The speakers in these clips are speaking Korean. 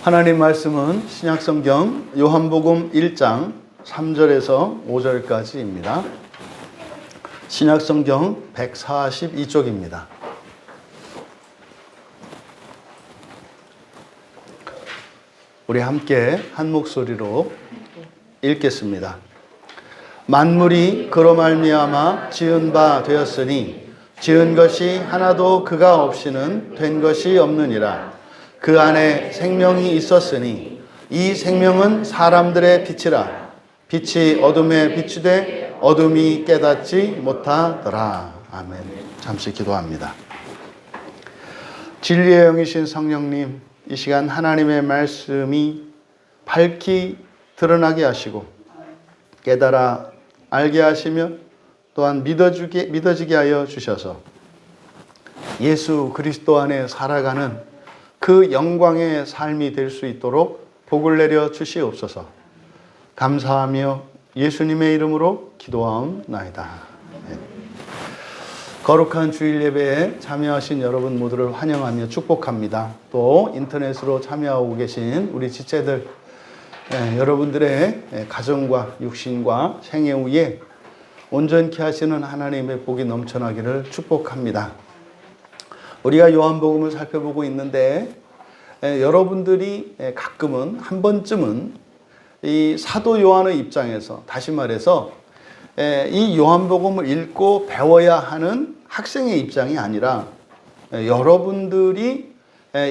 하나님 말씀은 신약성경 요한복음 1장 3절에서 5절까지입니다. 신약성경 142쪽입니다. 우리 함께 한 목소리로 읽겠습니다. 만물이 그로 말미암아 지은 바 되었으니 지은 것이 하나도 그가 없이는 된 것이 없느니라. 그 안에 생명이 있었으니 이 생명은 사람들의 빛이라. 빛이 어둠에 비추되 어둠이 깨닫지 못하더라. 아멘. 잠시 기도합니다. 진리의 영이신 성령님, 이 시간 하나님의 말씀이 밝히 드러나게 하시고 깨달아 알게 하시며 또한 믿어지게 하여 주셔서 예수 그리스도 안에 살아가는 그 영광의 삶이 될 수 있도록 복을 내려 주시옵소서. 감사하며 예수님의 이름으로 기도하옵나이다. 거룩한 주일 예배에 참여하신 여러분 모두를 환영하며 축복합니다. 또 인터넷으로 참여하고 계신 우리 지체들, 여러분들의 가정과 육신과 생애 후에 온전케 하시는 하나님의 복이 넘쳐나기를 축복합니다. 우리가 요한복음을 살펴보고 있는데 여러분들이 가끔은 한 번쯤은 이 사도 요한의 입장에서, 다시 말해서 이 요한복음을 읽고 배워야 하는 학생의 입장이 아니라 여러분들이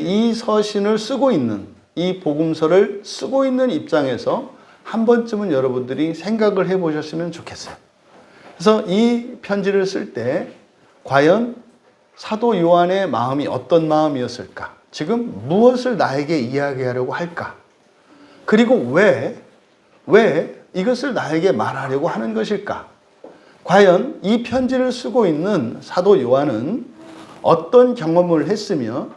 이 서신을 쓰고 있는, 이 복음서를 쓰고 있는 입장에서 한 번쯤은 여러분들이 생각을 해보셨으면 좋겠어요. 그래서 이 편지를 쓸 때 과연 사도 요한의 마음이 어떤 마음이었을까? 지금 무엇을 나에게 이야기하려고 할까? 그리고 왜 이것을 나에게 말하려고 하는 것일까? 과연 이 편지를 쓰고 있는 사도 요한은 어떤 경험을 했으며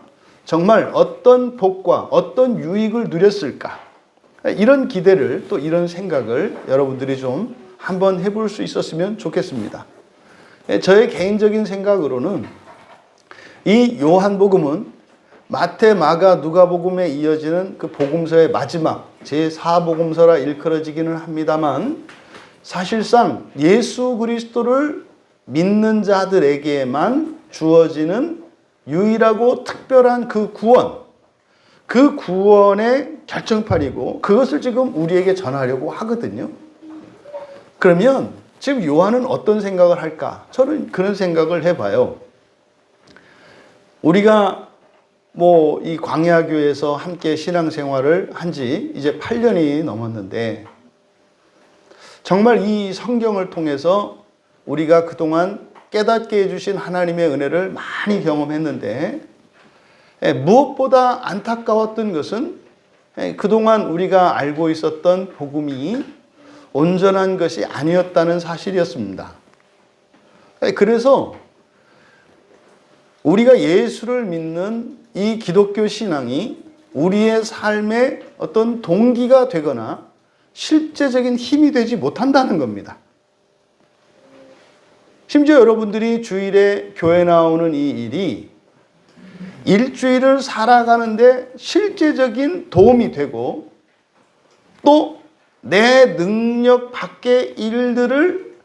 정말 어떤 복과 어떤 유익을 누렸을까? 이런 기대를, 또 이런 생각을 여러분들이 좀 한번 해볼 수 있었으면 좋겠습니다. 저의 개인적인 생각으로는 이 요한복음은 마태, 마가, 누가복음에 이어지는 그 복음서의 마지막 제4복음서라 일컬어지기는 합니다만, 사실상 예수 그리스도를 믿는 자들에게만 주어지는 유일하고 특별한 그 구원의 결정판이고, 그것을 지금 우리에게 전하려고 하거든요. 그러면 지금 요한은 어떤 생각을 할까? 저는 그런 생각을 해봐요. 우리가 이 광야교회에서 함께 신앙생활을 한 지 이제 8년이 넘었는데, 정말 이 성경을 통해서 우리가 그동안 깨닫게 해주신 하나님의 은혜를 많이 경험했는데, 무엇보다 안타까웠던 것은 그동안 우리가 알고 있었던 복음이 온전한 것이 아니었다는 사실이었습니다. 그래서 우리가 예수를 믿는 이 기독교 신앙이 우리의 삶의 어떤 동기가 되거나 실제적인 힘이 되지 못한다는 겁니다. 심지어 여러분들이 주일에 교회 나오는 이 일이 일주일을 살아가는데 실제적인 도움이 되고, 또 내 능력 밖의 일들을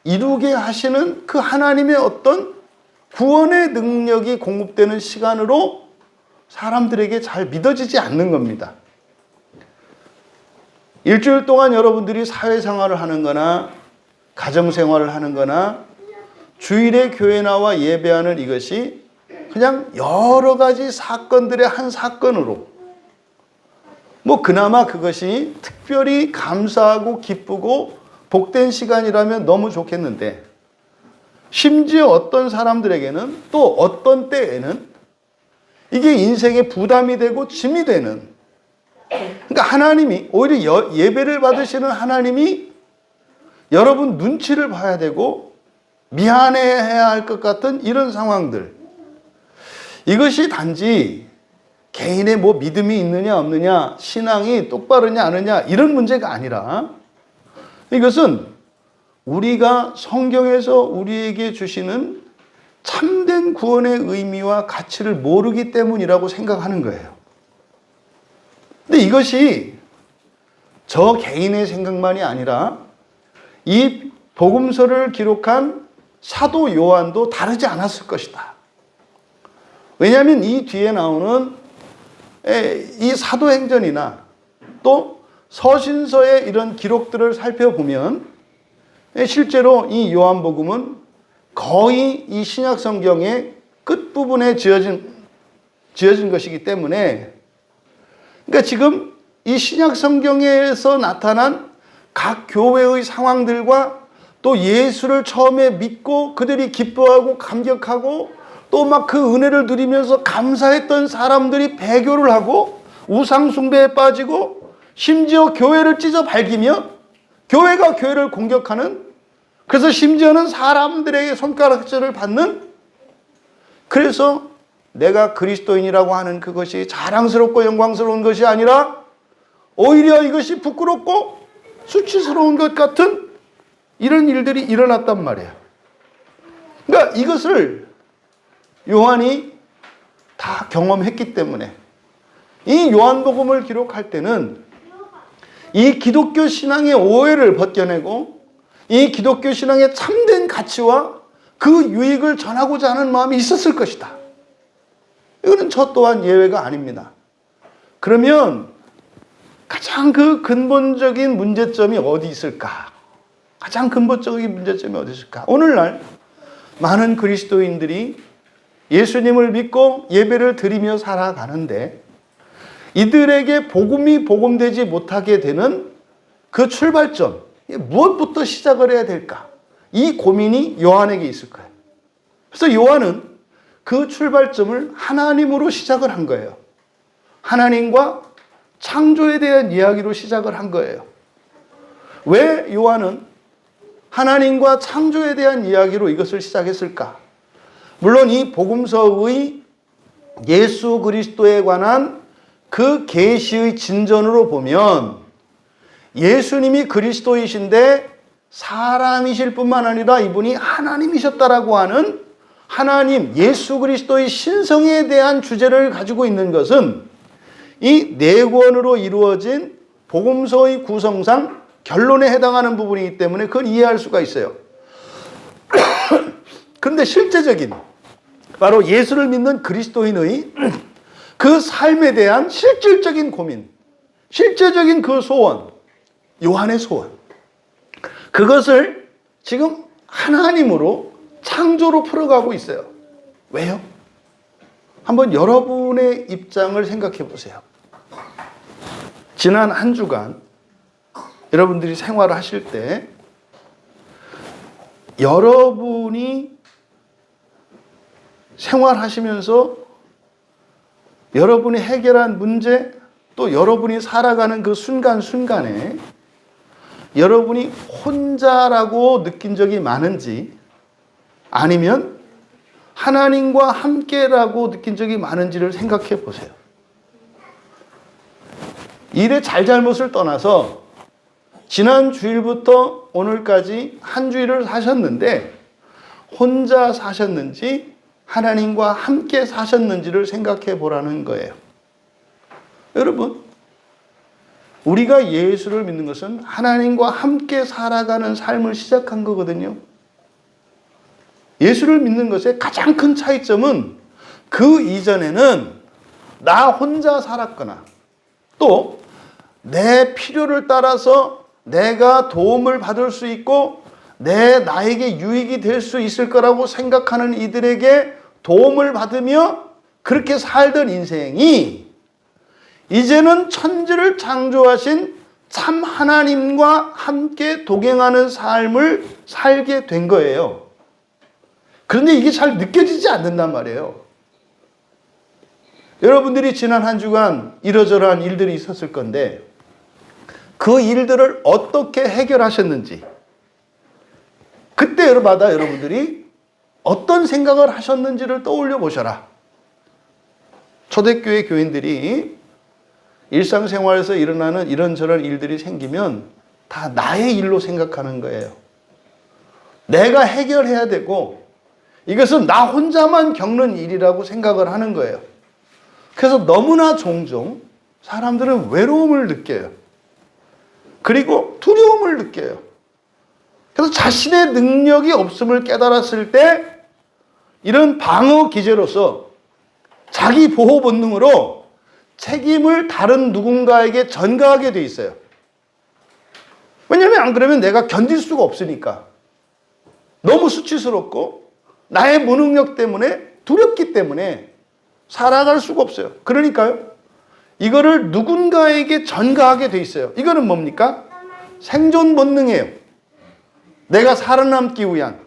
이루게 하시는 그 하나님의 어떤 구원의 능력이 공급되는 시간으로 사람들에게 잘 믿어지지 않는 겁니다. 일주일 동안 여러분들이 사회생활을 하는 거나 가정생활을 하는 거나 주일에 교회 나와 예배하는 이것이 그냥 여러 가지 사건들의 한 사건으로, 그나마 그것이 특별히 감사하고 기쁘고 복된 시간이라면 너무 좋겠는데, 심지어 어떤 사람들에게는, 또 어떤 때에는 이게 인생의 부담이 되고 짐이 되는, 그러니까 하나님이, 오히려 예배를 받으시는 하나님이 여러분 눈치를 봐야 되고 미안해해야 할 것 같은 이런 상황들, 이것이 단지 개인의 믿음이 있느냐 없느냐, 신앙이 똑바르냐 아느냐, 이런 문제가 아니라, 이것은 우리가 성경에서 우리에게 주시는 참된 구원의 의미와 가치를 모르기 때문이라고 생각하는 거예요. 근데 이것이 저 개인의 생각만이 아니라 이 복음서를 기록한 사도 요한도 다르지 않았을 것이다. 왜냐하면 이 뒤에 나오는 이 사도행전이나 또 서신서의 이런 기록들을 살펴보면 실제로 이 요한복음은 거의 이 신약 성경의 끝부분에 지어진 것이기 때문에, 그러니까 지금 이 신약 성경에서 나타난 각 교회의 상황들과 또 예수를 처음에 믿고 그들이 기뻐하고 감격하고 또 막 그 은혜를 누리면서 감사했던 사람들이 배교를 하고 우상 숭배에 빠지고 심지어 교회를 찢어 밝히며 교회가 교회를 공격하는, 그래서 심지어는 사람들에게 손가락질을 받는, 그래서 내가 그리스도인이라고 하는 그것이 자랑스럽고 영광스러운 것이 아니라 오히려 이것이 부끄럽고 수치스러운 것 같은 이런 일들이 일어났단 말이에요. 그러니까 이것을 요한이 다 경험했기 때문에 이 요한복음을 기록할 때는 이 기독교 신앙의 오해를 벗겨내고 이 기독교 신앙의 참된 가치와 그 유익을 전하고자 하는 마음이 있었을 것이다. 이거는 저 또한 예외가 아닙니다. 그러면 가장 그 근본적인 문제점이 어디 있을까? 가장 근본적인 문제점이 어디 있을까? 오늘날 많은 그리스도인들이 예수님을 믿고 예배를 드리며 살아가는데 이들에게 복음이 복음되지 못하게 되는 그 출발점, 무엇부터 시작을 해야 될까? 이 고민이 요한에게 있을 거예요. 그래서 요한은 그 출발점을 하나님으로 시작을 한 거예요. 하나님과 창조에 대한 이야기로 시작을 한 거예요. 왜 요한은 하나님과 창조에 대한 이야기로 이것을 시작했을까? 물론 이 복음서의 예수 그리스도에 관한 그 계시의 진전으로 보면 예수님이 그리스도이신데 사람이실 뿐만 아니라 이분이 하나님이셨다라고 하는 하나님 예수 그리스도의 신성에 대한 주제를 가지고 있는 것은 이 네 권으로 이루어진 복음서의 구성상 결론에 해당하는 부분이기 때문에 그걸 이해할 수가 있어요. 그런데 실제적인 바로 예수를 믿는 그리스도인의 그 삶에 대한 실질적인 고민, 실제적인 그 소원, 요한의 소원, 그것을 지금 하나님으로 창조로 풀어가고 있어요. 왜요? 한번 여러분의 입장을 생각해 보세요. 지난 한 주간 여러분들이 생활을 하실 때 여러분이 생활하시면서 여러분이 해결한 문제 또 여러분이 살아가는 그 순간순간에 여러분이 혼자라고 느낀 적이 많은지 아니면 하나님과 함께라고 느낀 적이 많은지를 생각해 보세요. 일의 잘잘못을 떠나서 지난 주일부터 오늘까지 한 주일을 사셨는데 혼자 사셨는지 하나님과 함께 사셨는지를 생각해 보라는 거예요. 여러분, 우리가 예수를 믿는 것은 하나님과 함께 살아가는 삶을 시작한 거거든요. 예수를 믿는 것의 가장 큰 차이점은 그 이전에는 나 혼자 살았거나 또 내 필요를 따라서 내가 도움을 받을 수 있고 나에게 유익이 될 수 있을 거라고 생각하는 이들에게 도움을 받으며 그렇게 살던 인생이 이제는 천지를 창조하신 참 하나님과 함께 동행하는 삶을 살게 된 거예요. 그런데 이게 잘 느껴지지 않는단 말이에요. 여러분들이 지난 한 주간 이러저러한 일들이 있었을 건데 그 일들을 어떻게 해결하셨는지 그때마다 여러분들이 어떤 생각을 하셨는지를 떠올려 보셔라. 초대교회 교인들이 일상생활에서 일어나는 이런저런 일들이 생기면 다 나의 일로 생각하는 거예요. 내가 해결해야 되고 이것은 나 혼자만 겪는 일이라고 생각을 하는 거예요. 그래서 너무나 종종 사람들은 외로움을 느껴요. 그리고 두려움을 느껴요. 그래서 자신의 능력이 없음을 깨달았을 때 이런 방어 기제로서 자기 보호 본능으로 책임을 다른 누군가에게 전가하게 돼 있어요. 왜냐하면 안 그러면 내가 견딜 수가 없으니까. 너무 수치스럽고 나의 무능력 때문에 두렵기 때문에 살아갈 수가 없어요. 그러니까요. 이거를 누군가에게 전가하게 돼 있어요. 이거는 뭡니까? 생존 본능이에요. 내가 살아남기 위한,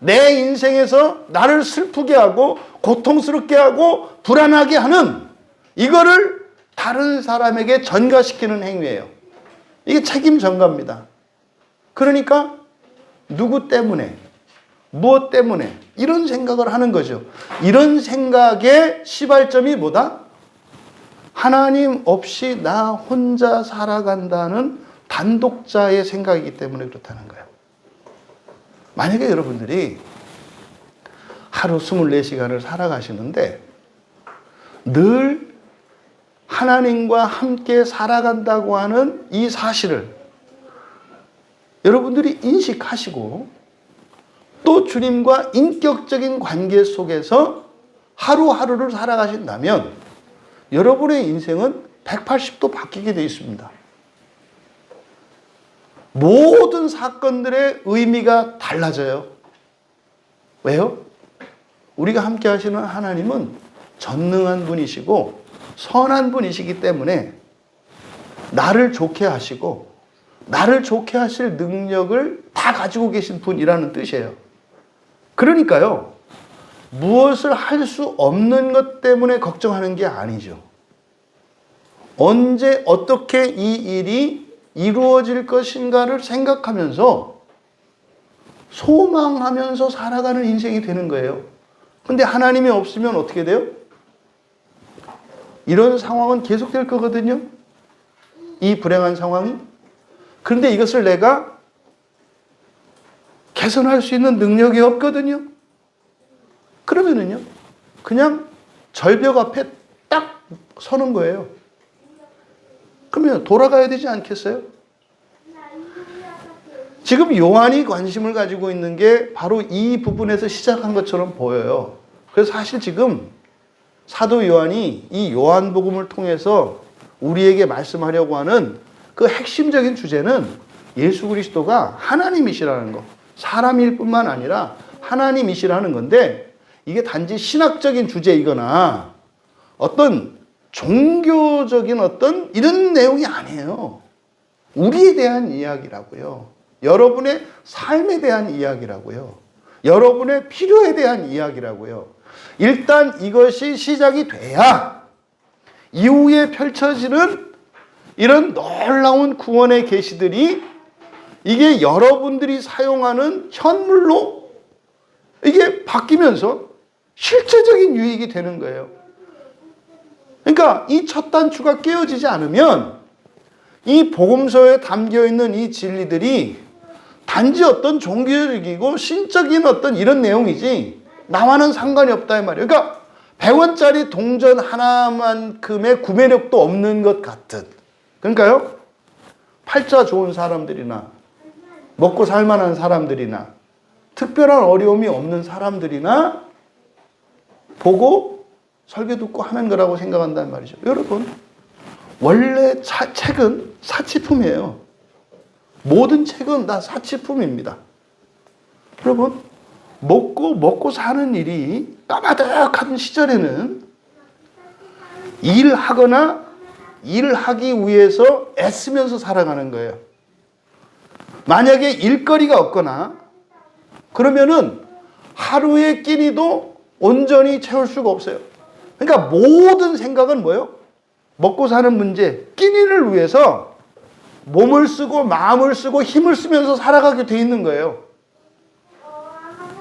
내 인생에서 나를 슬프게 하고 고통스럽게 하고 불안하게 하는 이거를 다른 사람에게 전가시키는 행위예요. 이게 책임 전가입니다. 그러니까 누구 때문에, 무엇 때문에 이런 생각을 하는 거죠. 이런 생각의 시발점이 뭐다? 하나님 없이 나 혼자 살아간다는 단독자의 생각이기 때문에 그렇다는 거예요. 만약에 여러분들이 하루 24시간을 살아가시는데 늘 하나님과 함께 살아간다고 하는 이 사실을 여러분들이 인식하시고 또 주님과 인격적인 관계 속에서 하루하루를 살아가신다면 여러분의 인생은 180도 바뀌게 되어 있습니다. 모든 사건들의 의미가 달라져요. 왜요? 우리가 함께 하시는 하나님은 전능한 분이시고 선한 분이시기 때문에 나를 좋게 하시고 나를 좋게 하실 능력을 다 가지고 계신 분이라는 뜻이에요. 그러니까요, 무엇을 할 수 없는 것 때문에 걱정하는 게 아니죠. 언제 어떻게 이 일이 이루어질 것인가를 생각하면서 소망하면서 살아가는 인생이 되는 거예요. 근데 하나님이 없으면 어떻게 돼요? 이런 상황은 계속될 거거든요. 이 불행한 상황이. 그런데 이것을 내가 개선할 수 있는 능력이 없거든요. 그러면은요, 그냥 절벽 앞에 딱 서는 거예요. 그러면 돌아가야 되지 않겠어요? 지금 요한이 관심을 가지고 있는 게 바로 이 부분에서 시작한 것처럼 보여요. 그래서 사실 지금 사도 요한이 이 요한복음을 통해서 우리에게 말씀하려고 하는 그 핵심적인 주제는 예수 그리스도가 하나님이시라는 거. 사람일 뿐만 아니라 하나님이시라는 건데 이게 단지 신학적인 주제이거나 어떤 종교적인 어떤 이런 내용이 아니에요. 우리에 대한 이야기라고요. 여러분의 삶에 대한 이야기라고요. 여러분의 필요에 대한 이야기라고요. 일단 이것이 시작이 돼야 이후에 펼쳐지는 이런 놀라운 구원의 계시들이 이게 여러분들이 사용하는 현물로 이게 바뀌면서 실제적인 유익이 되는 거예요. 그러니까 이 첫 단추가 깨어지지 않으면 이 복음서에 담겨있는 이 진리들이 단지 어떤 종교적이고 신적인 어떤 이런 내용이지 나와는 상관이 없다 이 말이에요. 그러니까 100원짜리 동전 하나만큼의 구매력도 없는 것 같은. 그러니까요, 팔자 좋은 사람들이나 먹고 살만한 사람들이나 특별한 어려움이 없는 사람들이나 보고 설교 듣고 하는 거라고 생각한다는 말이죠. 여러분, 원래 책은 사치품이에요. 모든 책은 다 사치품입니다. 여러분, 먹고 사는 일이 까마득한 시절에는 일하거나 일하기 위해서 애쓰면서 살아가는 거예요. 만약에 일거리가 없거나 그러면은 하루의 끼니도 온전히 채울 수가 없어요. 그러니까 모든 생각은 뭐예요? 먹고 사는 문제, 끼니를 위해서 몸을 쓰고 마음을 쓰고 힘을 쓰면서 살아가게 돼 있는 거예요.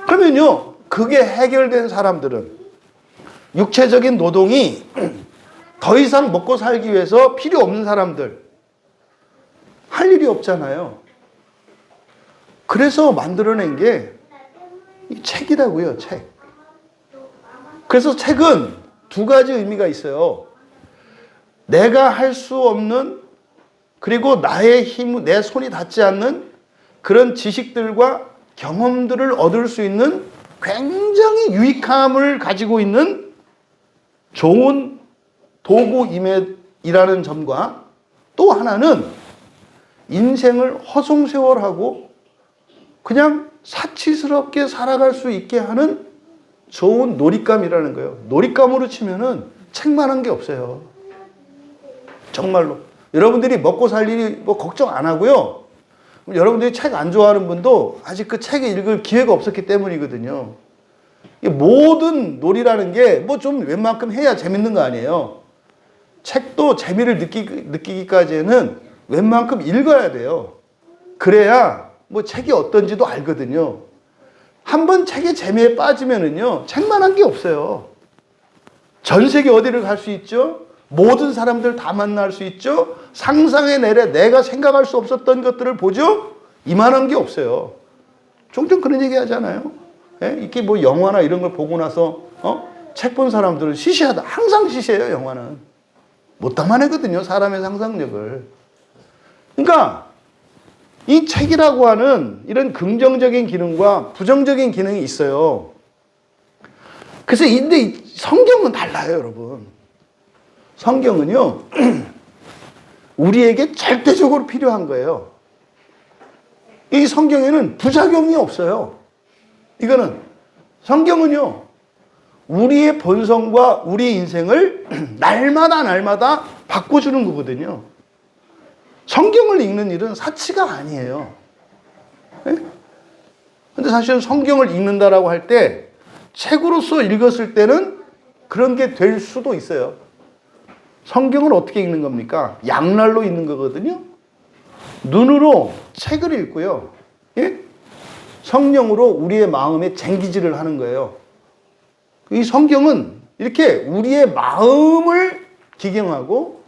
그러면요, 그게 해결된 사람들은 육체적인 노동이 더 이상 먹고 살기 위해서 필요 없는 사람들 할 일이 없잖아요. 그래서 만들어낸 게 이 책이라고요, 책. 그래서 책은 두 가지 의미가 있어요. 내가 할 수 없는, 그리고 나의 힘, 내 손이 닿지 않는 그런 지식들과 경험들을 얻을 수 있는 굉장히 유익함을 가지고 있는 좋은 도구임이라는 점과, 또 하나는 인생을 허송세월하고 그냥 사치스럽게 살아갈 수 있게 하는 좋은 놀잇감이라는 거예요. 놀잇감으로 치면은 책만한 게 없어요. 정말로. 여러분들이 먹고 살 일이 뭐 걱정 안 하고요. 여러분들이 책 안 좋아하는 분도 아직 그 책을 읽을 기회가 없었기 때문이거든요. 모든 놀이라는 게 뭐 좀 웬만큼 해야 재밌는 거 아니에요. 책도 재미를 느끼기까지는 웬만큼 읽어야 돼요. 그래야 뭐 책이 어떤지도 알거든요. 한번 책의 재미에 빠지면은요, 책만한 게 없어요. 전 세계 어디를 갈 수 있죠? 모든 사람들 다 만날 수 있죠? 상상의 내래 내가 생각할 수 없었던 것들을 보죠? 이만한 게 없어요. 종종 그런 얘기 하잖아요. 예? 이렇게 뭐 영화나 이런 걸 보고 나서, 책 본 사람들은 시시하다. 항상 시시해요, 영화는. 못 담아내거든요, 사람의 상상력을. 그러니까, 이 책이라고 하는 이런 긍정적인 기능과 부정적인 기능이 있어요. 그래서 근데 성경은 달라요, 여러분. 성경은요, 우리에게 절대적으로 필요한 거예요. 이 성경에는 부작용이 없어요. 이거는, 성경은요, 우리의 본성과 우리 인생을 날마다 바꿔주는 거거든요. 성경을 읽는 일은 사치가 아니에요. 근데 사실은 성경을 읽는다라고 할 때 책으로서 읽었을 때는 그런 게 될 수도 있어요. 성경을 어떻게 읽는 겁니까? 양날로 읽는 거거든요. 눈으로 책을 읽고요. 예? 성령으로 우리의 마음에 쟁기질을 하는 거예요. 이 성경은 이렇게 우리의 마음을 기경하고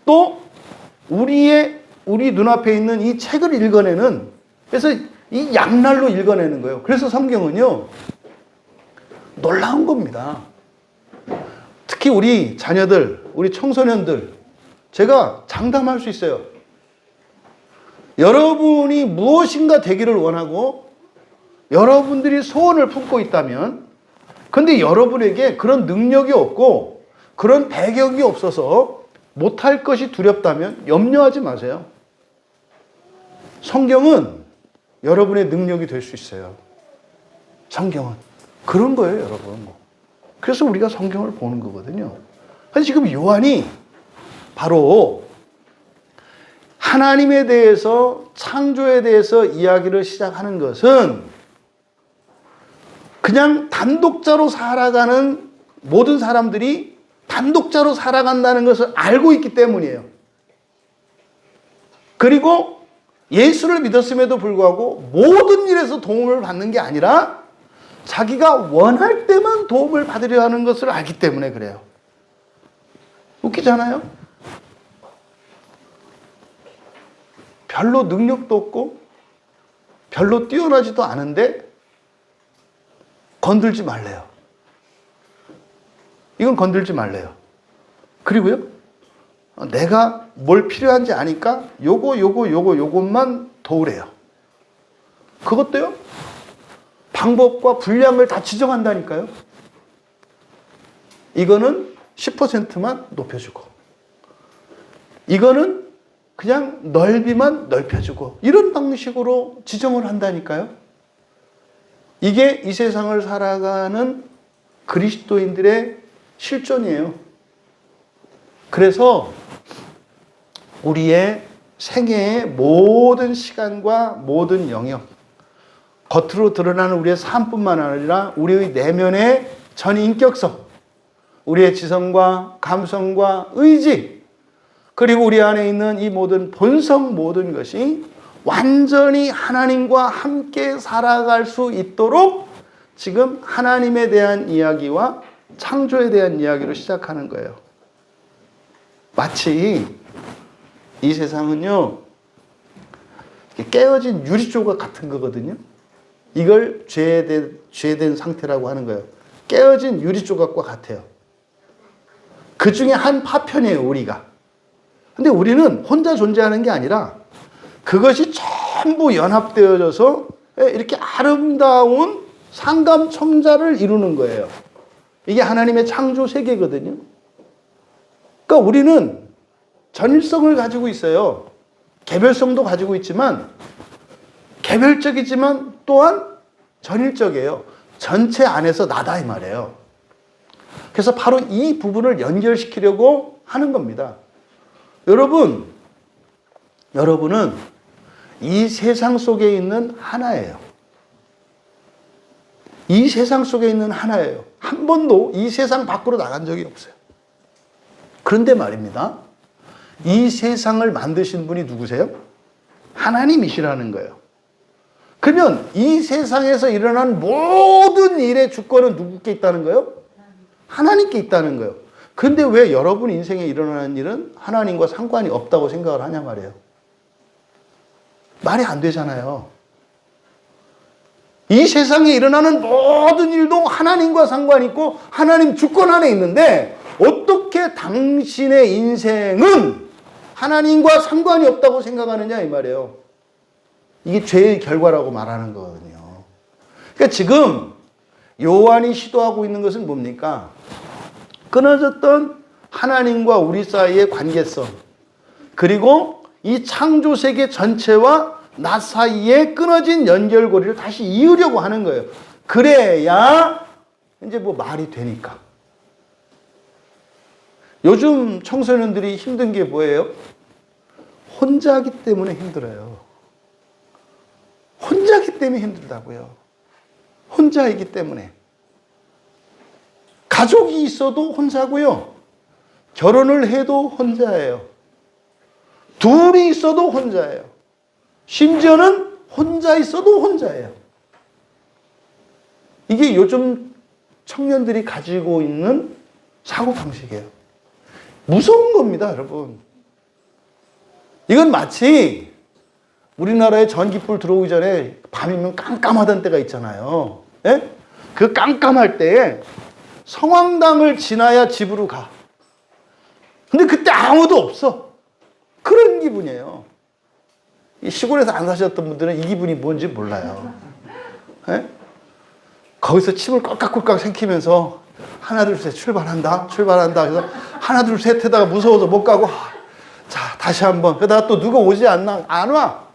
또 우리 눈앞에 있는 이 책을 읽어내는, 그래서 이 양날로 읽어내는 거예요. 그래서 성경은요, 놀라운 겁니다. 특히 우리 자녀들, 우리 청소년들, 제가 장담할 수 있어요. 여러분이 무엇인가 되기를 원하고 여러분들이 소원을 품고 있다면, 근데 여러분에게 그런 능력이 없고 그런 배경이 없어서 못할 것이 두렵다면 염려하지 마세요. 성경은 여러분의 능력이 될 수 있어요. 성경은 그런 거예요, 여러분. 그래서 우리가 성경을 보는 거거든요. 그래서 지금 요한이 바로 하나님에 대해서, 창조에 대해서 이야기를 시작하는 것은 그냥 단독자로 살아가는 모든 사람들이 단독자로 살아간다는 것을 알고 있기 때문이에요. 그리고 예수를 믿었음에도 불구하고 모든 일에서 도움을 받는 게 아니라 자기가 원할 때만 도움을 받으려 하는 것을 알기 때문에 그래요. 웃기잖아요? 별로 능력도 없고 별로 뛰어나지도 않은데 건들지 말래요. 이건 건들지 말래요. 그리고요, 내가 뭘 필요한지 아니까 요것만 도우래요. 그것도요, 방법과 분량을 다 지정한다니까요. 이거는 10%만 높여주고, 이거는 그냥 넓이만 넓혀주고, 이런 방식으로 지정을 한다니까요. 이게 이 세상을 살아가는 그리스도인들의 실존이에요. 그래서 우리의 생애의 모든 시간과 모든 영역, 겉으로 드러나는 우리의 삶뿐만 아니라 우리의 내면의 전인격성, 우리의 지성과 감성과 의지, 그리고 우리 안에 있는 이 모든 본성, 모든 것이 완전히 하나님과 함께 살아갈 수 있도록 지금 하나님에 대한 이야기와 창조에 대한 이야기로 시작하는 거예요. 마치 이 세상은요, 깨어진 유리조각 같은 거거든요. 이걸 죄된 상태라고 하는 거예요. 깨어진 유리조각과 같아요. 그 중에 한 파편이에요, 우리가. 근데 우리는 혼자 존재하는 게 아니라 그것이 전부 연합되어져서 이렇게 아름다운 상감천자를 이루는 거예요. 이게 하나님의 창조 세계거든요. 그러니까 우리는 전일성을 가지고 있어요. 개별성도 가지고 있지만 개별적이지만 또한 전일적이에요. 전체 안에서 나다 이 말이에요. 그래서 바로 이 부분을 연결시키려고 하는 겁니다. 여러분은 이 세상 속에 있는 하나예요. 이 세상 속에 있는 하나예요. 한 번도 이 세상 밖으로 나간 적이 없어요. 그런데 말입니다. 이 세상을 만드신 분이 누구세요? 하나님이시라는 거예요. 그러면 이 세상에서 일어난 모든 일의 주권은 누구께 있다는 거예요? 하나님께 있다는 거예요. 그런데 왜 여러분 인생에 일어나는 일은 하나님과 상관이 없다고 생각을 하냐 말이에요. 말이 안 되잖아요. 이 세상에 일어나는 모든 일도 하나님과 상관이 있고 하나님 주권 안에 있는데 어떻게 당신의 인생은 하나님과 상관이 없다고 생각하느냐 이 말이에요. 이게 죄의 결과라고 말하는 거거든요. 그러니까 지금 요한이 시도하고 있는 것은 뭡니까? 끊어졌던 하나님과 우리 사이의 관계성, 그리고 이 창조 세계 전체와 나 사이에 끊어진 연결고리를 다시 이으려고 하는 거예요. 그래야 이제 뭐 말이 되니까. 요즘 청소년들이 힘든 게 뭐예요? 혼자기 때문에 힘들어요. 혼자기 때문에 힘들다고요. 혼자이기 때문에. 가족이 있어도 혼자고요. 결혼을 해도 혼자예요. 둘이 있어도 혼자예요. 심지어는 혼자 있어도 혼자예요. 이게 요즘 청년들이 가지고 있는 사고방식이에요. 무서운 겁니다, 여러분. 이건 마치 우리나라에 전기불 들어오기 전에 밤이면 깜깜하던 때가 있잖아요. 예? 그 깜깜할 때에 성황당을 지나야 집으로 가. 근데 그때 아무도 없어. 그런 기분이에요. 이 시골에서 안 사셨던 분들은 이 기분이 뭔지 몰라요. 예? 거기서 침을 꼴깍꼴깍 삼키면서 하나 둘 셋 출발한다. 그래서 하나 둘 셋 해다가 무서워서 못 가고 자 다시 한번. 그러다가 또 누가 오지 안 와.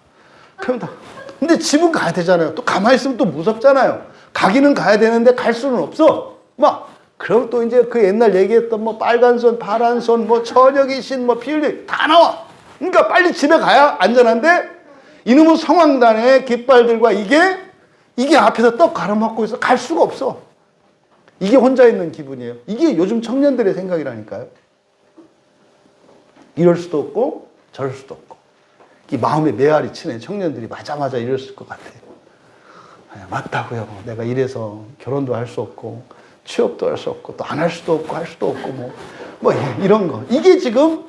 근데 집은 가야 되잖아요. 또 가만히 있으면 또 무섭잖아요. 가기는 가야 되는데 갈 수는 없어. 그럼 또 이제 그 옛날 얘기했던 뭐 빨간 손, 파란 손, 뭐 처녀의 신, 뭐 비율리 다 나와. 그러니까 빨리 집에 가야 안전한데 이놈의 성황단의 깃발들과 이게 앞에서 떡 가로막고 있어. 갈 수가 없어. 이게 혼자 있는 기분이에요. 이게 요즘 청년들의 생각이라니까요. 이럴 수도 없고 저럴 수도 없고. 이 마음에 메아리 치네. 청년들이 맞아 이랬을 것 같아요. 맞다고요. 내가 이래서 결혼도 할 수 없고 취업도 할 수 없고 또 안 할 수도 없고 할 수도 없고 뭐 이런 거. 이게 지금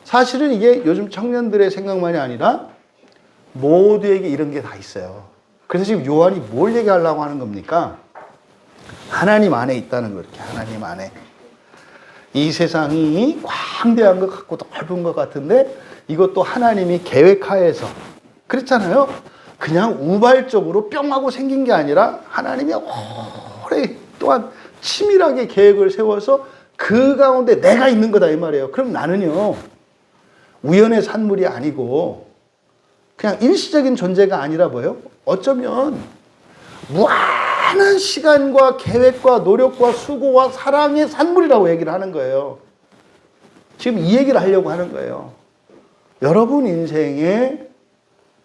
사실은 이게 요즘 청년들의 생각만이 아니라 모두에게 이런 게 다 있어요. 그래서 지금 요한이 뭘 얘기하려고 하는 겁니까? 하나님 안에 있다는 거. 이렇게 하나님 안에. 이 세상이 광대한 것 같고 넓은 것 같은데 이것도 하나님이 계획하에서 그랬잖아요. 그냥 우발적으로 뿅 하고 생긴 게 아니라 하나님이 오랫동안 치밀하게 계획을 세워서 그 가운데 내가 있는 거다 이 말이에요. 그럼 나는요 우연의 산물이 아니고 그냥 일시적인 존재가 아니라 뭐예요? 어쩌면 무한한 시간과 계획과 노력과 수고와 사랑의 산물이라고 얘기를 하는 거예요. 지금 이 얘기를 하려고 하는 거예요. 여러분 인생에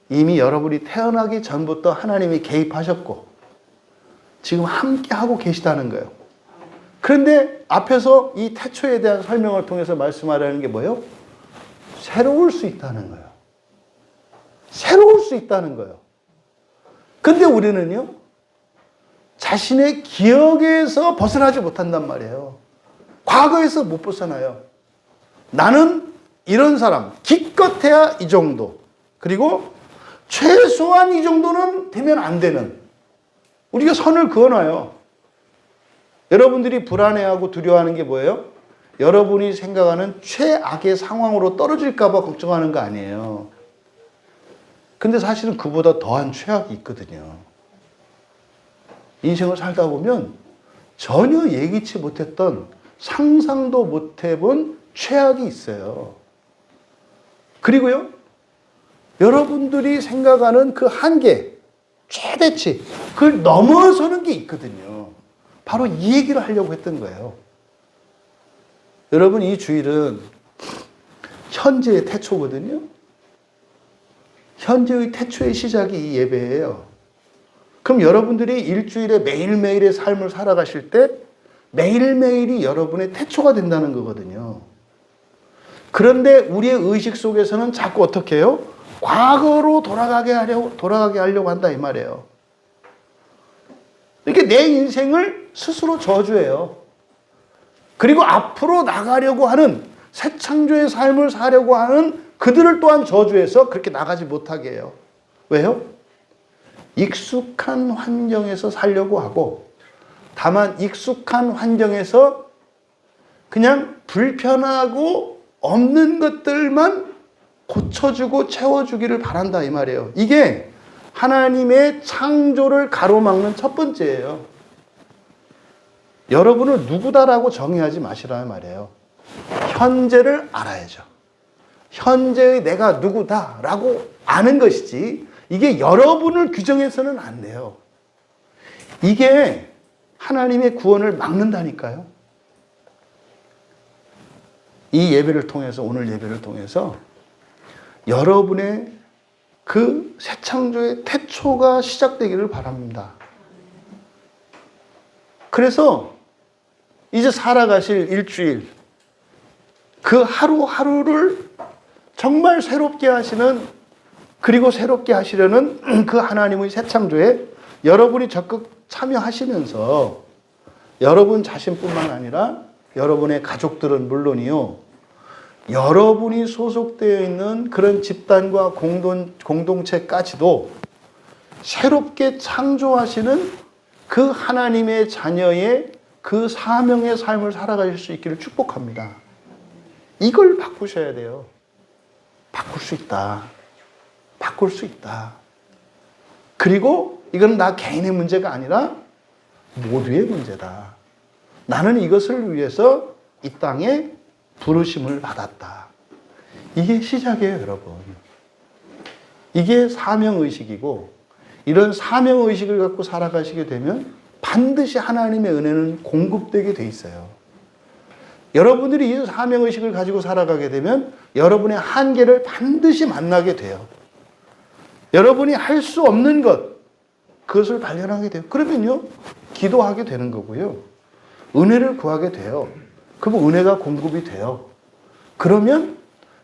이미 여러분이 태어나기 전부터 하나님이 개입하셨고 지금 함께 하고 계시다는 거예요. 그런데 앞에서 이 태초에 대한 설명을 통해서 말씀하라는 게 뭐예요? 새로울 수 있다는 거예요. 새로울 수 있다는 거예요. 근데 우리는요, 자신의 기억에서 벗어나지 못한단 말이에요. 과거에서 못 벗어나요. 나는 이런 사람, 기껏해야 이 정도. 그리고 최소한 이 정도는 되면 안 되는. 우리가 선을 그어놔요. 여러분들이 불안해하고 두려워하는 게 뭐예요? 여러분이 생각하는 최악의 상황으로 떨어질까 봐 걱정하는 거 아니에요. 근데 사실은 그보다 더한 최악이 있거든요. 인생을 살다 보면 전혀 예기치 못했던, 상상도 못 해본 최악이 있어요. 그리고요, 여러분들이 생각하는 그 한계, 최대치, 그걸 넘어서는 게 있거든요. 바로 이 얘기를 하려고 했던 거예요. 여러분, 이 주일은 현재의 태초거든요. 현재의 태초의 시작이 이 예배예요. 그럼 여러분들이 일주일에 매일매일의 삶을 살아가실 때 매일매일이 여러분의 태초가 된다는 거거든요. 그런데 우리의 의식 속에서는 자꾸 어떻게 해요? 과거로 돌아가게 하려고 한다 이 말이에요. 이렇게 내 인생을 스스로 저주해요. 그리고 앞으로 나가려고 하는, 새 창조의 삶을 사려고 하는 그들을 또한 저주해서 그렇게 나가지 못하게 해요. 왜요? 익숙한 환경에서 살려고 하고, 다만 익숙한 환경에서 그냥 불편하고 없는 것들만 고쳐주고 채워주기를 바란다 이 말이에요. 이게 하나님의 창조를 가로막는 첫 번째예요. 여러분을 누구다라고 정의하지 마시라는 말이에요. 현재를 알아야죠. 현재의 내가 누구다라고 아는 것이지, 이게 여러분을 규정해서는 안 돼요. 이게 하나님의 구원을 막는다니까요. 이 예배를 통해서, 오늘 예배를 통해서 여러분의 그 새 창조의 태초가 시작되기를 바랍니다. 그래서 이제 살아가실 일주일, 그 하루하루를 정말 새롭게 하시는, 그리고 새롭게 하시려는 그 하나님의 새 창조에 여러분이 적극 참여하시면서 여러분 자신뿐만 아니라 여러분의 가족들은 물론이요, 여러분이 소속되어 있는 그런 집단과 공동체까지도 새롭게 창조하시는 그 하나님의 자녀의 그 사명의 삶을 살아가실 수 있기를 축복합니다. 이걸 바꾸셔야 돼요. 바꿀 수 있다. 바꿀 수 있다. 그리고 이건 나 개인의 문제가 아니라 모두의 문제다. 나는 이것을 위해서 이 땅에 부르심을 받았다. 이게 시작이에요, 여러분. 이게 사명의식이고, 이런 사명의식을 갖고 살아가시게 되면 반드시 하나님의 은혜는 공급되게 돼 있어요. 여러분들이 이 사명의식을 가지고 살아가게 되면 여러분의 한계를 반드시 만나게 돼요. 여러분이 할 수 없는 것, 그것을 발견하게 돼요. 그러면요, 기도하게 되는 거고요. 은혜를 구하게 돼요. 그럼 은혜가 공급이 돼요. 그러면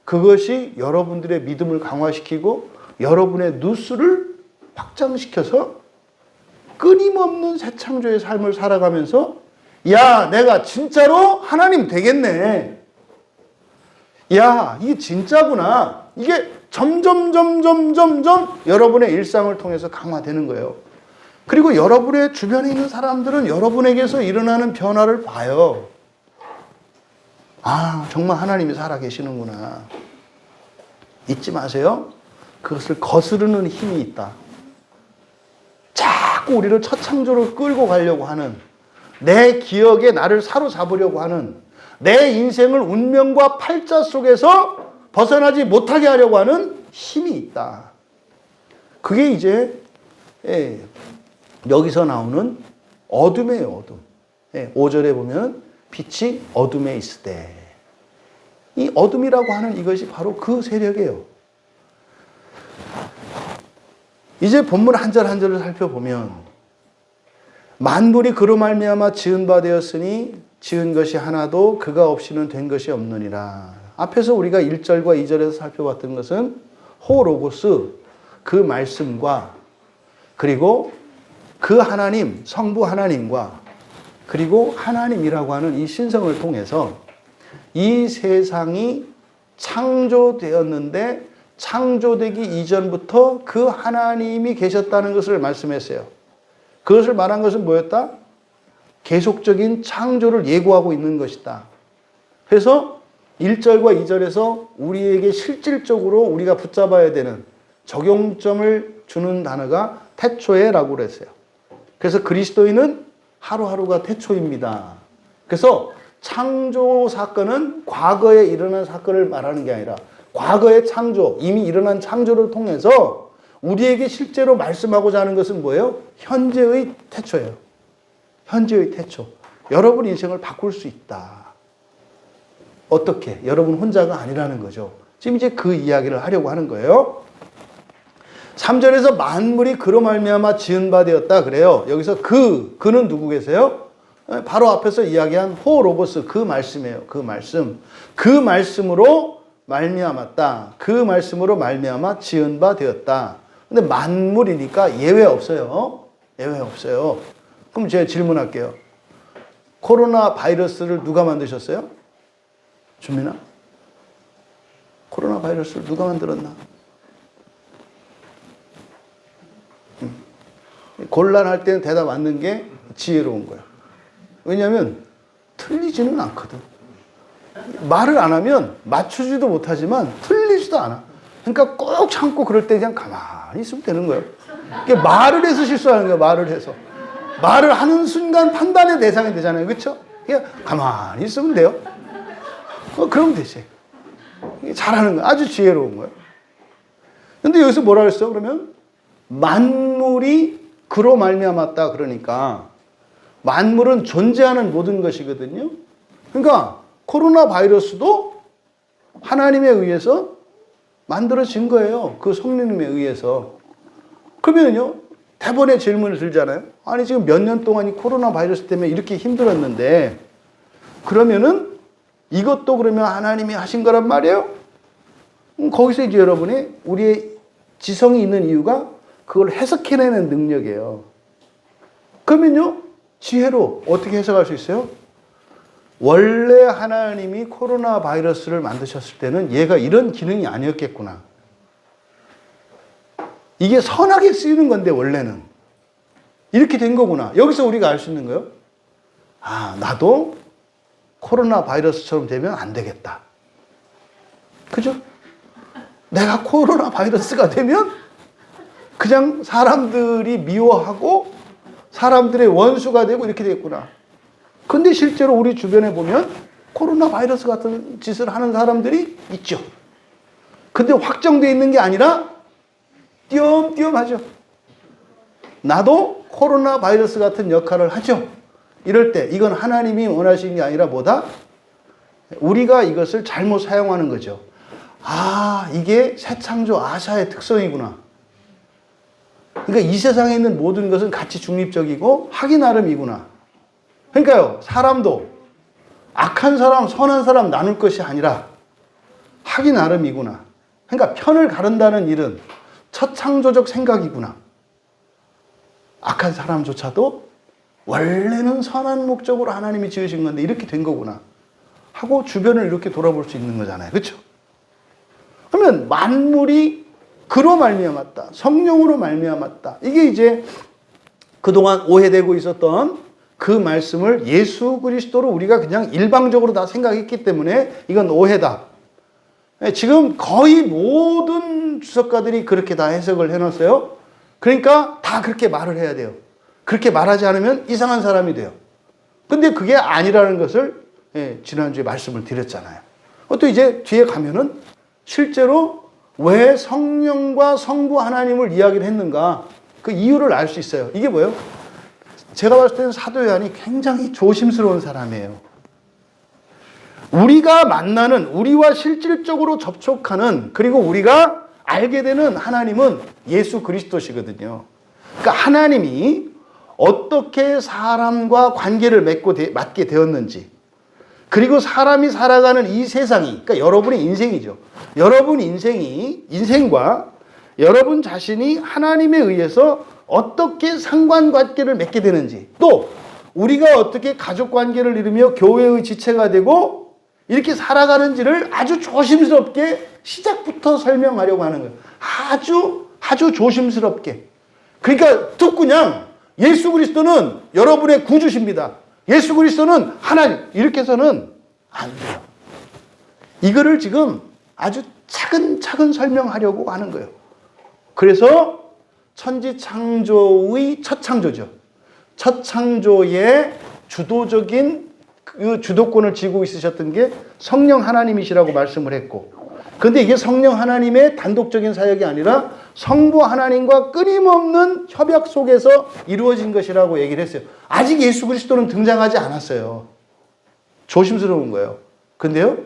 그것이 여러분들의 믿음을 강화시키고 여러분의 누수를 확장시켜서 끊임없는 새 창조의 삶을 살아가면서, 야, 내가 진짜로 하나님 되겠네. 야, 이게 진짜구나. 이게 점점 여러분의 일상을 통해서 강화되는 거예요. 그리고 여러분의 주변에 있는 사람들은 여러분에게서 일어나는 변화를 봐요. 아, 정말 하나님이 살아계시는구나. 잊지 마세요. 그것을 거스르는 힘이 있다. 자꾸 우리를 첫 창조로 끌고 가려고 하는, 내 기억에 나를 사로잡으려고 하는, 내 인생을 운명과 팔자 속에서 벗어나지 못하게 하려고 하는 힘이 있다. 그게 이제 여기서 나오는 어둠이에요, 어둠. 5절에 보면 빛이 어둠에 있을 때, 이 어둠이라고 하는 이것이 바로 그 세력이에요. 이제 본문 한 절 한 절을 살펴보면, 만물이 그로 말미암아 지은 바 되었으니 지은 것이 하나도 그가 없이는 된 것이 없느니라. 앞에서 우리가 1절과 2절에서 살펴봤던 것은 호로고스, 그 말씀과, 그리고 그 하나님, 성부 하나님과, 그리고 하나님이라고 하는 이 신성을 통해서 이 세상이 창조되었는데, 창조되기 이전부터 그 하나님이 계셨다는 것을 말씀했어요. 그것을 말한 것은 뭐였다? 계속적인 창조를 예고하고 있는 것이다. 그래서 1절과 2절에서 우리에게 실질적으로 우리가 붙잡아야 되는 적용점을 주는 단어가 태초에라고 그랬어요. 그래서 그리스도인은 하루하루가 태초입니다. 그래서 창조 사건은 과거에 일어난 사건을 말하는 게 아니라 과거의 창조, 이미 일어난 창조를 통해서 우리에게 실제로 말씀하고자 하는 것은 뭐예요? 현재의 태초예요. 현재의 태초. 여러분 인생을 바꿀 수 있다. 어떻게? 여러분 혼자가 아니라는 거죠. 지금 이제 그 이야기를 하려고 하는 거예요. 3절에서 만물이 그로 말미암아 지은 바 되었다 그래요. 여기서 그는 누구 계세요? 바로 앞에서 이야기한 호로고스 그 말씀이에요. 그 말씀. 그 말씀으로 말미암았다. 그 말씀으로 말미암아 지은 바 되었다. 근데 만물이니까 예외 없어요. 예외 없어요. 그럼 제가 질문할게요. 코로나 바이러스를 누가 만드셨어요? 준민아? 코로나 바이러스를 누가 만들었나? 곤란할 때는 대답 안 넣는 게 지혜로운 거야. 왜냐하면 틀리지는 않거든. 말을 안 하면 맞추지도 못하지만 틀리지도 않아. 그러니까 꼭 참고 그럴 때 그냥 가만히 있으면 되는 거예요. 말을 해서 실수하는 거예요. 말을 해서. 말을 하는 순간 판단의 대상이 되잖아요. 그렇죠? 그냥 가만히 있으면 돼요. 그러면 되지. 잘하는 거야. 아주 지혜로운 거예요. 근데 여기서 뭐라 그랬어? 그러면 만물이 그로 말미암았다 그러니까 만물은 존재하는 모든 것이거든요. 그러니까 코로나 바이러스도 하나님에 의해서 만들어진 거예요. 그 성령님에 의해서. 그러면요, 대번에 질문을 들잖아요. 아니 지금 몇 년 동안 이 코로나 바이러스 때문에 이렇게 힘들었는데 그러면은 이것도 그러면 하나님이 하신 거란 말이에요? 거기서 이제 여러분이 우리의 지성이 있는 이유가 그걸 해석해내는 능력이에요. 그러면요, 지혜로 어떻게 해석할 수 있어요? 원래 하나님이 코로나 바이러스를 만드셨을 때는 얘가 이런 기능이 아니었겠구나. 이게 선하게 쓰이는 건데 원래는. 이렇게 된 거구나. 여기서 우리가 알 수 있는 거예요. 아, 나도 코로나 바이러스처럼 되면 안 되겠다. 그죠? 내가 코로나 바이러스가 되면 그냥 사람들이 미워하고 사람들의 원수가 되고 이렇게 되겠구나. 근데 실제로 우리 주변에 보면 코로나 바이러스 같은 짓을 하는 사람들이 있죠. 근데 확정되어 있는 게 아니라 띄엄띄엄 하죠. 나도 코로나 바이러스 같은 역할을 하죠. 이럴 때 이건 하나님이 원하시는 게 아니라 뭐다? 우리가 이것을 잘못 사용하는 거죠. 아, 이게 새창조 아샤의 특성이구나. 그러니까 이 세상에 있는 모든 것은 가치 중립적이고 하기 나름이구나. 그러니까요, 사람도 악한 사람, 선한 사람 나눌 것이 아니라 하기 나름이구나. 그러니까 편을 가른다는 일은 첫 창조적 생각이구나. 악한 사람조차도 원래는 선한 목적으로 하나님이 지으신 건데 이렇게 된 거구나 하고 주변을 이렇게 돌아볼 수 있는 거잖아요. 그렇죠? 그러면 만물이 그로 말미암았다. 성령으로 말미암았다. 이게 이제 그동안 오해되고 있었던 그 말씀을 예수 그리스도로 우리가 그냥 일방적으로 다 생각했기 때문에 이건 오해다. 지금 거의 모든 주석가들이 그렇게 다 해석을 해놨어요. 그러니까 다 그렇게 말을 해야 돼요. 그렇게 말하지 않으면 이상한 사람이 돼요. 근데 그게 아니라는 것을 지난주에 말씀을 드렸잖아요. 또 이제 뒤에 가면은 실제로 왜 성령과 성부 하나님을 이야기를 했는가 그 이유를 알 수 있어요. 이게 뭐예요? 제가 봤을 때는 사도 요한이 굉장히 조심스러운 사람이에요. 우리가 만나는, 우리와 실질적으로 접촉하는, 그리고 우리가 알게 되는 하나님은 예수 그리스도시거든요. 그러니까 하나님이 어떻게 사람과 관계를 맺게 되었는지, 그리고 사람이 살아가는 이 세상이, 그러니까 여러분의 인생이죠. 여러분 인생과 여러분 자신이 하나님에 의해서 어떻게 상관관계를 맺게 되는지, 또 우리가 어떻게 가족관계를 이루며 교회의 지체가 되고 이렇게 살아가는지를 아주 조심스럽게 시작부터 설명하려고 하는 거예요. 아주 조심스럽게. 그러니까 툭 그냥 예수 그리스도는 여러분의 구주십니다. 예수 그리스도는 하나님. 이렇게 해서는 안 돼요. 이거를 지금 아주 차근차근 설명하려고 하는 거예요. 그래서 천지창조의 첫 창조죠. 첫 창조의 주도적인 그 주도권을 쥐고 있으셨던 게 성령 하나님이시라고 말씀을 했고, 그런데 이게 성령 하나님의 단독적인 사역이 아니라 성부 하나님과 끊임없는 협약 속에서 이루어진 것이라고 얘기를 했어요. 아직 예수 그리스도는 등장하지 않았어요. 조심스러운 거예요. 근데요,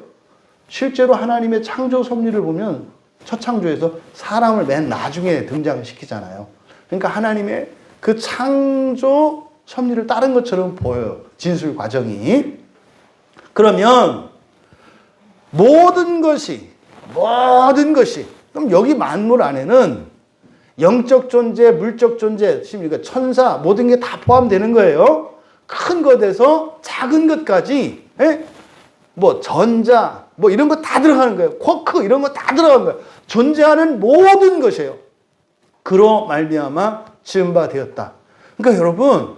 실제로 하나님의 창조 섭리를 보면 첫 창조에서 사람을 맨 나중에 등장시키잖아요. 그러니까 하나님의 그 창조 섭리를 따른 것처럼 보여요. 진술 과정이. 그러면 모든 것이 그럼 여기 만물 안에는 영적 존재, 물적 존재, 그러니까 천사 모든 게 다 포함되는 거예요. 큰 것에서 작은 것까지, 뭐 전자, 뭐 이런 거 다 들어가는 거예요. 쿼크 이런 거 다 들어가는 거예요. 존재하는 모든 것이에요. 그로 말미암아 지은 바 되었다. 그러니까 여러분,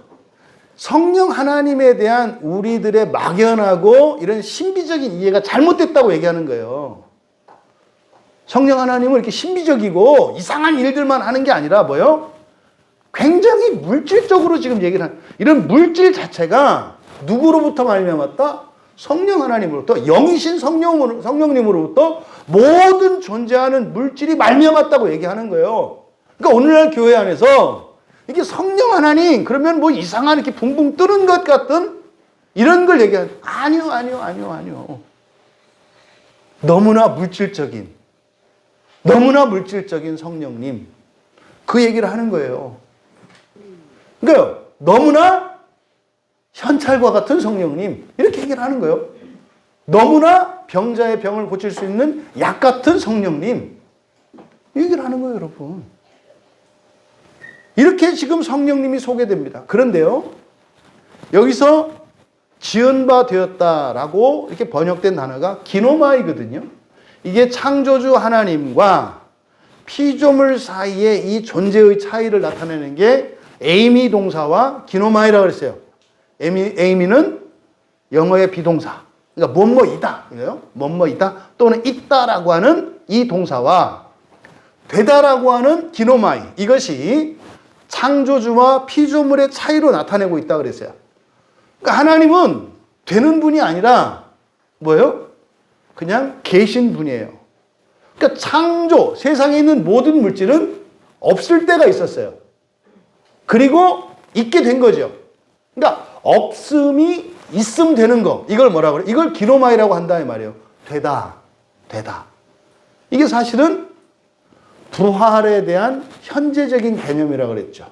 성령 하나님에 대한 우리들의 막연하고 이런 신비적인 이해가 잘못됐다고 얘기하는 거예요. 성령 하나님은 이렇게 신비적이고 이상한 일들만 하는 게 아니라 뭐요? 굉장히 물질적으로 지금 얘기를 하는, 이런 물질 자체가 누구로부터 말미암았다? 성령 하나님으로부터, 영이신 성령님으로부터 모든 존재하는 물질이 말미암았다고 얘기하는 거예요. 그러니까 오늘날 교회 안에서 이게 성령 하나님 그러면 뭐 이상한 이렇게 붕붕 뜨는 것 같은 이런 걸 얘기하는, 아니요. 너무나 물질적인 성령님, 그 얘기를 하는 거예요. 그러니까 너무나 현찰과 같은 성령님, 이렇게 얘기를 하는 거예요. 너무나 병자의 병을 고칠 수 있는 약 같은 성령님, 이 얘기를 하는 거예요, 여러분. 이렇게 지금 성령님이 소개됩니다. 그런데요, 여기서 지은 바 되었다라고 이렇게 번역된 단어가 기노마이거든요. 이게 창조주 하나님과 피조물 사이의 이 존재의 차이를 나타내는 게 에이미 동사와 기노마이라고 그랬어요. 에이미는 영어의 비동사, 그러니까 뭐뭐이다, 뭐뭐이다 또는 있다라고 하는 이 동사와 되다라고 하는 기노마이, 이것이 창조주와 피조물의 차이로 나타내고 있다 그랬어요. 그러니까 하나님은 되는 분이 아니라 뭐예요? 그냥 계신 분이에요. 그러니까 창조, 세상에 있는 모든 물질은 없을 때가 있었어요. 그리고 있게 된 거죠. 그러니까 없음이 있음 되는 거, 이걸 뭐라고 그래요? 이걸 기노마이라고 한다 이 말이에요. 되다. 이게 사실은 부활에 대한 현재적인 개념이라고 그랬죠.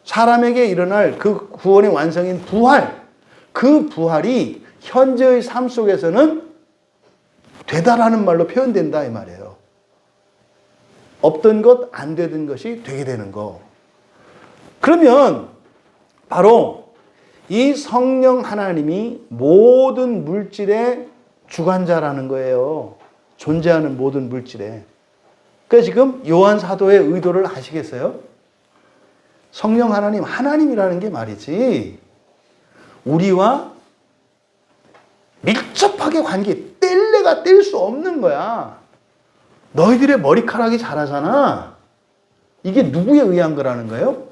사람에게 일어날 그 구원의 완성인 부활, 그 부활이 현재의 삶 속에서는 되다라는 말로 표현된다 이 말이에요. 없던 것, 안 되던 것이 되게 되는 거. 그러면 바로 이 성령 하나님이 모든 물질의 주관자라는 거예요. 존재하는 모든 물질에. 그러니까 지금 요한 사도의 의도를 아시겠어요? 성령 하나님, 하나님이라는 게 말이지 우리와 밀접하게 관계, 뗄래가 뗄 수 없는 거야. 너희들의 머리카락이 자라잖아. 이게 누구에 의한 거라는 거예요?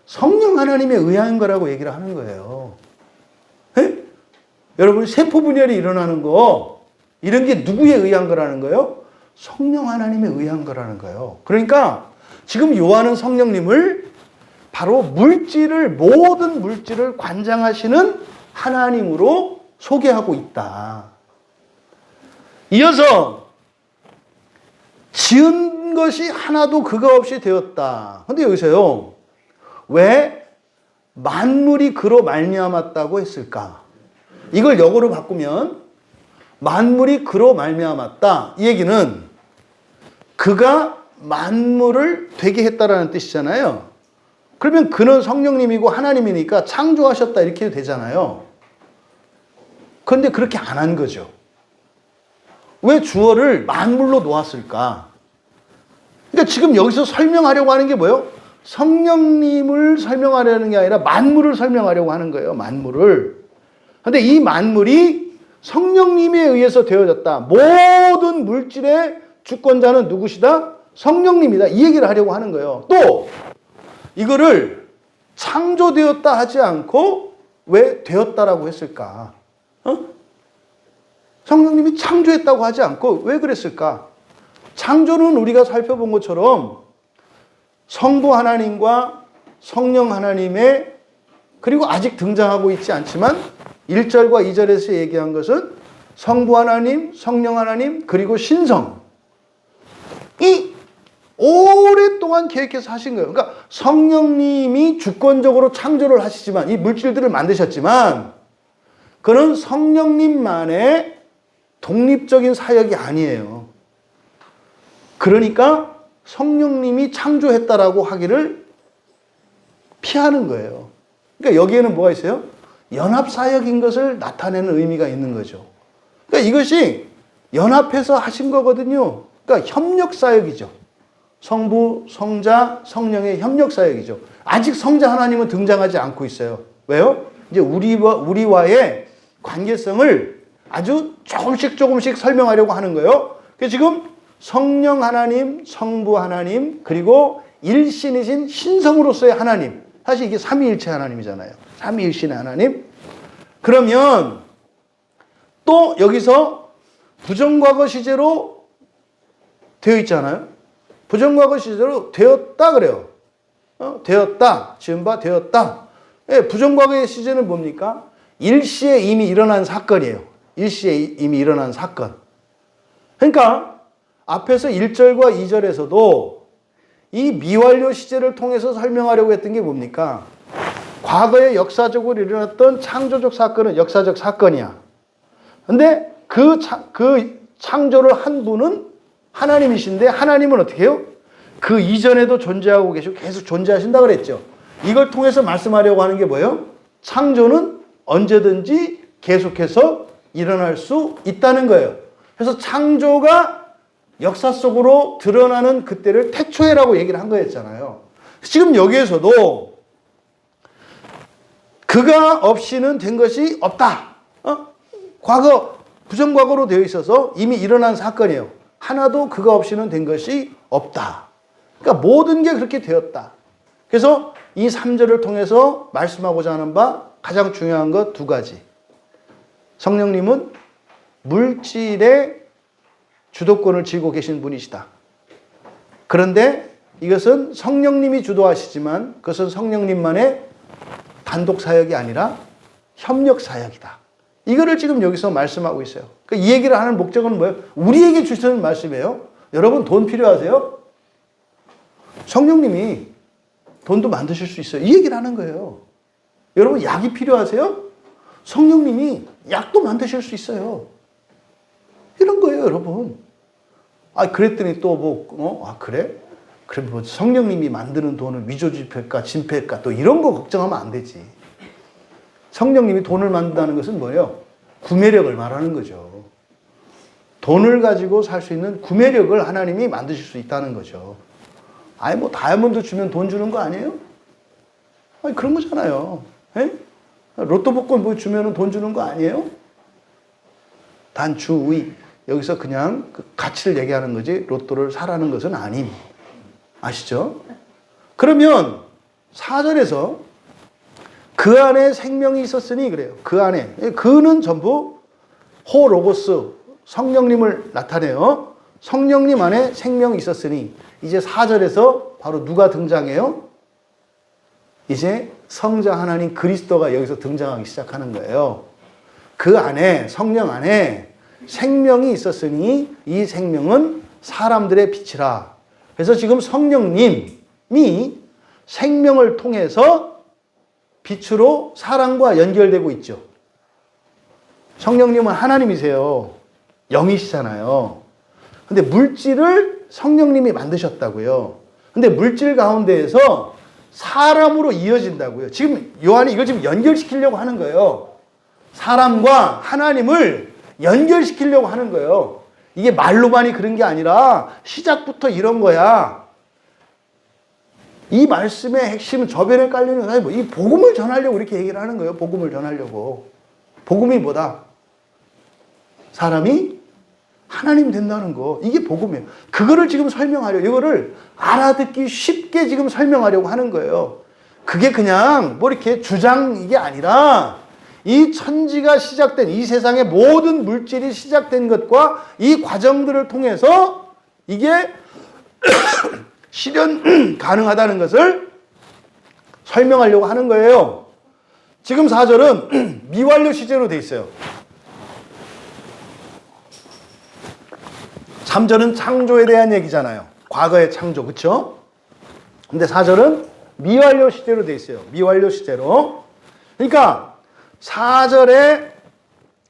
성령 하나님에 의한 거라고 얘기를 하는 거예요. 에? 여러분, 세포 분열이 일어나는 거, 이런 게 누구에 의한 거라는 거예요? 성령 하나님에 의한 거라는 거예요. 그러니까 지금 요한은 성령님을 바로 모든 물질을 관장하시는 하나님으로 소개하고 있다. 이어서 지은 것이 하나도 그거 없이 되었다. 근데 여기서요, 왜 만물이 그로 말미암았다고 했을까? 이걸 역어로 바꾸면 만물이 그로 말미암았다, 이 얘기는 그가 만물을 되게 했다라는 뜻이잖아요. 그러면 그는 성령님이고 하나님이니까 창조하셨다 이렇게 해도 되잖아요. 그런데 그렇게 안 한 거죠. 왜 주어를 만물로 놓았을까? 그러니까 지금 여기서 설명하려고 하는 게 뭐예요? 성령님을 설명하려는 게 아니라 만물을 설명하려고 하는 거예요. 만물을. 그런데 이 만물이 성령님에 의해서 되어졌다. 모든 물질의 주권자는 누구시다? 성령님이다. 이 얘기를 하려고 하는 거예요. 또 이거를 창조되었다 하지 않고 왜 되었다라고 했을까? 성령님이 창조했다고 하지 않고 왜 그랬을까? 창조는 우리가 살펴본 것처럼 성부 하나님과 성령 하나님의, 그리고 아직 등장하고 있지 않지만 1절과 2절에서 얘기한 것은 성부 하나님, 성령 하나님, 그리고 신성이 오랫동안 계획해서 하신 거예요. 그러니까 성령님이 주권적으로 창조를 하시지만, 이 물질들을 만드셨지만, 그는 성령님만의 독립적인 사역이 아니에요. 그러니까 성령님이 창조했다라고 하기를 피하는 거예요. 그러니까 여기에는 뭐가 있어요? 연합사역인 것을 나타내는 의미가 있는 거죠. 그러니까 이것이 연합해서 하신 거거든요. 그러니까 협력사역이죠. 성부, 성자, 성령의 협력사역이죠. 아직 성자 하나님은 등장하지 않고 있어요. 왜요? 이제 우리와의 관계성을 아주 조금씩 설명하려고 하는 거예요. 그래서 지금 성령 하나님, 성부 하나님, 그리고 일신이신 신성으로서의 하나님. 사실 이게 삼위일체 하나님이잖아요. 삼위일신의 하나님. 그러면 또 여기서 부정과거 시제로 되어 있잖아요. 부정과거 시제로 되었다 그래요. 되었다. 지은 바 되었다. 예, 부정과거의 시제는 뭡니까? 일시에 이미 일어난 사건이에요. 일시에 이미 일어난 사건. 그러니까 앞에서 1절과 2절에서도 이 미완료 시제를 통해서 설명하려고 했던 게 뭡니까? 과거에 역사적으로 일어났던 창조적 사건은 역사적 사건이야. 근데 그 창조를 한 분은 하나님이신데, 하나님은 어떻게 해요? 그 이전에도 존재하고 계시고 계속 존재하신다 그랬죠. 이걸 통해서 말씀하려고 하는 게 뭐예요? 창조는 언제든지 계속해서 일어날 수 있다는 거예요. 그래서 창조가 역사 속으로 드러나는 그때를 태초에라고 얘기를 한 거였잖아요. 지금 여기에서도 그가 없이는 된 것이 없다. 과거, 부정과거로 되어 있어서 이미 일어난 사건이에요. 하나도 그가 없이는 된 것이 없다. 그러니까 모든 게 그렇게 되었다. 그래서 이 3절을 통해서 말씀하고자 하는 바 가장 중요한 것 두 가지. 성령님은 물질의 주도권을 쥐고 계신 분이시다. 그런데 이것은 성령님이 주도하시지만 그것은 성령님만의 단독 사역이 아니라 협력 사역이다. 이거를 지금 여기서 말씀하고 있어요. 그러니까 이 얘기를 하는 목적은 뭐예요? 우리에게 주시는 말씀이에요. 여러분 돈 필요하세요? 성령님이 돈도 만드실 수 있어요. 이 얘기를 하는 거예요. 여러분 약이 필요하세요? 성령님이 약도 만드실 수 있어요. 이런 거예요, 여러분. 그랬더니 또 그래? 그럼 뭐 성령님이 만드는 돈을 위조지폐일까, 진폐일까, 또 이런 거 걱정하면 안 되지. 성령님이 돈을 만든다는 것은 뭐예요? 구매력을 말하는 거죠. 돈을 가지고 살 수 있는 구매력을 하나님이 만드실 수 있다는 거죠. 뭐 다이아몬드 주면 돈 주는 거 아니에요? 그런 거잖아요. 에? 로또 복권 뭐 주면 돈 주는 거 아니에요? 단 주의. 여기서 그냥 그 가치를 얘기하는 거지 로또를 사라는 것은 아님. 아시죠? 그러면 4절에서 그 안에 생명이 있었으니 그래요. 그 안에. 그는 전부 호로고스, 성령님을 나타내요. 성령님 안에 생명이 있었으니 이제 4절에서 바로 누가 등장해요? 이제 성자 하나님 그리스도가 여기서 등장하기 시작하는 거예요. 그 안에, 성령 안에 생명이 있었으니 이 생명은 사람들의 빛이라. 그래서 지금 성령님이 생명을 통해서 빛으로 사람과 연결되고 있죠. 성령님은 하나님이세요. 영이시잖아요. 근데 물질을 성령님이 만드셨다고요. 근데 물질 가운데에서 사람으로 이어진다고요. 지금 요한이 이걸 지금 연결시키려고 하는 거예요. 사람과 하나님을 연결시키려고 하는 거예요. 이게 말로만이 그런 게 아니라 시작부터 이런 거야. 이 말씀의 핵심은 저변에 깔리는 거예요. 이 복음을 전하려고 이렇게 얘기를 하는 거예요. 복음을 전하려고. 복음이 뭐다? 사람이 하나님 된다는 거. 이게 복음이에요. 그거를 지금 설명하려고, 이거를 알아듣기 쉽게 지금 설명하려고 하는 거예요. 그게 그냥 뭐 이렇게 주장 이게 아니라 이 천지가 시작된, 이 세상의 모든 물질이 시작된 것과 이 과정들을 통해서 이게 실현 가능하다는 것을 설명하려고 하는 거예요. 지금 4절은 미완료 시제로 돼 있어요. 3절은 창조에 대한 얘기잖아요. 과거의 창조, 그렇죠? 근데 4절은 미완료 시제로 돼 있어요. 미완료 시제로. 그러니까 4절에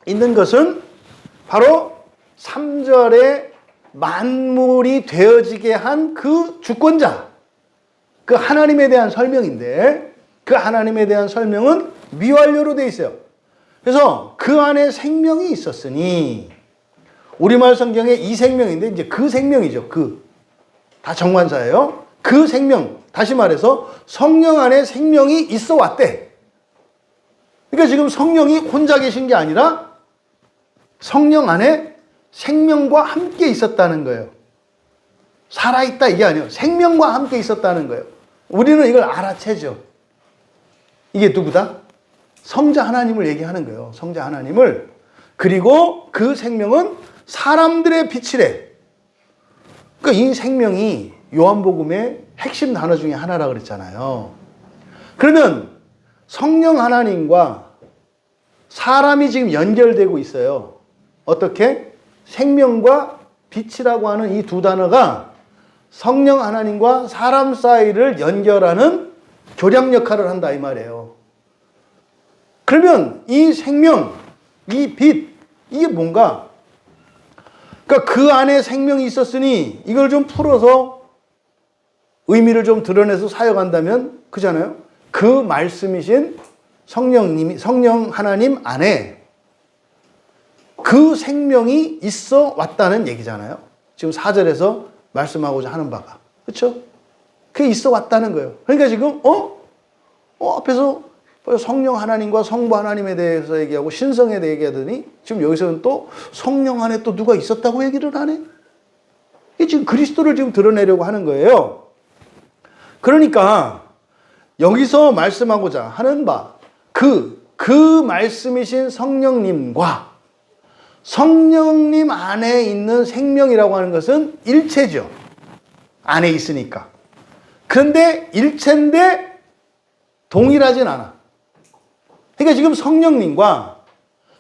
있는 것은 바로 3절에 만물이 되어지게 한 그 주권자, 그 하나님에 대한 설명인데, 그 하나님에 대한 설명은 미완료로 돼 있어요. 그래서 그 안에 생명이 있었으니, 우리말 성경에 이 생명인데 이제 그 생명이죠. 다 정관사예요. 그 생명, 다시 말해서 성령 안에 생명이 있어 왔대. 그러니까 지금 성령이 혼자 계신 게 아니라 성령 안에 생명과 함께 있었다는 거예요. 살아있다 이게 아니에요. 생명과 함께 있었다는 거예요. 우리는 이걸 알아채죠. 이게 누구다? 성자 하나님을 얘기하는 거예요. 성자 하나님을. 그리고 그 생명은 사람들의 빛이래. 그러니까 이 생명이 요한복음의 핵심 단어 중에 하나라 그랬잖아요. 그러면 성령 하나님과 사람이 지금 연결되고 있어요. 어떻게? 생명과 빛이라고 하는 이 두 단어가 성령 하나님과 사람 사이를 연결하는 교량 역할을 한다 이 말이에요. 그러면 이 생명, 이 빛, 이게 뭔가? 그러니까 그 안에 생명이 있었으니 이걸 좀 풀어서 의미를 좀 드러내서 사용한다면 그잖아요. 그 말씀이신 성령 하나님 안에 그 생명이 있어 왔다는 얘기잖아요. 지금 4절에서 말씀하고자 하는 바가. 그렇죠? 그게 있어 왔다는 거예요. 그러니까 지금 앞에서 성령 하나님과 성부 하나님에 대해서 얘기하고 신성에 대해 얘기하더니 지금 여기서는 또 성령 안에 또 누가 있었다고 얘기를 하네. 이게 지금 그리스도를 지금 드러내려고 하는 거예요. 그러니까 여기서 말씀하고자 하는 바, 그 말씀이신 성령님과 성령님 안에 있는 생명이라고 하는 것은 일체죠. 안에 있으니까. 그런데 일체인데 동일하진 않아. 그러니까 지금 성령님과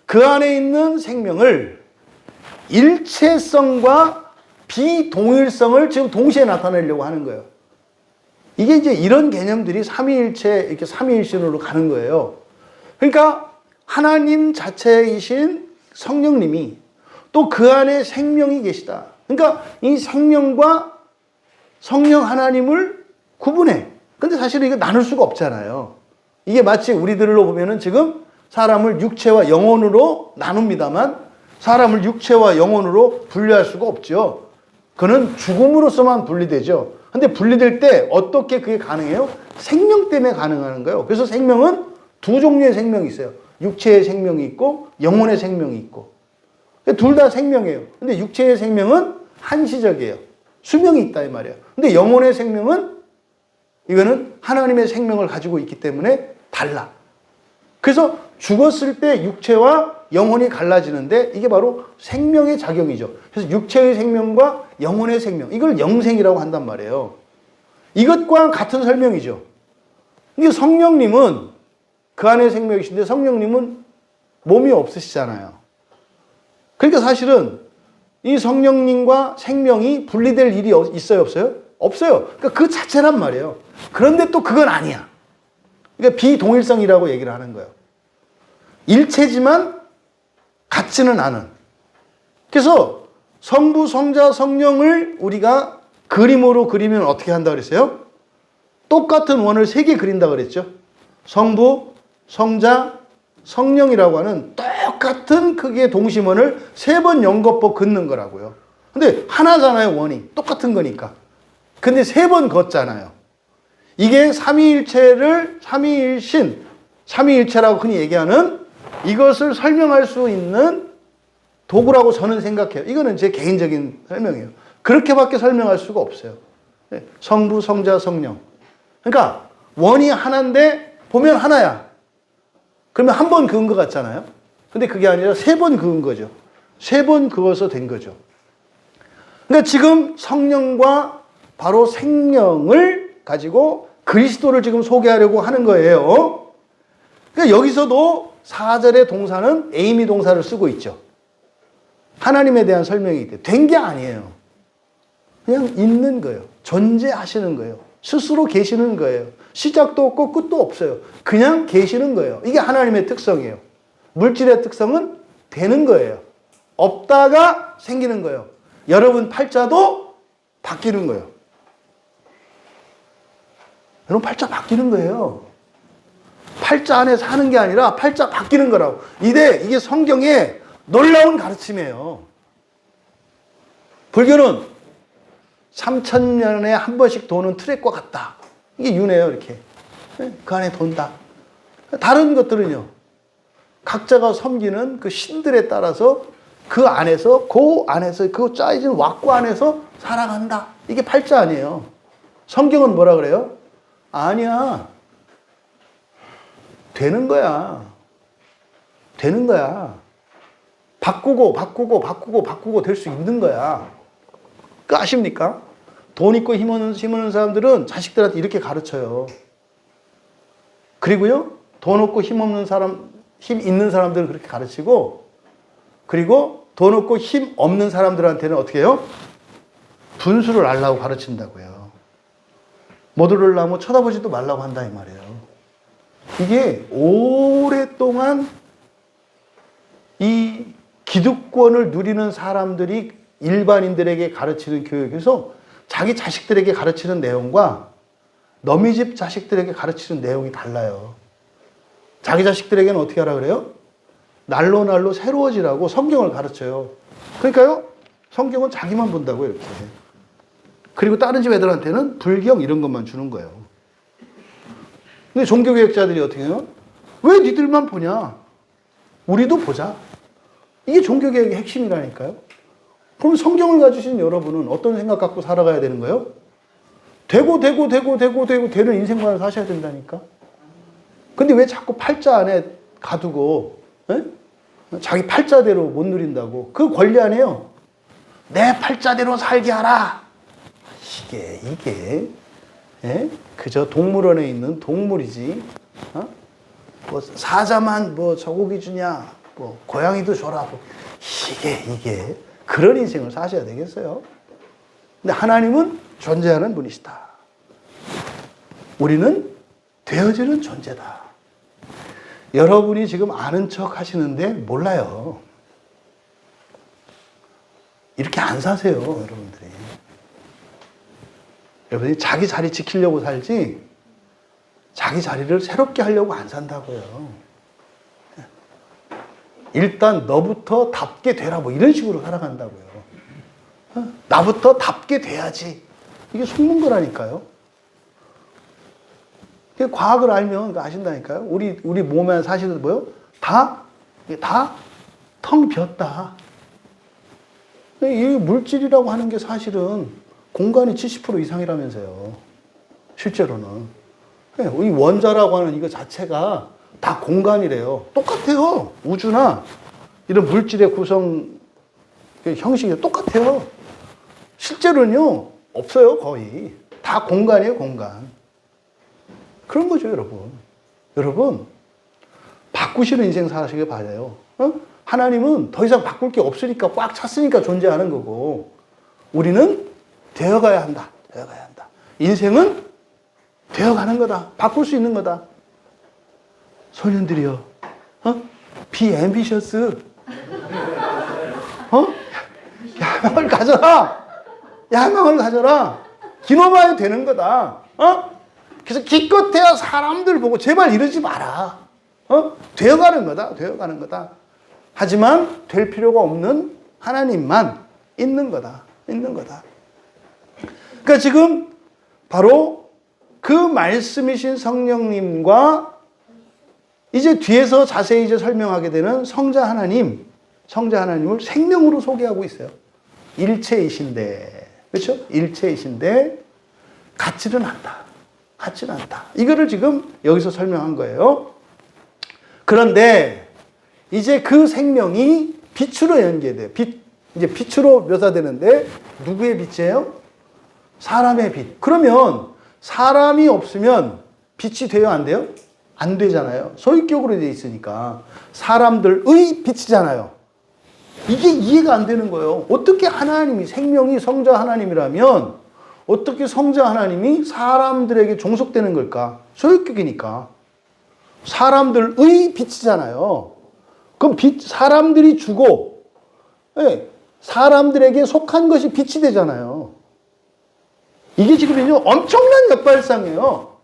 그 안에 있는 생명을 일체성과 비동일성을 지금 동시에 나타내려고 하는 거예요. 이게 이제 이런 개념들이 삼위일체, 이렇게 삼위일신으로 가는 거예요. 그러니까 하나님 자체이신 성령님이 또 그 안에 생명이 계시다. 그러니까 이 생명과 성령 하나님을 구분해. 근데 사실은 이거 나눌 수가 없잖아요. 이게 마치 우리들로 보면은 지금 사람을 육체와 영혼으로 나눕니다만 사람을 육체와 영혼으로 분리할 수가 없죠. 그는 죽음으로서만 분리되죠. 근데 분리될 때 어떻게 그게 가능해요? 생명 때문에 가능한 거예요. 그래서 생명은 두 종류의 생명이 있어요. 육체의 생명이 있고 영혼의 생명이 있고. 둘 다 생명이에요. 근데 육체의 생명은 한시적이에요. 수명이 있다 이 말이에요. 근데 영혼의 생명은 이거는 하나님의 생명을 가지고 있기 때문에 달라. 그래서 죽었을 때 육체와 영혼이 갈라지는데 이게 바로 생명의 작용이죠. 그래서 육체의 생명과 영혼의 생명, 이걸 영생이라고 한단 말이에요. 이것과 같은 설명이죠. 근데 성령님은 그 안에 생명이신데 성령님은 몸이 없으시잖아요. 그러니까 사실은 이 성령님과 생명이 분리될 일이 있어요, 없어요? 없어요. 그러니까 그 자체란 말이에요. 그런데 또 그건 아니야. 그러니까 비동일성이라고 얘기를 하는 거예요. 일체지만 같지는 않은. 그래서 성부, 성자, 성령을 우리가 그림으로 그리면 어떻게 한다 그랬어요? 똑같은 원을 3개 그린다 그랬죠. 성부, 성자, 성령이라고 하는 똑같은 크기의 동심원을 3번 연거푸 긋는 거라고요. 근데 하나잖아요, 원이. 똑같은 거니까. 근데 3번 걷잖아요. 이게 삼위일체를 삼위일신, 삼위일체라고 흔히 얘기하는 이것을 설명할 수 있는 도구라고 저는 생각해요. 이거는 제 개인적인 설명이에요. 그렇게밖에 설명할 수가 없어요. 성부, 성자, 성령. 그러니까 원이 하나인데 보면 하나야. 그러면 한 번 그은 것 같잖아요. 근데 그게 아니라 3번 그은 거죠. 3번 그어서 된 거죠. 그러니까 지금 성령과 바로 생명을 가지고 그리스도를 지금 소개하려고 하는 거예요. 그러니까 여기서도 4절의 동사는 에이미 동사를 쓰고 있죠. 하나님에 대한 설명이 있대. 된 게 아니에요. 그냥 있는 거예요. 존재하시는 거예요. 스스로 계시는 거예요. 시작도 없고 끝도 없어요. 그냥 계시는 거예요. 이게 하나님의 특성이에요. 물질의 특성은 되는 거예요. 없다가 생기는 거예요. 여러분 팔자도 바뀌는 거예요. 여러분 팔자 바뀌는 거예요. 팔자 안에 사는 게 아니라 팔자 바뀌는 거라고. 이게 성경의 놀라운 가르침이에요. 불교는 3000년에 한 번씩 도는 트랙과 같다. 이게 윤회예요, 이렇게. 그 안에 돈다. 다른 것들은요, 각자가 섬기는 그 신들에 따라서 그 안에서 그 짜여진 왁구 안에서 살아간다. 이게 팔자 아니에요. 성경은 뭐라 그래요? 아니야. 되는 거야. 되는 거야. 바꾸고 될 수 있는 거야. 그 아십니까? 돈 있고 힘 없는 사람들은 자식들한테 이렇게 가르쳐요. 그리고요, 돈 없고 힘 없는 사람, 힘 있는 사람들은 그렇게 가르치고, 그리고 돈 없고 힘 없는 사람들한테는 어떻게 해요? 분수를 알라고 가르친다고요. 못 오르려면 쳐다보지도 말라고 한다 이 말이에요. 이게 오랫동안 이 기득권을 누리는 사람들이 일반인들에게 가르치는 교육에서 자기 자식들에게 가르치는 내용과 너희 집 자식들에게 가르치는 내용이 달라요. 자기 자식들에게는 어떻게 하라 그래요? 날로 새로워지라고 성경을 가르쳐요. 그러니까요, 성경은 자기만 본다고요, 이렇게. 그리고 다른 집 애들한테는 불경 이런 것만 주는 거예요. 근데 종교개혁자들이 어떻게 해요? 왜 니들만 보냐? 우리도 보자. 이게 종교개혁의 핵심이라니까요. 그럼 성경을 가지신 여러분은 어떤 생각 갖고 살아가야 되는 거예요? 되고 되는 인생관을 사셔야 된다니까. 근데 왜 자꾸 팔자 안에 가두고 자기 팔자대로 못 누린다고. 그 권리 아니에요. 내 팔자대로 살게 하라. 이게 그저 동물원에 있는 동물이지. 뭐 사자만 뭐 저고기 주냐, 뭐 고양이도 줘라. 뭐 이게 그런 인생을 사셔야 되겠어요. 근데 하나님은 존재하는 분이시다. 우리는 되어지는 존재다. 여러분이 지금 아는 척 하시는데 몰라요. 이렇게 안 사세요, 여러분들이. 여러분이 자기 자리 지키려고 살지 자기 자리를 새롭게 하려고 안 산다고요. 일단 너부터 답게 되라 뭐 이런 식으로 살아간다고요. 나부터 답게 돼야지. 이게 속는 거라니까요. 과학을 알면 아신다니까요. 우리 몸에 사실은 뭐요? 다 텅 비었다. 이 물질이라고 하는 게 사실은 공간이 70% 이상이라면서요. 실제로는. 이 원자라고 하는 이거 자체가 다 공간이래요. 똑같아요. 우주나 이런 물질의 구성 형식이 똑같아요. 실제로는요, 없어요, 거의. 다 공간이에요, 공간. 그런 거죠, 여러분. 여러분, 바꾸시는 인생 사시길 바라요. 하나님은 더 이상 바꿀 게 없으니까 꽉 찼으니까 존재하는 거고, 우리는 되어가야 한다. 되어가야 한다. 인생은 되어가는 거다. 바꿀 수 있는 거다. 소년들이요. Be ambitious. 야망을 가져라. 야망을 가져라. 기노마에 되는 거다. 그래서 기껏해야 사람들 보고 제발 이러지 마라. 되어가는 거다. 되어가는 거다. 하지만 될 필요가 없는 하나님만 있는 거다. 있는 거다. 그러니까 지금 바로 그 말씀이신 성령님과 이제 뒤에서 자세히 이제 설명하게 되는 성자 하나님, 성자 하나님을 생명으로 소개하고 있어요. 일체이신데, 그렇죠? 일체이신데 같지는 않다. 같지는 않다. 이거를 지금 여기서 설명한 거예요. 그런데 이제 그 생명이 빛으로 연계돼요. 이제 빛으로 묘사되는데 누구의 빛이에요? 사람의 빛. 그러면 사람이 없으면 빛이 돼요, 안 돼요? 안 되잖아요. 소유격으로 되어 있으니까. 사람들의 빛이잖아요. 이게 이해가 안 되는 거예요. 어떻게 하나님이, 생명이 성자 하나님이라면 어떻게 성자 하나님이 사람들에게 종속되는 걸까? 소유격이니까. 사람들의 빛이잖아요. 그럼 사람들이 주고, 네, 사람들에게 속한 것이 빛이 되잖아요. 이게 지금 엄청난 역발상이에요.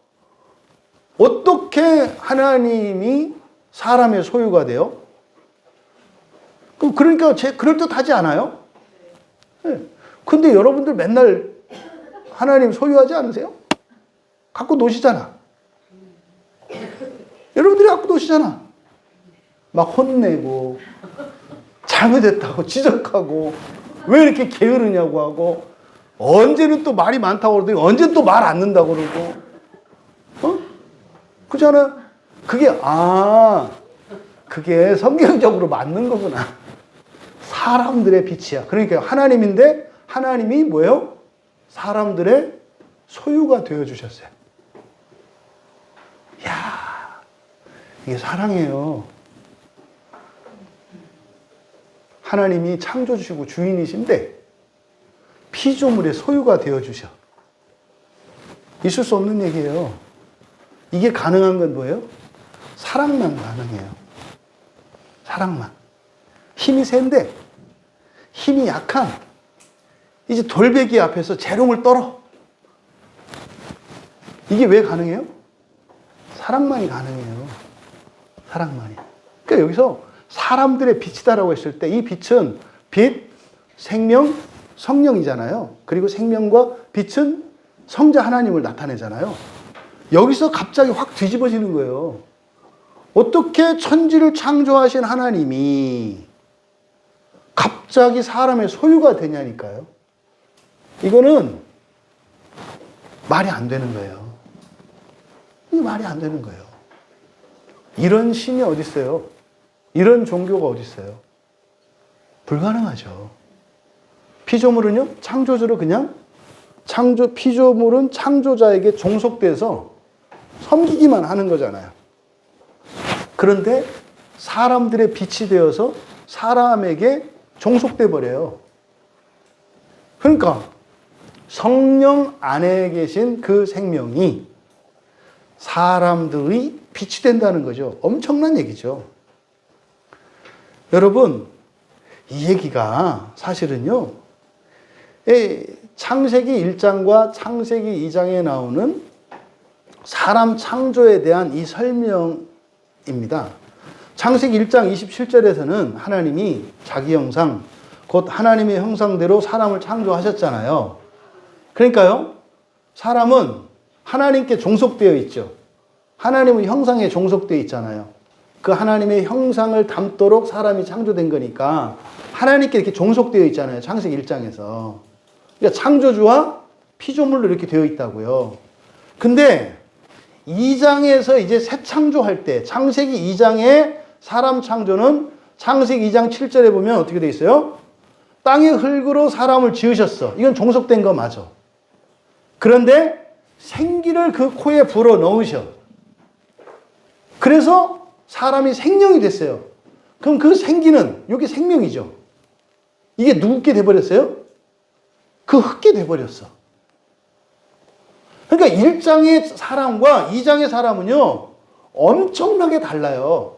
어떻게 하나님이 사람의 소유가 돼요? 그러니까 그럴듯하지 않아요? 네. 근데 여러분들 맨날 하나님 소유하지 않으세요? 갖고 노시잖아. 여러분들이 갖고 노시잖아. 막 혼내고, 잘못했다고 지적하고, 왜 이렇게 게으르냐고 하고, 언제는 또 말이 많다고 그러더니 언제는 또 말 안 는다고 그러고, 그렇잖아요? 그게 성경적으로 맞는 거구나. 사람들의 빛이야. 그러니까 하나님인데 하나님이 뭐예요? 사람들의 소유가 되어주셨어요. 이야, 이게 사랑이에요. 하나님이 창조주시고 주인이신데 피조물의 소유가 되어주셔. 있을 수 없는 얘기예요. 이게 가능한 건 뭐예요? 사랑만 가능해요. 사랑만. 힘이 센데, 힘이 약한, 이제 돌베개 앞에서 재롱을 떨어. 이게 왜 가능해요? 사랑만이 가능해요. 사랑만이. 그러니까 여기서 사람들의 빛이다라고 했을 때 이 빛은 빛, 생명, 성령이잖아요. 그리고 생명과 빛은 성자 하나님을 나타내잖아요. 여기서 갑자기 확 뒤집어지는 거예요. 어떻게 천지를 창조하신 하나님이 갑자기 사람의 소유가 되냐니까요. 이거는 말이 안 되는 거예요. 이게 말이 안 되는 거예요. 이런 신이 어디 있어요? 이런 종교가 어디 있어요? 불가능하죠. 피조물은요, 창조주로 그냥 피조물은 창조자에게 종속돼서 섬기기만 하는 거잖아요. 그런데 사람들의 빛이 되어서 사람에게 종속돼 버려요. 그러니까 성령 안에 계신 그 생명이 사람들의 빛이 된다는 거죠. 엄청난 얘기죠. 여러분, 이 얘기가 사실은요, 창세기 1장과 창세기 2장에 나오는 사람 창조에 대한 이 설명입니다. 창세기 1장 27절에서는 하나님이 자기 형상, 곧 하나님의 형상대로 사람을 창조하셨잖아요. 그러니까요, 사람은 하나님께 종속되어 있죠. 하나님의 형상에 종속되어 있잖아요. 그 하나님의 형상을 담도록 사람이 창조된 거니까 하나님께 이렇게 종속되어 있잖아요. 창세기 1장에서. 그러니까 창조주와 피조물로 이렇게 되어 있다고요. 근데 2장에서 이제 새 창조할 때, 창세기 2장의 사람 창조는 창세기 2장 7절에 보면 어떻게 되어 있어요? 땅의 흙으로 사람을 지으셨어. 이건 종속된 거 맞아. 그런데 생기를 그 코에 불어 넣으셔. 그래서 사람이 생명이 됐어요. 그럼 그 생기는, 이게 생명이죠. 이게 누구께 돼버렸어요? 그 흙게 돼버렸어. 그러니까 1장의 사람과 2장의 사람은요, 엄청나게 달라요.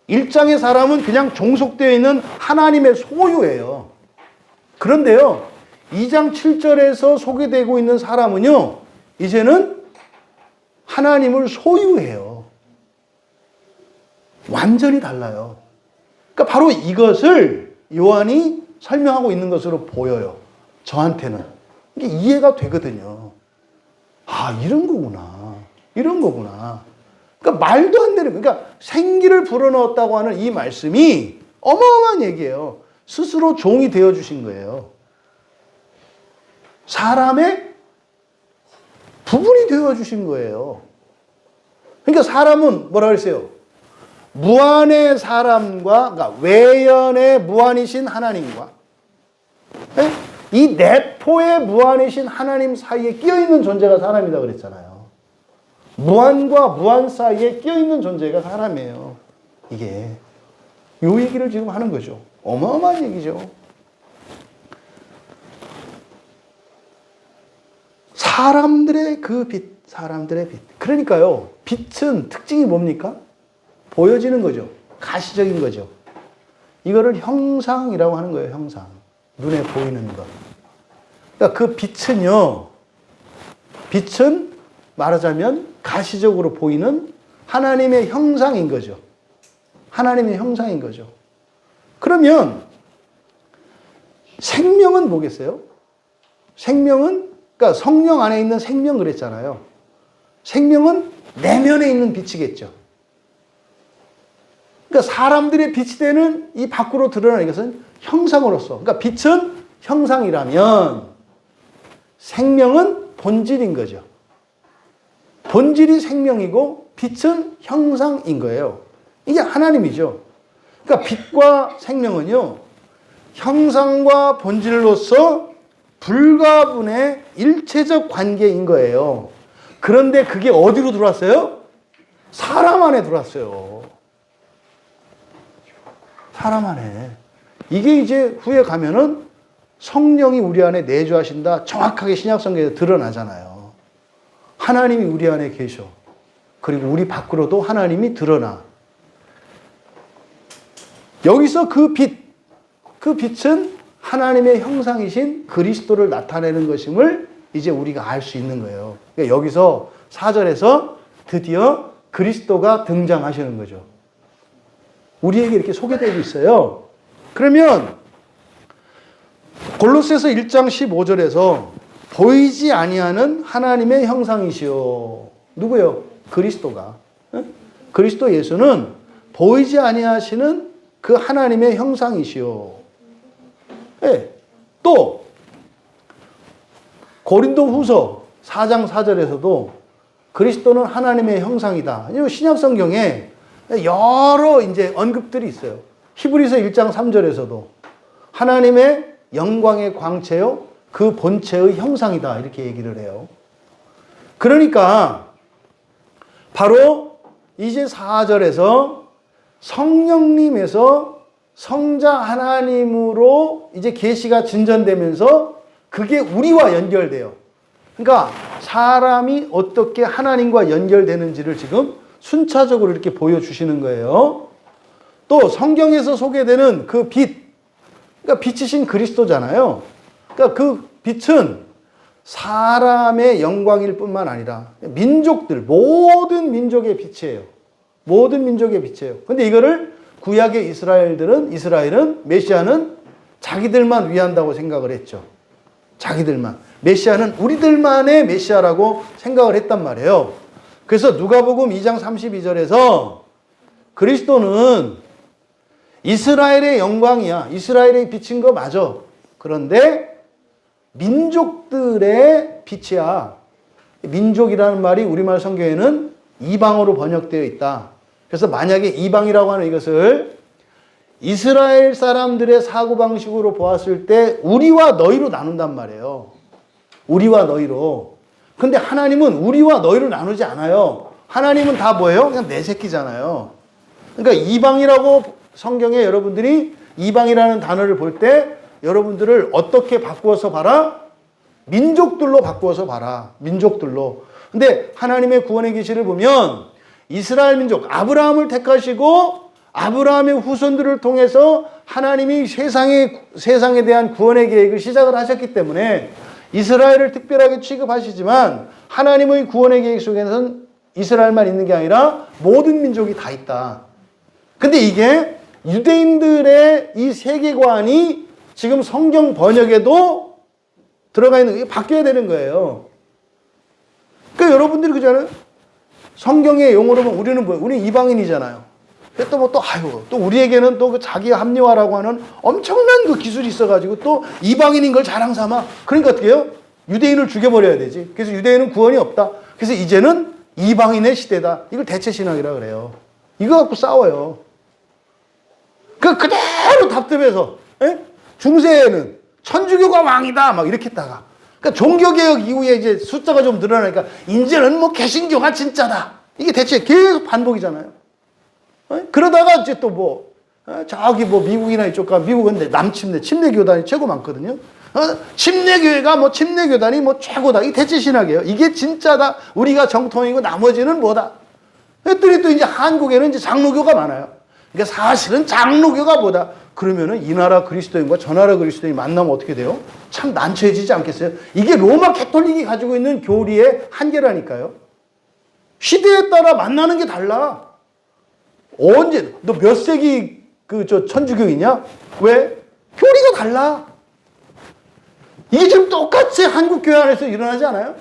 1장의 사람은 그냥 종속되어 있는 하나님의 소유예요. 그런데요, 2장 7절에서 소개되고 있는 사람은요, 이제는 하나님을 소유해요. 완전히 달라요. 그러니까 바로 이것을 요한이 설명하고 있는 것으로 보여요. 저한테는. 이게 이해가 되거든요. 아, 이런 거구나. 이런 거구나. 그러니까 말도 안 되는, 그러니까 생기를 불어넣었다고 하는 이 말씀이 어마어마한 얘기예요. 스스로 종이 되어주신 거예요. 사람의 부분이 되어주신 거예요. 그러니까 사람은 뭐라 그랬어요? 무한의 사람과, 그러니까 외연의 무한이신 하나님과 이 내포의 무한이신 하나님 사이에 끼어있는 존재가 사람이다 그랬잖아요. 무한과 무한 사이에 끼어있는 존재가 사람이에요. 이게 요 얘기를 지금 하는 거죠. 어마어마한 얘기죠. 사람들의 그 빛, 사람들의 빛. 그러니까요, 빛은 특징이 뭡니까? 보여지는 거죠. 가시적인 거죠. 이거를 형상이라고 하는 거예요, 형상. 눈에 보이는 것. 그러니까 그 빛은요, 빛은 말하자면 가시적으로 보이는 하나님의 형상인 거죠. 하나님의 형상인 거죠. 그러면 생명은 뭐겠어요? 생명은, 그러니까 성령 안에 있는 생명 그랬잖아요. 생명은 내면에 있는 빛이겠죠. 그러니까 사람들의 빛이 되는 이 밖으로 드러나는 것은 형상으로서. 그러니까 빛은 형상이라면 생명은 본질인 거죠. 본질이 생명이고 빛은 형상인 거예요. 이게 하나님이죠. 그러니까 빛과 생명은요, 형상과 본질로서 불가분의 일체적 관계인 거예요. 그런데 그게 어디로 들어왔어요? 사람 안에 들어왔어요. 사람 안에. 이게 이제 후에 가면은 성령이 우리 안에 내주하신다. 정확하게 신약성경에서 드러나잖아요. 하나님이 우리 안에 계셔. 그리고 우리 밖으로도 하나님이 드러나. 여기서 그 빛, 그 빛은 하나님의 형상이신 그리스도를 나타내는 것임을 이제 우리가 알 수 있는 거예요. 그러니까 여기서 4절에서 드디어 그리스도가 등장하시는 거죠. 우리에게 이렇게 소개되고 있어요. 그러면 골로새서 1장 15절에서 보이지 아니하는 하나님의 형상이시오. 누구요? 그리스도가. 그리스도 예수는 보이지 아니하시는 그 하나님의 형상이시오. 네. 또 고린도후서 4장 4절에서도 그리스도는 하나님의 형상이다. 신약 성경에 여러 이제 언급들이 있어요. 히브리서 1장 3절에서도 하나님의 영광의 광채요, 그 본체의 형상이다. 이렇게 얘기를 해요. 그러니까 바로 이제 4절에서 성령님에서 성자 하나님으로 이제 계시가 진전되면서 그게 우리와 연결돼요. 그러니까 사람이 어떻게 하나님과 연결되는지를 지금 순차적으로 이렇게 보여주시는 거예요. 또 성경에서 소개되는 그 빛, 그러니까 빛이신 그리스도잖아요. 그러니까 그 빛은 사람의 영광일 뿐만 아니라 민족들, 모든 민족의 빛이에요. 모든 민족의 빛이에요. 근데 이거를 구약의 이스라엘은 메시아는 자기들만 위한다고 생각을 했죠. 자기들만. 메시아는 우리들만의 메시아라고 생각을 했단 말이에요. 그래서 누가복음 2장 32절에서 그리스도는 이스라엘의 영광이야. 이스라엘의 빛인 거 맞아. 그런데 민족들의 빛이야. 민족이라는 말이 우리말 성경에는 이방어로 번역되어 있다. 그래서 만약에 이방이라고 하는 이것을 이스라엘 사람들의 사고방식으로 보았을 때 우리와 너희로 나눈단 말이에요. 우리와 너희로. 근데 하나님은 우리와 너희로 나누지 않아요. 하나님은 다 뭐예요? 그냥 내 새끼잖아요. 그러니까 이방이라고 성경에 여러분들이 이방이라는 단어를 볼 때 여러분들을 어떻게 바꾸어서 봐라? 민족들로 바꾸어서 봐라. 민족들로. 근데 하나님의 구원의 계시를 보면 이스라엘 민족, 아브라함을 택하시고 아브라함의 후손들을 통해서 하나님이 세상에 대한 구원의 계획을 시작을 하셨기 때문에 이스라엘을 특별하게 취급하시지만 하나님의 구원의 계획 속에는 이스라엘만 있는 게 아니라 모든 민족이 다 있다. 근데 이게 유대인들의 이 세계관이 지금 성경 번역에도 들어가 있는, 이게 바뀌어야 되는 거예요. 그러니까 여러분들이 그잖아요. 성경의 용어로 보면 우리는 뭐예요? 우리는 이방인이잖아요. 또 우리에게는 또 그 자기 합리화라고 하는 엄청난 그 기술이 있어가지고 또 이방인인 걸 자랑 삼아. 그러니까 어떻게 해요? 유대인을 죽여버려야 되지. 그래서 유대인은 구원이 없다. 그래서 이제는 이방인의 시대다. 이걸 대체신학이라 그래요. 이거 갖고 싸워요. 그대로 답답해서, 예? 중세에는 천주교가 왕이다. 막 이렇게 했다가. 그러니까 종교개혁 이후에 이제 숫자가 좀 늘어나니까, 이제는 뭐 개신교가 진짜다. 이게 대체 계속 반복이잖아요. 그러다가 이제 또 뭐, 저기 뭐 미국이나 이쪽 가 미국은 남침내, 침례교단이 최고 많거든요. 침례교회가 뭐 침례교단이 뭐 최고다. 이게 대체 신학이에요. 이게 진짜다. 우리가 정통이고 나머지는 뭐다. 했더니 또 이제 한국에는 이제 장로교가 많아요. 그러니까 사실은 장로교가 뭐다. 그러면은 이 나라 그리스도인과 저 나라 그리스도인이 만나면 어떻게 돼요? 참 난처해지지 않겠어요? 이게 로마 가톨릭이 가지고 있는 교리의 한계라니까요. 시대에 따라 만나는 게 달라. 언제, 너 몇 세기 천주교이냐? 왜? 교리가 달라. 이게 지금 똑같이 한국 교회 안에서 일어나지 않아요?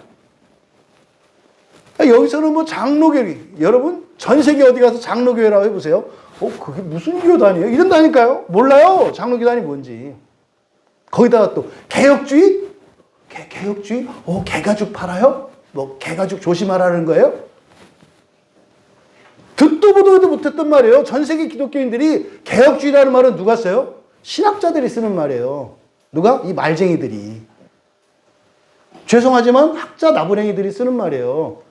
여기서는 뭐 장로교리, 여러분 전 세계 어디 가서 장로교회라고 해보세요. 그게 무슨 교단이에요? 이런다니까요. 몰라요. 장로교단이 뭔지. 거기다가 또 개혁주의? 개혁주의? 개가죽 팔아요? 뭐 개가죽 조심하라는 거예요? 듣도 보도 못했던 말이에요. 전 세계 기독교인들이 개혁주의라는 말은 누가 써요? 신학자들이 쓰는 말이에요. 누가? 이 말쟁이들이. 죄송하지만 학자 나부랭이들이 쓰는 말이에요.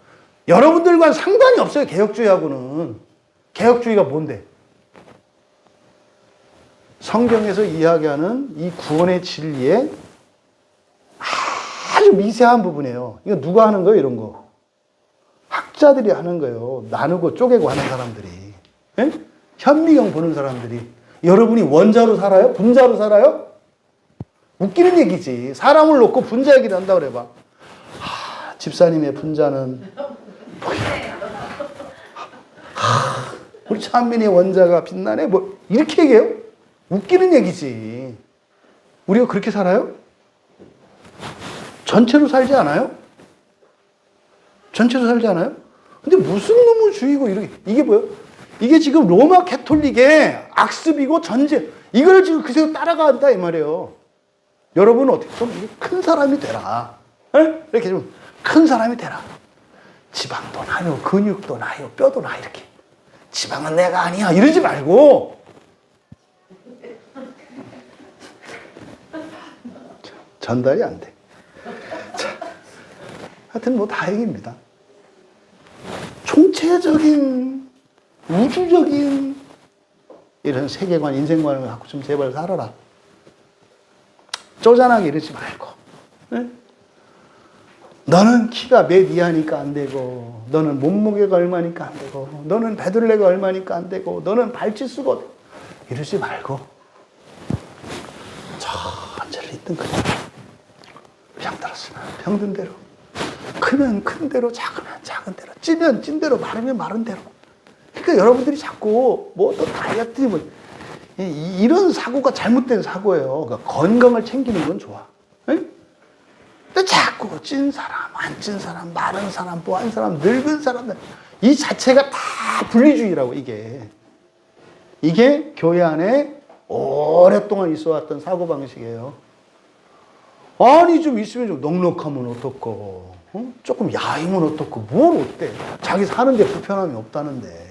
여러분들과는 상관이 없어요. 개혁주의하고는. 개혁주의가 뭔데? 성경에서 이야기하는 이 구원의 진리의 아주 미세한 부분이에요. 이거 누가 하는 거예요? 이런 거. 학자들이 하는 거예요. 나누고 쪼개고 하는 사람들이. 예? 현미경 보는 사람들이. 여러분이 원자로 살아요? 분자로 살아요? 웃기는 얘기지. 사람을 놓고 분자 얘기를 한다고 그래봐. 집사님의 분자는 우리 찬민의 원자가 빛나네? 뭐 이렇게 얘기해요? 웃기는 얘기지. 우리가 그렇게 살아요? 전체로 살지 않아요? 전체로 살지 않아요? 근데 무슨 놈의 주의고 이게 뭐예요? 이게 지금 로마 가톨릭의 악습이고 전제. 이걸 지금 그새로 따라간다 이 말이에요. 여러분은 어떻게 좀 큰 사람이 되라. 이렇게 좀 큰 사람이 되라. 지방도 나요, 근육도 나요, 뼈도 나 이렇게. 지방은 내가 아니야 이러지 말고. 전달이 안 돼. 자, 하여튼 뭐 다행입니다. 총체적인 우주적인 이런 세계관, 인생관을 갖고 좀 제발 살아라. 쪼잔하게 이러지 말고. 네? 너는 키가 몇 이하니까 안 되고, 너는 몸무게가 얼마니까 안 되고, 너는 배둘레가 얼마니까 안 되고, 너는 발치수가 이러지 말고 천천히 있던 그대로 병들었으면 병든 대로, 크면 큰 대로, 작으면 작은 대로, 찌면 찐 대로, 마르면 마른 대로. 그러니까 여러분들이 자꾸 뭐 또 다이어트 뭐 이런 사고가 잘못된 사고예요. 그러니까 건강을 챙기는 건 좋아. 네? 근데 자꾸 찐 사람, 안 찐 사람, 마른 사람, 뽀한 사람, 늙은 사람들 이 자체가 다 분리주의라고 이게 교회 안에 오랫동안 있어왔던 사고방식이에요. 아니 좀 있으면 좀 넉넉하면 어떻고, 조금 야이면 어떻고, 뭘 어때? 자기 사는데 불편함이 없다는데.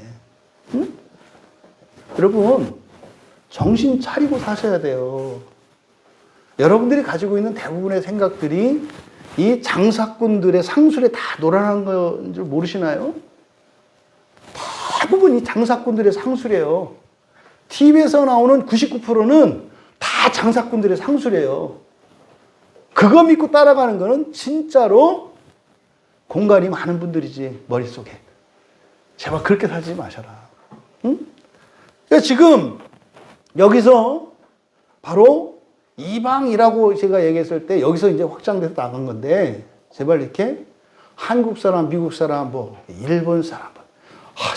응? 여러분 정신 차리고 사셔야 돼요. 여러분들이 가지고 있는 대부분의 생각들이 이 장사꾼들의 상술에 다 놀아난 건 줄 모르시나요? 대부분 이 장사꾼들의 상술이에요. TV에서 나오는 99%는 다 장사꾼들의 상술이에요. 그거 믿고 따라가는 거는 진짜로 공간이 많은 분들이지, 머릿속에. 제발 그렇게 살지 마셔라. 응? 그러니까 지금 여기서 바로 이방이라고 제가 얘기했을 때 여기서 이제 확장돼서 나간 건데, 제발 이렇게 한국 사람, 미국 사람, 뭐 일본 사람,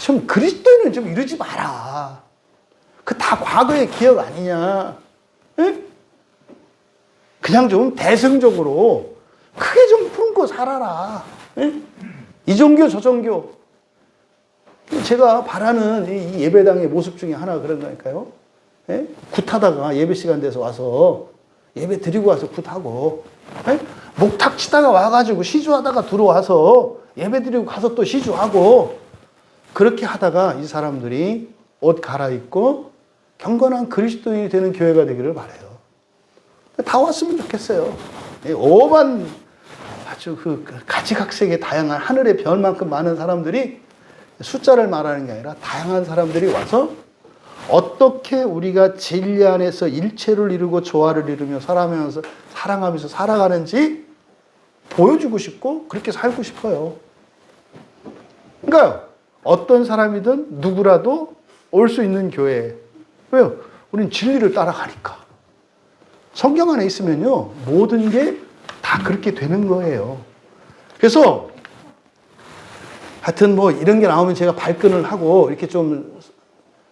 좀 그리스도인은 좀 이러지 마라. 그 다 과거의 기억 아니냐. 에? 그냥 좀 대승적으로 크게 좀 품고 살아라. 에? 이 종교 저 종교 제가 바라는 이 예배당의 모습 중에 하나가 그런 거니까요. 예? 굿하다가 예배 시간 돼서 와서 예배 드리고 와서 굿하고, 예? 목탁 치다가 와가지고 시주하다가 들어와서 예배 드리고 가서 또 시주하고, 그렇게 하다가 이 사람들이 옷 갈아입고 경건한 그리스도인이 되는 교회가 되기를 바라요. 다 왔으면 좋겠어요. 오만 아주 그 가지각색의 다양한 하늘의 별만큼 많은 사람들이, 숫자를 말하는 게 아니라 다양한 사람들이 와서 어떻게 우리가 진리 안에서 일체를 이루고 조화를 이루며 사랑하면서 살아가는지 보여주고 싶고 그렇게 살고 싶어요. 그러니까 어떤 사람이든 누구라도 올 수 있는 교회. 왜요? 우린 진리를 따라가니까. 성경 안에 있으면요, 모든 게 다 그렇게 되는 거예요. 그래서 하여튼 뭐 이런 게 나오면 제가 발끈을 하고 이렇게 좀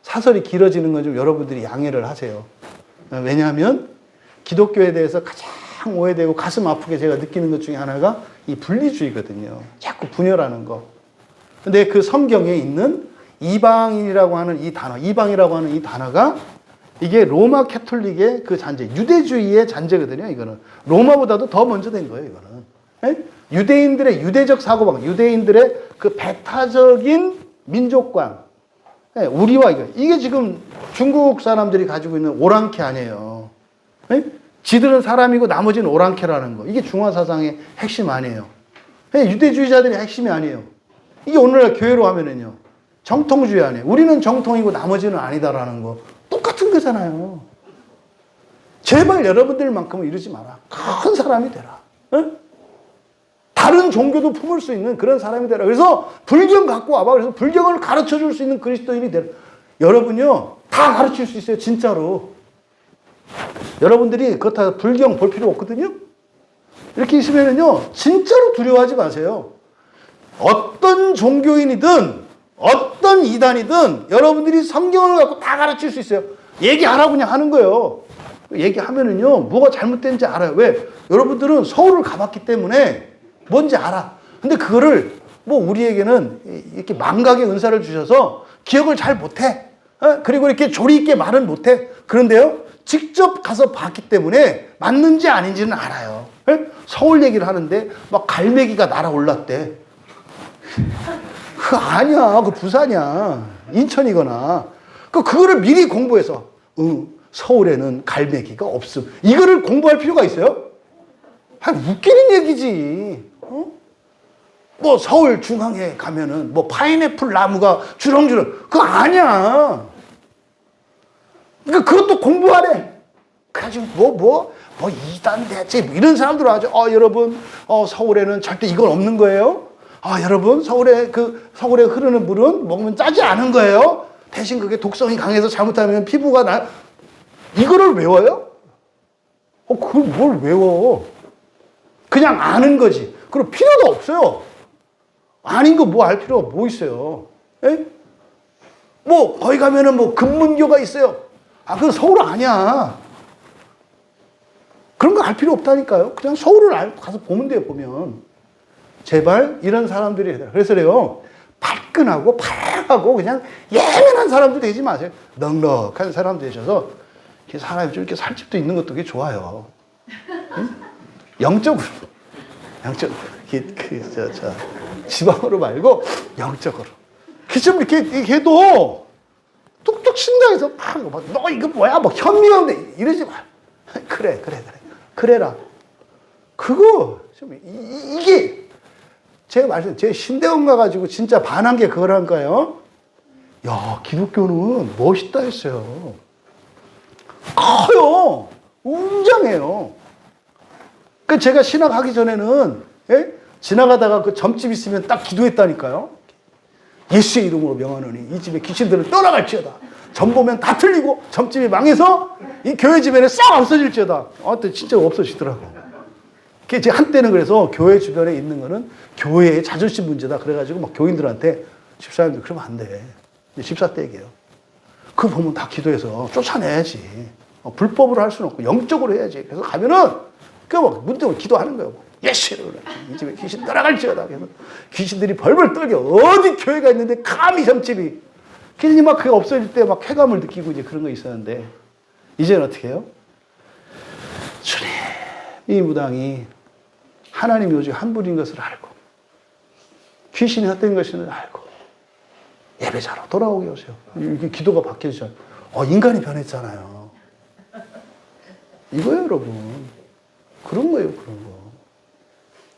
사설이 길어지는 건 좀 여러분들이 양해를 하세요. 왜냐하면 기독교에 대해서 가장 오해되고 가슴 아프게 제가 느끼는 것 중에 하나가 이 분리주의거든요. 자꾸 분열하는 거. 근데 그 성경에 있는 이방인이라고 하는 이 단어, 이방이라고 하는 이 단어가 이게 로마 캐톨릭의 그 잔재, 유대주의의 잔재거든요. 이거는 로마보다도 더 먼저 된 거예요. 이거는. 예? 유대인들의 유대적 사고방, 유대인들의 그 배타적인 민족관, 예, 우리와 이게 지금 중국 사람들이 가지고 있는 오랑캐 아니에요. 예? 지들은 사람이고 나머지는 오랑캐라는 거. 이게 중화 사상의 핵심 아니에요. 예, 유대주의자들의 핵심이 아니에요. 이게 오늘날 교회로 하면은요, 정통주의 아니에요. 우리는 정통이고 나머지는 아니다라는 거. 똑같은 거잖아요. 제발 여러분들만큼은 이러지 마라. 큰 사람이 되라. 어? 다른 종교도 품을 수 있는 그런 사람이 되라. 그래서 불경 갖고 와봐. 그래서 불경을 가르쳐 줄 수 있는 그리스도인이 되라. 여러분요, 다 가르칠 수 있어요. 진짜로. 여러분들이 그거 다 불경 볼 필요 없거든요. 이렇게 있으면요, 진짜로 두려워하지 마세요. 어떤 종교인이든 어떤 이단이든 여러분들이 성경을 갖고 다 가르칠 수 있어요. 얘기하라고 그냥 하는 거예요. 얘기하면은요, 뭐가 잘못된지 알아요. 왜? 여러분들은 서울을 가봤기 때문에 뭔지 알아. 근데 그거를 뭐 우리에게는 이렇게 망각의 은사를 주셔서 기억을 잘 못해. 그리고 이렇게 조리 있게 말은 못해. 그런데요, 직접 가서 봤기 때문에 맞는지 아닌지는 알아요. 서울 얘기를 하는데 막 갈매기가 날아올랐대. 그거 아니야. 그거 부산이야. 인천이거나. 그거를 미리 공부해서, 서울에는 갈매기가 없음. 이거를 공부할 필요가 있어요? 웃기는 얘기지. 뭐 서울 중앙에 가면은 뭐 파인애플 나무가 주렁주렁. 그거 아니야. 그러니까 그것도 공부하래. 그래가지고 뭐 이단 대체 이런 사람들 하죠. 여러분, 서울에는 절대 이건 없는 거예요. 여러분, 서울에 흐르는 물은 먹으면 짜지 않은 거예요. 대신 그게 독성이 강해서 잘못하면 피부가 이거를 외워요? 그걸 뭘 외워? 그냥 아는 거지. 그럼 필요도 없어요. 아닌 거 뭐 알 필요가 뭐 있어요? 에? 뭐 거기 가면은 뭐 금문교가 있어요. 그건 서울 아니야. 그런 거 알 필요 없다니까요. 그냥 서울을 가서 보면 돼요. 보면. 제발 이런 사람들이 해야 돼요. 그래서 그래요. 발끈하고 파하고 그냥 예민한 사람도 되지 마세요. 넉넉한 사람 되셔서 사람이 좀 이렇게 살집도 있는 것도 되게 좋아요. 응? 영적으로. 지방으로 말고 영적으로. 좀 이렇게 해도 뚝뚝 친다 해서 너 이거 뭐야? 뭐 현미경대 이러지 마. 그래라. 그거 좀 이게 제가 제 신대원 가가지고 진짜 반한 게 그거라니까요. 야, 기독교는 멋있다 했어요. 커요. 웅장해요. 그 제가 신학하기 전에는 지나가다가 그 점집 있으면 딱 기도했다니까요. 예수의 이름으로 명하노니 이 집에 귀신들은 떠나갈지어다. 점 보면 다 틀리고 점집이 망해서 이 교회 집에는 싹 없어질지어다. 진짜 없어지더라고. 제 한때는 그래서 교회 주변에 있는 거는 교회의 자존심 문제다. 그래가지고 막 교인들한테 집사님들 그러면 안 돼. 집사 때 얘기해요. 그거 보면 다 기도해서 쫓아내야지. 불법으로 할 수는 없고 영적으로 해야지. 그래서 가면은 막 문득 기도하는 거예요. 예시로 이 집에 귀신 따라갈지어다. 그래서 귀신들이 벌벌 떨게 어디 교회가 있는데 감히 점집이. 괜히 막 그게 없어질 때 막 쾌감을 느끼고 이제 그런 거 있었는데 이제는 어떻게 해요? 주님, 이 무당이 하나님이 오직 한 분인 것을 알고 귀신이 헛된 것을 알고 예배자로 돌아오게 하세요. 이게 기도가 바뀌어지잖아요. 인간이 변했잖아요. 이거예요, 여러분. 그런 거예요, 그런 거.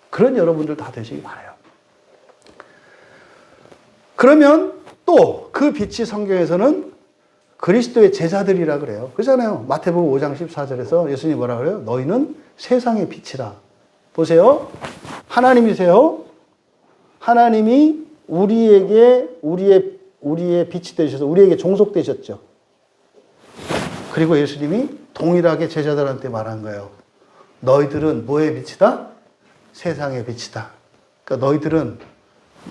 그런 여러분들 다 되시기 바라요. 그러면 또 그 빛이 성경에서는 그리스도의 제자들이라 그래요. 그러잖아요. 마태복음 5장 14절에서 예수님이 뭐라 그래요? 너희는 세상의 빛이라. 보세요. 하나님이세요. 하나님이 우리에게 우리의 빛이 되셔서 우리에게 종속되셨죠. 그리고 예수님이 동일하게 제자들한테 말한 거예요. 너희들은 뭐의 빛이다? 세상의 빛이다. 그러니까 너희들은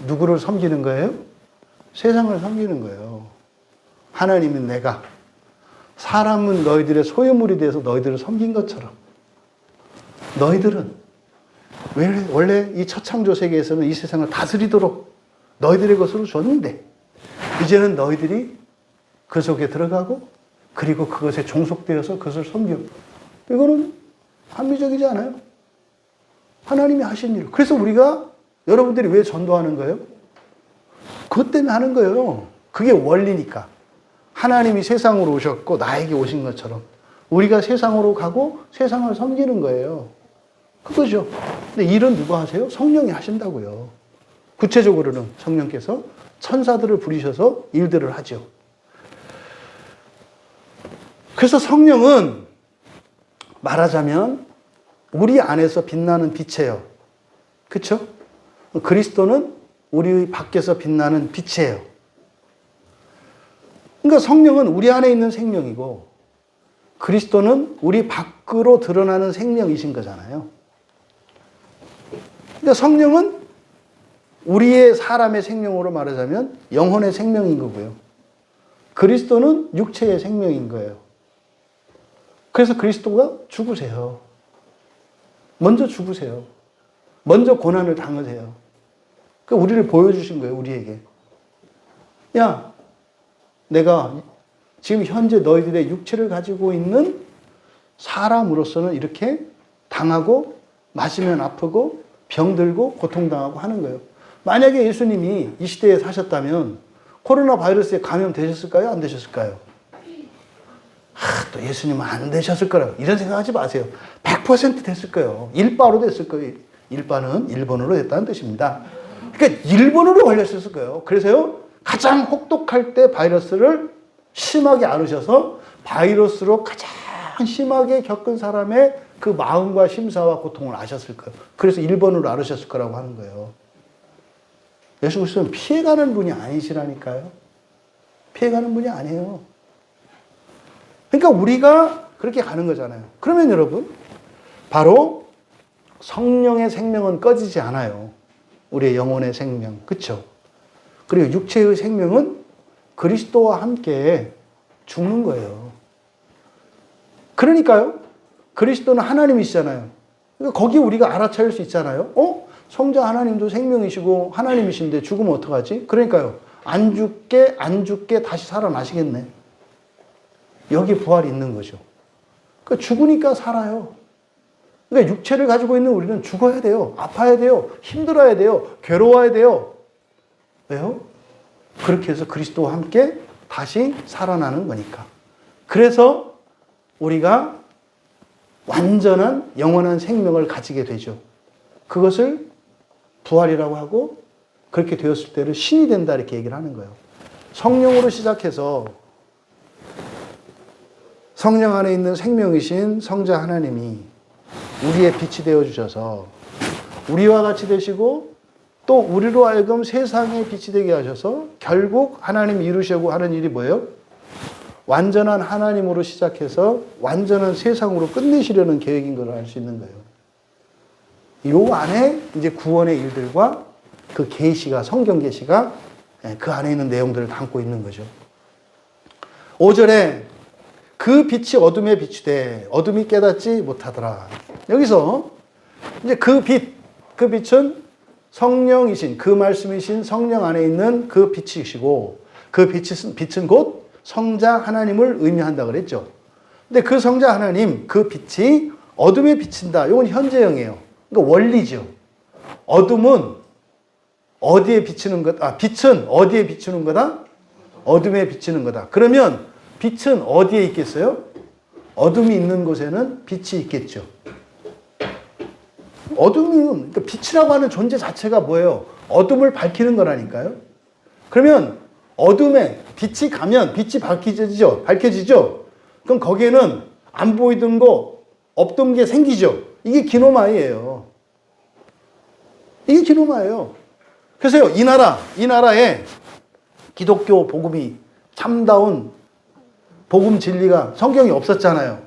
누구를 섬기는 거예요? 세상을 섬기는 거예요. 하나님은 내가, 사람은 너희들의 소유물이 돼서 너희들을 섬긴 것처럼 너희들은 원래 이 첫 창조 세계에서는 이 세상을 다스리도록 너희들의 것으로 줬는데 이제는 너희들이 그 속에 들어가고 그리고 그것에 종속되어서 그것을 섬겨. 이거는 합리적이지 않아요? 하나님이 하신 일. 그래서 우리가 여러분들이 왜 전도하는 거예요? 그것 때문에 하는 거예요. 그게 원리니까. 하나님이 세상으로 오셨고 나에게 오신 것처럼 우리가 세상으로 가고 세상을 섬기는 거예요. 그거죠. 근데 일은 누가 하세요? 성령이 하신다고요. 구체적으로는 성령께서 천사들을 부리셔서 일들을 하죠. 그래서 성령은 말하자면 우리 안에서 빛나는 빛이에요. 그렇죠? 그리스도는 우리 밖에서 빛나는 빛이에요. 그러니까 성령은 우리 안에 있는 생명이고 그리스도는 우리 밖으로 드러나는 생명이신 거잖아요. 그러니까 성령은 우리의 사람의 생명으로 말하자면 영혼의 생명인 거고요. 그리스도는 육체의 생명인 거예요. 그래서 그리스도가 죽으세요. 먼저 죽으세요. 먼저 고난을 당하세요. 그러니까 우리를 보여주신 거예요, 우리에게. 야, 내가 지금 현재 너희들의 육체를 가지고 있는 사람으로서는 이렇게 당하고 맞으면 아프고 병들고 고통당하고 하는 거예요. 만약에 예수님이 이 시대에 사셨다면 코로나 바이러스에 감염되셨을까요? 안 되셨을까요? 또 예수님은 안 되셨을 거라고 이런 생각하지 마세요. 100% 됐을 거예요. 일바로 됐을 거예요. 일바는 일본어로 됐다는 뜻입니다. 그러니까 일본어로 걸렸을 거예요. 그래서요, 가장 혹독할 때 바이러스를 심하게 앓으셔서 바이러스로 가장 심하게 겪은 사람의 그 마음과 심사와 고통을 아셨을 거예요. 그래서 일본어로 앓으셨을 거라고 하는 거예요. 예수 그리스도는 피해가는 분이 아니시라니까요. 피해가는 분이 아니에요. 그러니까 우리가 그렇게 가는 거잖아요. 그러면 여러분, 바로 성령의 생명은 꺼지지 않아요. 우리의 영혼의 생명, 그렇죠? 그리고 육체의 생명은 그리스도와 함께 죽는 거예요. 그러니까요, 그리스도는 하나님이시잖아요. 그러니까 거기 우리가 알아차릴 수 있잖아요. 성자 하나님도 생명이시고 하나님이신데 죽으면 어떡하지? 그러니까요, 안 죽게 다시 살아나시겠네. 여기 부활이 있는 거죠. 그러니까 죽으니까 살아요. 그러니까 육체를 가지고 있는 우리는 죽어야 돼요. 아파야 돼요. 힘들어야 돼요. 괴로워야 돼요. 왜요? 그렇게 해서 그리스도와 함께 다시 살아나는 거니까. 그래서 우리가 완전한 영원한 생명을 가지게 되죠. 그것을 부활이라고 하고 그렇게 되었을 때를 신이 된다 이렇게 얘기를 하는 거예요. 성령으로 시작해서 성령 안에 있는 생명이신 성자 하나님이 우리의 빛이 되어주셔서 우리와 같이 되시고 또 우리로 하여금 세상의 빛이 되게 하셔서 결국 하나님이 이루시려고 하는 일이 뭐예요? 완전한 하나님으로 시작해서 완전한 세상으로 끝내시려는 계획인 걸 알 수 있는 거예요. 이 안에 이제 구원의 일들과 그 계시가, 성경 계시가 그 안에 있는 내용들을 담고 있는 거죠. 5절에 그 빛이 어둠에 비추되 어둠이 깨닫지 못하더라. 여기서 이제 그 빛은 성령이신, 그 말씀이신 성령 안에 있는 그 빛이시고, 그 빛은 곧 성자 하나님을 의미한다 그랬죠. 근데 그 성자 하나님, 그 빛이 어둠에 비친다. 이건 현재형이에요. 그러니까 원리죠. 어둠은 어디에 비치는 거다? 빛은 어디에 비추는 거다? 어둠에 비치는 거다. 그러면 빛은 어디에 있겠어요? 어둠이 있는 곳에는 빛이 있겠죠. 어둠은, 그러니까 빛이라고 하는 존재 자체가 뭐예요? 어둠을 밝히는 거라니까요. 그러면 어둠에 빛이 가면 빛이 밝혀지죠? 그럼 거기에는 안 보이던 거, 없던 게 생기죠? 이게 기노마이예요. 이게 기노마예요. 그래서요, 이 나라에 기독교 복음이 참다운 복음 진리가 성경이 없었잖아요.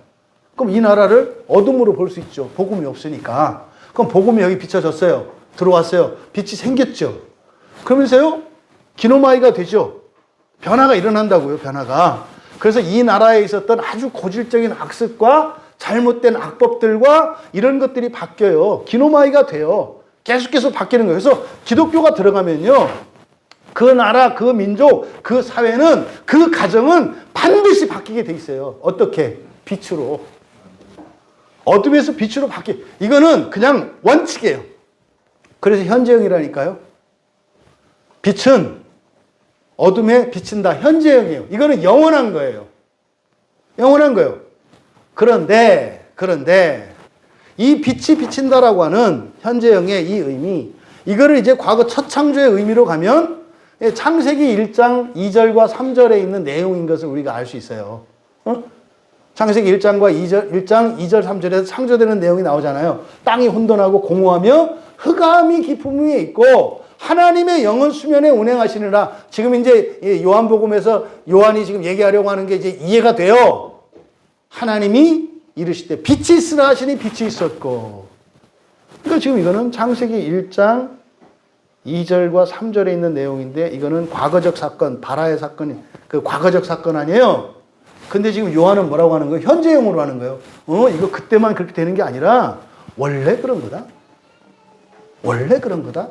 그럼 이 나라를 어둠으로 볼 수 있죠. 복음이 없으니까. 그럼 복음이 여기 비춰졌어요. 들어왔어요. 빛이 생겼죠. 그러면서요, 기노마이가 되죠. 변화가 일어난다고요, 변화가. 그래서 이 나라에 있었던 아주 고질적인 악습과 잘못된 악법들과 이런 것들이 바뀌어요. 기노마이가 돼요. 계속해서 바뀌는 거예요. 그래서 기독교가 들어가면요, 그 나라, 그 민족, 그 사회는, 그 가정은 반드시 바뀌게 돼 있어요. 어떻게? 빛으로. 어둠에서 빛으로 이거는 그냥 원칙이에요. 그래서 현재형이라니까요. 빛은 어둠에 비친다. 현재형이에요. 이거는 영원한 거예요. 영원한 거예요. 그런데 이 빛이 비친다라고 하는 현재형의 이 의미, 이거를 이제 과거 첫 창조의 의미로 가면 창세기 1장 2절과 3절에 있는 내용인 것을 우리가 알 수 있어요. 창세기 1장 2절 3절에서 창조되는 내용이 나오잖아요. 땅이 혼돈하고 공허하며 흑암이 깊음 위에 있고 하나님의 영은 수면에 운행하시느라. 지금 이제 요한복음에서 요한이 지금 얘기하려고 하는 게 이제 이해가 돼요. 하나님이 이르시되 빛이 있으라 하시니 빛이 있었고. 그러니까 지금 이거는 창세기 1장 2절과 3절에 있는 내용인데, 이거는 과거적 사건, 바라의 사건이 그 과거적 사건 아니에요. 근데 지금 요한은 뭐라고 하는 거예요? 현재형으로 하는 거예요. 이거 그때만 그렇게 되는 게 아니라 원래 그런 거다. 원래 그런 거다.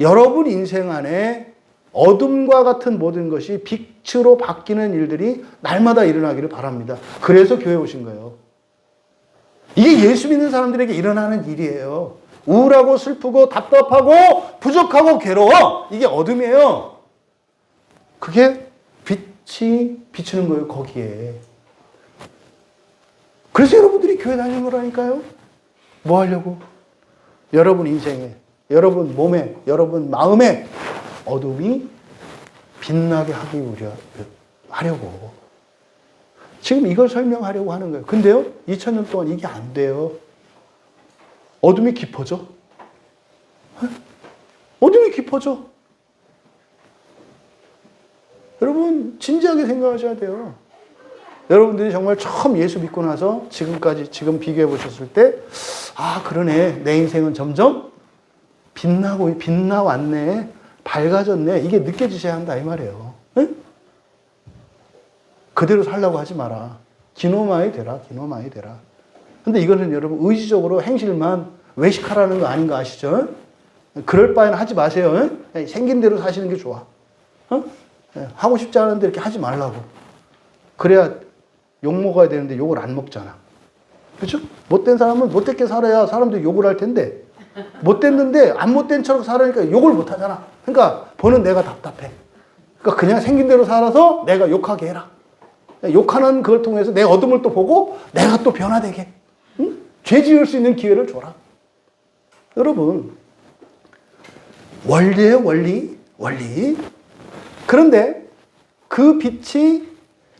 여러분 인생 안에 어둠과 같은 모든 것이 빛으로 바뀌는 일들이 날마다 일어나기를 바랍니다. 그래서 교회에 오신 거예요. 이게 예수 믿는 사람들에게 일어나는 일이에요. 우울하고 슬프고 답답하고 부족하고 괴로워. 이게 어둠이에요. 그게 빛이 비추는 거예요, 거기에. 그래서 여러분들이 교회 다니는 거라니까요. 뭐 하려고? 여러분 인생에, 여러분 몸에, 여러분 마음에 어둠이 빛나게 하려고. 지금 이걸 설명하려고 하는 거예요. 근데요, 2000년 동안 이게 안 돼요. 어둠이 깊어져. 어둠이 깊어져. 여러분, 진지하게 생각하셔야 돼요. 여러분들이 정말 처음 예수 믿고 나서 지금까지, 지금 비교해 보셨을 때, 아, 그러네. 내 인생은 점점 빛나왔네. 밝아졌네. 이게 느껴지셔야 한다, 이 말이에요. 응? 그대로 살라고 하지 마라. 기노마이 되라. 근데 이거는 여러분 의지적으로 행실만 외식하라는 거 아닌 거 아시죠? 그럴 바에는 하지 마세요. 생긴 대로 사시는 게 좋아. 하고 싶지 않은데 이렇게 하지 말라고. 그래야 욕 먹어야 되는데 욕을 안 먹잖아. 그렇죠? 못된 사람은 못되게 살아야 사람들이 욕을 할 텐데, 못됐는데 안 못된 척 살으니까 욕을 못 하잖아. 그러니까 보는 내가 답답해. 그러니까 그냥 생긴 대로 살아서 내가 욕하게 해라. 욕하는 그걸 통해서 내 어둠을 또 보고 내가 또 변화되게. 응? 죄 지을 수 있는 기회를 줘라. 여러분, 원리예요, 원리. 그런데 그 빛이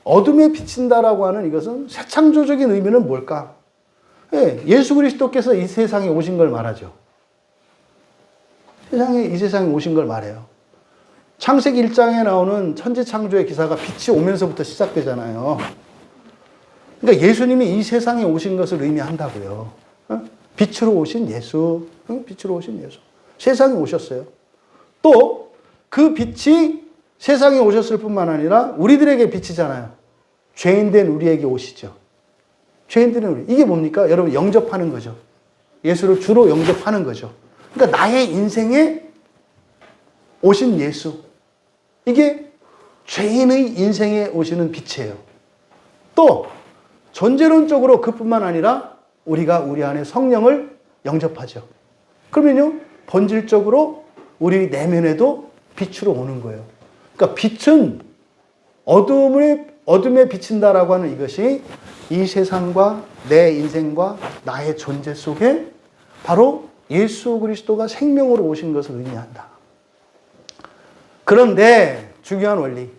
어둠에 비친다라고 하는 이것은 새 창조적인 의미는 뭘까? 예수 그리스도께서 이 세상에 오신 걸 말하죠. 이 세상에 오신 걸 말해요. 창세기 1장에 나오는 천지 창조의 기사가 빛이 오면서부터 시작되잖아요. 그러니까 예수님이 이 세상에 오신 것을 의미한다고요. 빛으로 오신 예수. 빛으로 오신 예수. 세상에 오셨어요. 또 그 빛이 세상에 오셨을 뿐만 아니라 우리들에게 빛이잖아요. 죄인된 우리에게 오시죠. 죄인된 우리. 이게 뭡니까? 여러분, 영접하는 거죠. 예수를 주로 영접하는 거죠. 그러니까 나의 인생에 오신 예수. 이게 죄인의 인생에 오시는 빛이에요. 또 존재론적으로 그뿐만 아니라 우리가 우리 안에 성령을 영접하죠. 그러면요, 본질적으로 우리 내면에도 빛으로 오는 거예요. 그러니까 빛은 어둠에 비친다라고 하는 이것이 이 세상과 내 인생과 나의 존재 속에 바로 예수 그리스도가 생명으로 오신 것을 의미한다. 그런데 중요한 원리.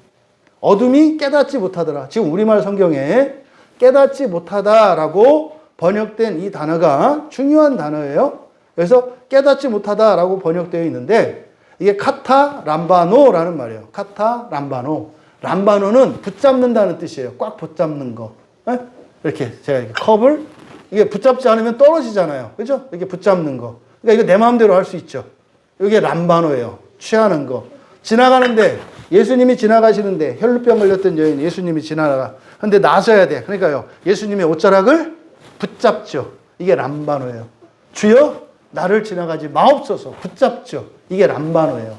어둠이 깨닫지 못하더라. 지금 우리말 성경에 깨닫지 못하다라고 번역된 이 단어가 중요한 단어예요. 그래서 깨닫지 못하다라고 번역되어 있는데 이게 카타 람바노라는 말이에요. 카타 람바노. 람바노는 붙잡는다는 뜻이에요. 꽉 붙잡는 거. 이렇게 제가 이렇게 컵을 이게 붙잡지 않으면 떨어지잖아요. 그죠? 이렇게 붙잡는 거. 그러니까 이거 내 마음대로 할 수 있죠. 이게 람바노예요. 취하는 거. 지나가는데 예수님이 지나가시는데 혈루병 걸렸던 여인 예수님이 지나가. 근데 나서야 돼. 그러니까요. 예수님의 옷자락을 붙잡죠. 이게 람바노예요. 주여 나를 지나가지 마옵소서. 붙잡죠. 이게 람바노예요.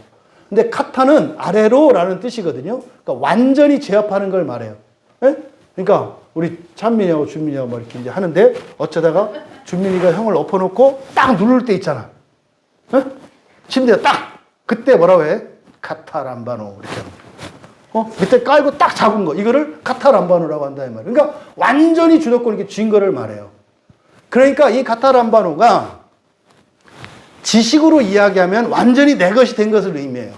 근데 카타는 아래로라는 뜻이거든요. 그러니까 완전히 제압하는 걸 말해요. 네? 그러니까 우리 찬민이하고 준민이하고 뭐 이렇게 이제 하는데 어쩌다가 준민이가 형을 엎어놓고 딱 누를 때 있잖아. 네? 침대에 딱 그때 뭐라고 해? 카타람바노 이렇게 하는 거. 밑에 깔고 딱 잡은 거 이거를 카타람바노라고 한다 이 말이에요. 그러니까 완전히 주도권 있게 쥔 거를 말해요. 그러니까 이 카타람바노가 지식으로 이야기하면 완전히 내 것이 된 것을 의미해요.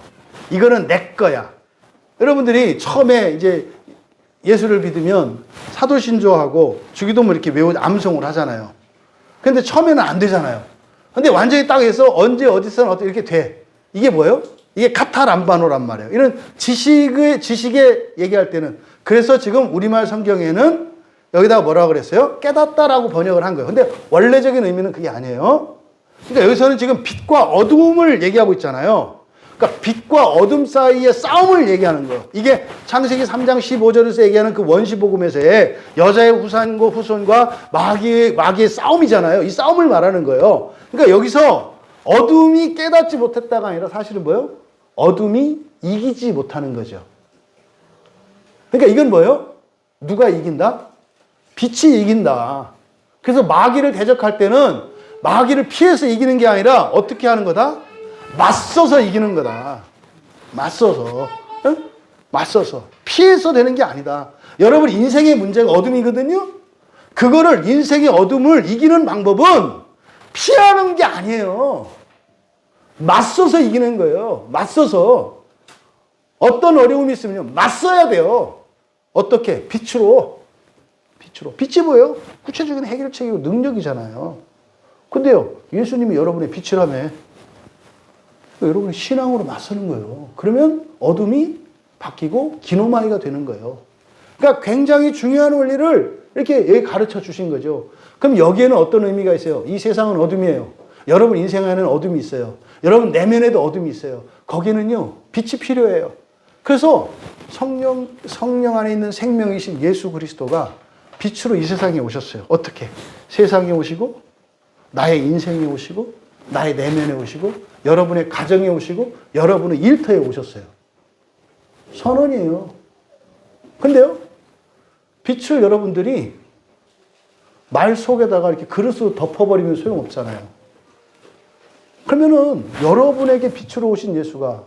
이거는 내 거야. 여러분들이 처음에 이제 예수를 믿으면 사도신조하고 주기도문 이렇게 암송을 하잖아요. 근데 처음에는 안 되잖아요. 근데 완전히 딱 해서 언제 어디서는 어떻게 이렇게 돼. 이게 뭐예요? 이게 카타람바노란 말이에요. 이런 지식에 얘기할 때는 그래서 지금 우리말 성경에는 여기다가 뭐라고 그랬어요? 깨닫다라고 번역을 한 거예요. 근데 원래적인 의미는 그게 아니에요. 그러니까 여기서는 지금 빛과 어둠을 얘기하고 있잖아요. 그러니까 빛과 어둠 사이의 싸움을 얘기하는 거예요. 이게 창세기 3장 15절에서 얘기하는 그 원시복음에서의 여자의 후손과 마귀의 싸움이잖아요. 이 싸움을 말하는 거예요. 그러니까 여기서 어둠이 깨닫지 못했다가 아니라 사실은 뭐예요? 어둠이 이기지 못하는 거죠. 그러니까 이건 뭐예요? 누가 이긴다? 빛이 이긴다. 그래서 마귀를 대적할 때는 마귀를 피해서 이기는 게 아니라 어떻게 하는 거다? 맞서서 이기는 거다. 맞서서. 응? 맞서서. 피해서 되는 게 아니다. 여러분 인생의 문제가 어둠이거든요. 그거를 인생의 어둠을 이기는 방법은 피하는 게 아니에요. 맞서서 이기는 거예요. 맞서서. 어떤 어려움이 있으면 맞서야 돼요. 어떻게? 빛으로. 빛으로. 빛이 뭐예요? 구체적인 해결책이고 능력이잖아요. 근데요, 예수님이 여러분의 빛이라며. 여러분이 신앙으로 맞서는 거예요. 그러면 어둠이 바뀌고 기노마이가 되는 거예요. 그러니까 굉장히 중요한 원리를 이렇게 여기 가르쳐 주신 거죠. 그럼 여기에는 어떤 의미가 있어요? 이 세상은 어둠이에요. 여러분 인생 안에는 어둠이 있어요. 여러분 내면에도 어둠이 있어요. 거기는요, 빛이 필요해요. 그래서 성령 안에 있는 생명이신 예수 그리스도가 빛으로 이 세상에 오셨어요. 어떻게? 세상에 오시고, 나의 인생에 오시고, 나의 내면에 오시고, 여러분의 가정에 오시고, 여러분의 일터에 오셨어요. 선언이에요. 근데요, 빛을 여러분들이 말 속에다가 이렇게 그릇으로 덮어버리면 소용없잖아요. 그러면은 여러분에게 빛으로 오신 예수가,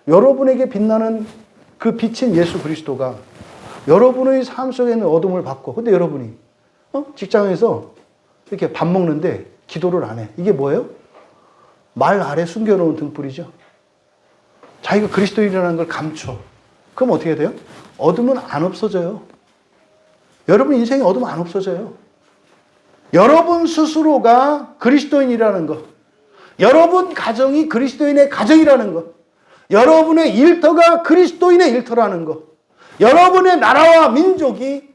여러분에게 빛나는 그 빛인 예수 그리스도가 여러분의 삶 속에 있는 어둠을 받고, 근데 여러분이 직장에서 이렇게 밥 먹는데 기도를 안 해. 이게 뭐예요? 말 아래 숨겨놓은 등불이죠. 자기가 그리스도인이라는 걸 감춰. 그럼 어떻게 돼요? 어둠은 안 없어져요. 여러분 인생에 어둠은 안 없어져요. 여러분 스스로가 그리스도인이라는 것, 여러분 가정이 그리스도인의 가정이라는 것, 여러분의 일터가 그리스도인의 일터라는 것, 여러분의 나라와 민족이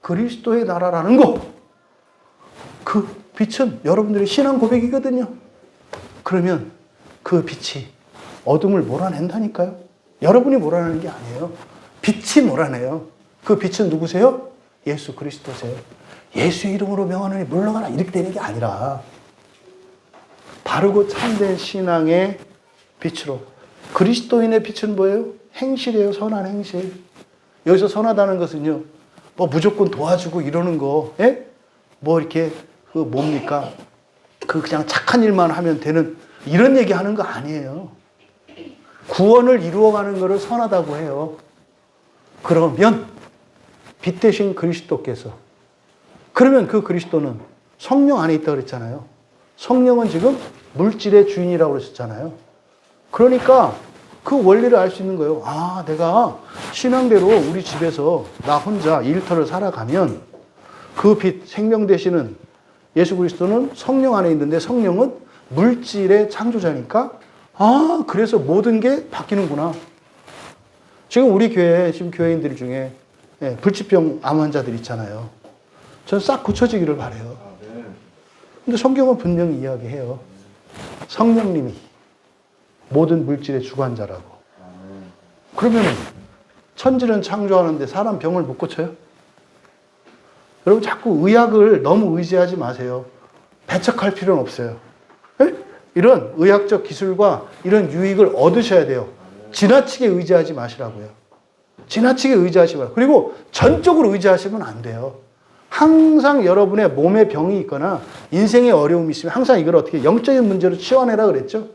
그리스도의 나라라는 것, 그 빛은 여러분들의 신앙 고백이거든요. 그러면 그 빛이 어둠을 몰아낸다니까요. 여러분이 몰아내는 게 아니에요. 빛이 몰아내요. 그 빛은 누구세요? 예수 그리스도세요. 예수의 이름으로 명하노니 물러가라 이렇게 되는 게 아니라 바르고 참된 신앙의 빛으로. 그리스도인의 빛은 뭐예요? 행실이에요. 선한 행실. 여기서 선하다는 것은요, 뭐 무조건 도와주고 이러는 거, 예? 뭐 이렇게 그 뭡니까? 그 그냥 착한 일만 하면 되는 이런 얘기 하는 거 아니에요. 구원을 이루어가는 것을 선하다고 해요. 그러면 빛 대신 그리스도께서, 그러면 그 그리스도는 성령 안에 있다고 그랬잖아요. 성령은 지금 물질의 주인이라고 그랬었잖아요. 그러니까 그 원리를 알 수 있는 거예요. 아, 내가 신앙대로 우리 집에서 나 혼자 일터를 살아가면 그 빛, 생명 되시는 예수 그리스도는 성령 안에 있는데 성령은 물질의 창조자니까 아, 그래서 모든 게 바뀌는구나. 지금 우리 교회, 지금 교회인들 중에 불치병 암 환자들 있잖아요. 저는 싹 고쳐지기를 바라요. 근데 성경은 분명히 이야기해요. 성령님이 모든 물질의 주관자라고. 그러면 천지는 창조하는데 사람 병을 못 고쳐요? 여러분 자꾸 의학을 너무 의지하지 마세요. 배척할 필요는 없어요. 에? 이런 의학적 기술과 이런 유익을 얻으셔야 돼요. 지나치게 의지하지 마시라고요. 지나치게 의지하지 마세요. 그리고 전적으로 의지하시면 안 돼요. 항상 여러분의 몸에 병이 있거나 인생에 어려움이 있으면 항상 이걸 어떻게 영적인 문제로 치워내라 그랬죠.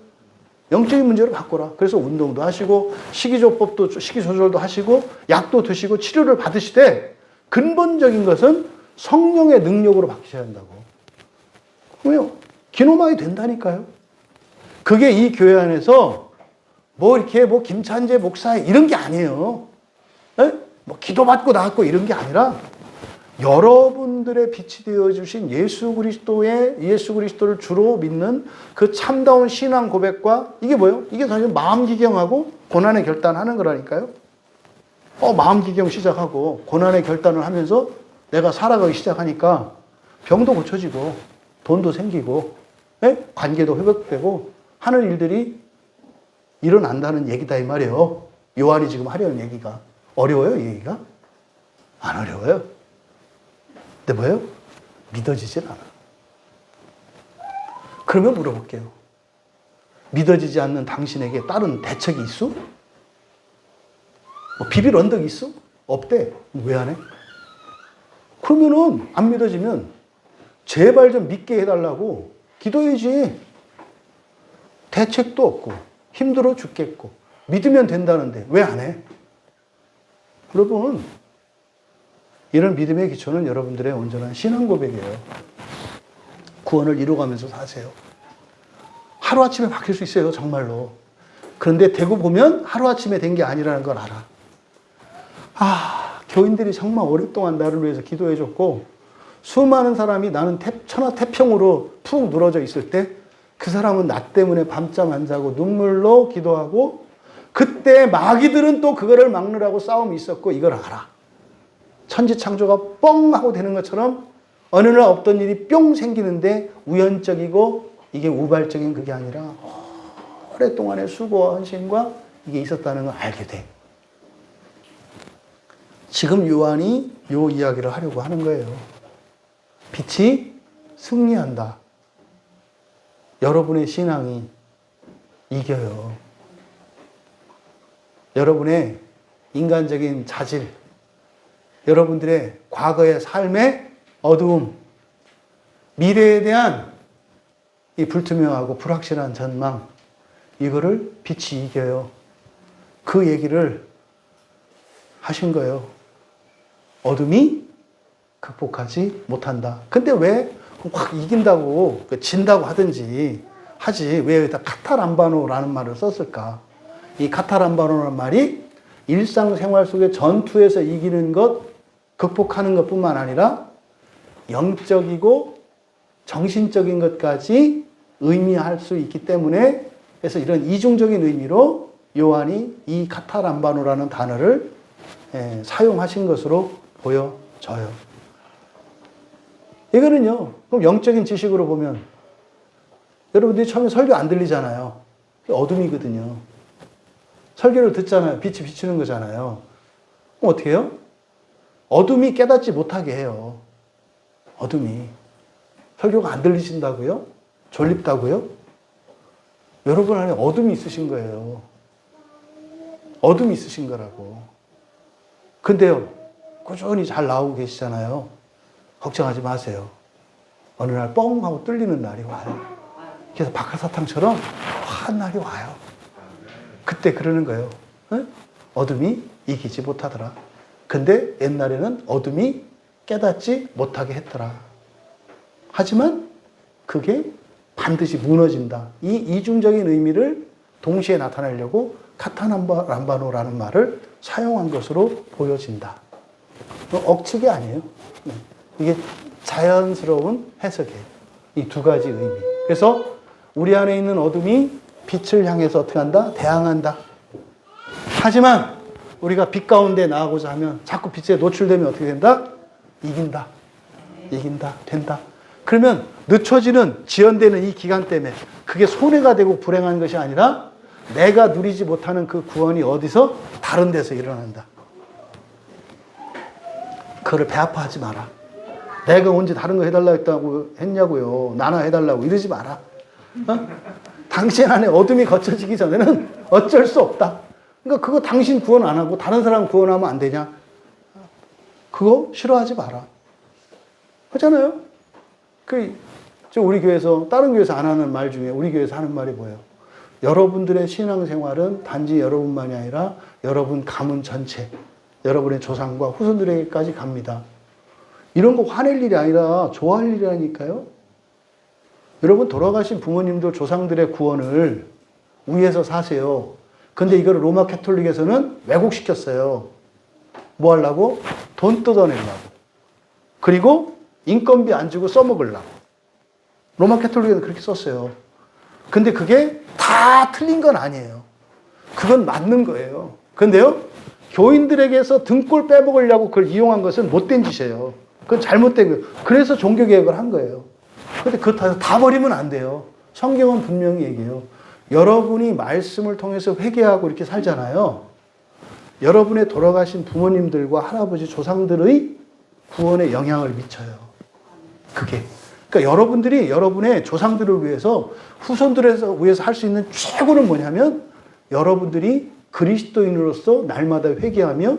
영적인 문제로 바꿔라. 그래서 운동도 하시고 식이조법도 식이조절도 하시고 약도 드시고 치료를 받으시되 근본적인 것은 성령의 능력으로 바뀌셔야 한다고. 왜요? 기노마이 된다니까요. 그게 이 교회 안에서 뭐 이렇게 뭐 김찬재 목사 이런 게 아니에요. 에? 뭐 기도받고 나왔고 이런 게 아니라 여러분들의 빛이 되어주신 예수 그리스도를 주로 믿는 그 참다운 신앙 고백과 이게 뭐예요? 이게 사실 마음기경하고 고난의 결단하는 거라니까요. 마음기경 시작하고 고난의 결단을 하면서 내가 살아가기 시작하니까 병도 고쳐지고 돈도 생기고 관계도 회복되고 하는 일들이 일어난다는 얘기다 이 말이에요. 요한이 지금 하려는 얘기가. 어려워요, 이 얘기가? 안 어려워요. 근데 뭐예요? 믿어지질 않아. 그러면 물어볼게요. 믿어지지 않는 당신에게 다른 대책이 있어? 뭐 비빌 언덕이 있어? 없대. 왜 안 해? 그러면은 안 믿어지면 제발 좀 믿게 해달라고 기도해야지. 대책도 없고 힘들어 죽겠고 믿으면 된다는데 왜 안 해? 여러분, 이런 믿음의 기초는 여러분들의 온전한 신앙 고백이에요. 구원을 이루어가면서 사세요. 하루아침에 바뀔 수 있어요, 정말로. 그런데 되고 보면 하루아침에 된 게 아니라는 걸 알아. 교인들이 정말 오랫동안 나를 위해서 기도해줬고 수많은 사람이 나는 천하태평으로 푹 늘어져 있을 때 그 사람은 나 때문에 밤잠 안 자고 눈물로 기도하고 그때 마귀들은 또 그거를 막느라고 싸움이 있었고 이걸 알아. 천지창조가 뻥 하고 되는 것처럼 어느 날 없던 일이 뿅 생기는데 우연적이고 이게 우발적인 그게 아니라 오랫동안의 수고와 헌신과 이게 있었다는 걸 알게 돼. 지금 요한이 요 이야기를 하려고 하는 거예요. 빛이 승리한다. 여러분의 신앙이 이겨요. 여러분의 인간적인 자질, 여러분들의 과거의 삶의 어두움, 미래에 대한 이 불투명하고 불확실한 전망, 이거를 빛이 이겨요. 그 얘기를 하신 거예요. 어둠이 극복하지 못한다. 근데 왜 확 이긴다고, 진다고 하든지 하지, 왜 여기다 카타람바노라는 말을 썼을까? 이 카타람바노라는 말이 일상생활 속의 전투에서 이기는 것, 극복하는 것 뿐만 아니라 영적이고 정신적인 것까지 의미할 수 있기 때문에 그래서 이런 이중적인 의미로 요한이 이 카타람바노라는 단어를 사용하신 것으로 보여져요. 이거는요, 그럼 영적인 지식으로 보면 여러분들이 처음에 설교 안 들리잖아요. 어둠이거든요. 설교를 듣잖아요. 빛이 비추는 거잖아요. 그럼 어떻게 해요? 어둠이 깨닫지 못하게 해요. 어둠이. 설교가 안 들리신다고요? 졸립다고요? 여러분 안에 어둠이 있으신 거예요. 어둠이 있으신 거라고. 근데요, 꾸준히 잘 나오고 계시잖아요. 걱정하지 마세요. 어느 날 뻥 하고 뚫리는 날이 와요. 그래서 박하사탕처럼 한 날이 와요. 그때 그러는 거예요. 응? 어둠이 이기지 못하더라. 근데 옛날에는 어둠이 깨닫지 못하게 했더라. 하지만 그게 반드시 무너진다. 이 이중적인 의미를 동시에 나타내려고 카타남바노라는 말을 사용한 것으로 보여진다. 억측이 아니에요. 이게 자연스러운 해석이에요. 이 두 가지 의미. 그래서 우리 안에 있는 어둠이 빛을 향해서 어떻게 한다? 대항한다. 하지만 우리가 빛 가운데 나가고자 하면 자꾸 빛에 노출되면 어떻게 된다? 이긴다. 이긴다. 된다. 그러면 늦춰지는 지연되는 이 기간 때문에 그게 손해가 되고 불행한 것이 아니라 내가 누리지 못하는 그 구원이 어디서? 다른 데서 일어난다. 그거를 배아파하지 마라. 내가 언제 다른 거 해달라고 했냐고요. 나나 해달라고 이러지 마라. 어? 당신 안에 어둠이 거쳐지기 전에는 어쩔 수 없다. 그러니까 그거 당신 구원 안 하고 다른 사람 구원하면 안 되냐? 그거 싫어하지 마라. 하잖아요. 우리 교회에서 다른 교회에서 안 하는 말 중에 우리 교회에서 하는 말이 뭐예요? 여러분들의 신앙생활은 단지 여러분만이 아니라 여러분 가문 전체, 여러분의 조상과 후손들에게까지 갑니다. 이런 거 화낼 일이 아니라 좋아할 일이라니까요. 여러분 돌아가신 부모님들 조상들의 구원을 위해서 사세요. 근데 이거를 로마 캐톨릭에서는 왜곡시켰어요. 뭐 하려고? 돈 뜯어내려고. 그리고 인건비 안 주고 써먹으려고. 로마 캐톨릭에는 그렇게 썼어요. 근데 그게 다 틀린 건 아니에요. 그건 맞는 거예요. 근데요, 교인들에게서 등골 빼먹으려고 그걸 이용한 것은 못된 짓이에요. 그건 잘못된 거예요. 그래서 종교개혁을 한 거예요. 근데 그거 다 버리면 안 돼요. 성경은 분명히 얘기해요. 여러분이 말씀을 통해서 회개하고 이렇게 살잖아요. 여러분의 돌아가신 부모님들과 할아버지 조상들의 구원에 영향을 미쳐요. 그게. 그러니까 여러분들이 여러분의 조상들을 위해서 후손들을 위해서 할 수 있는 최고는 뭐냐면 여러분들이 그리스도인으로서 날마다 회개하며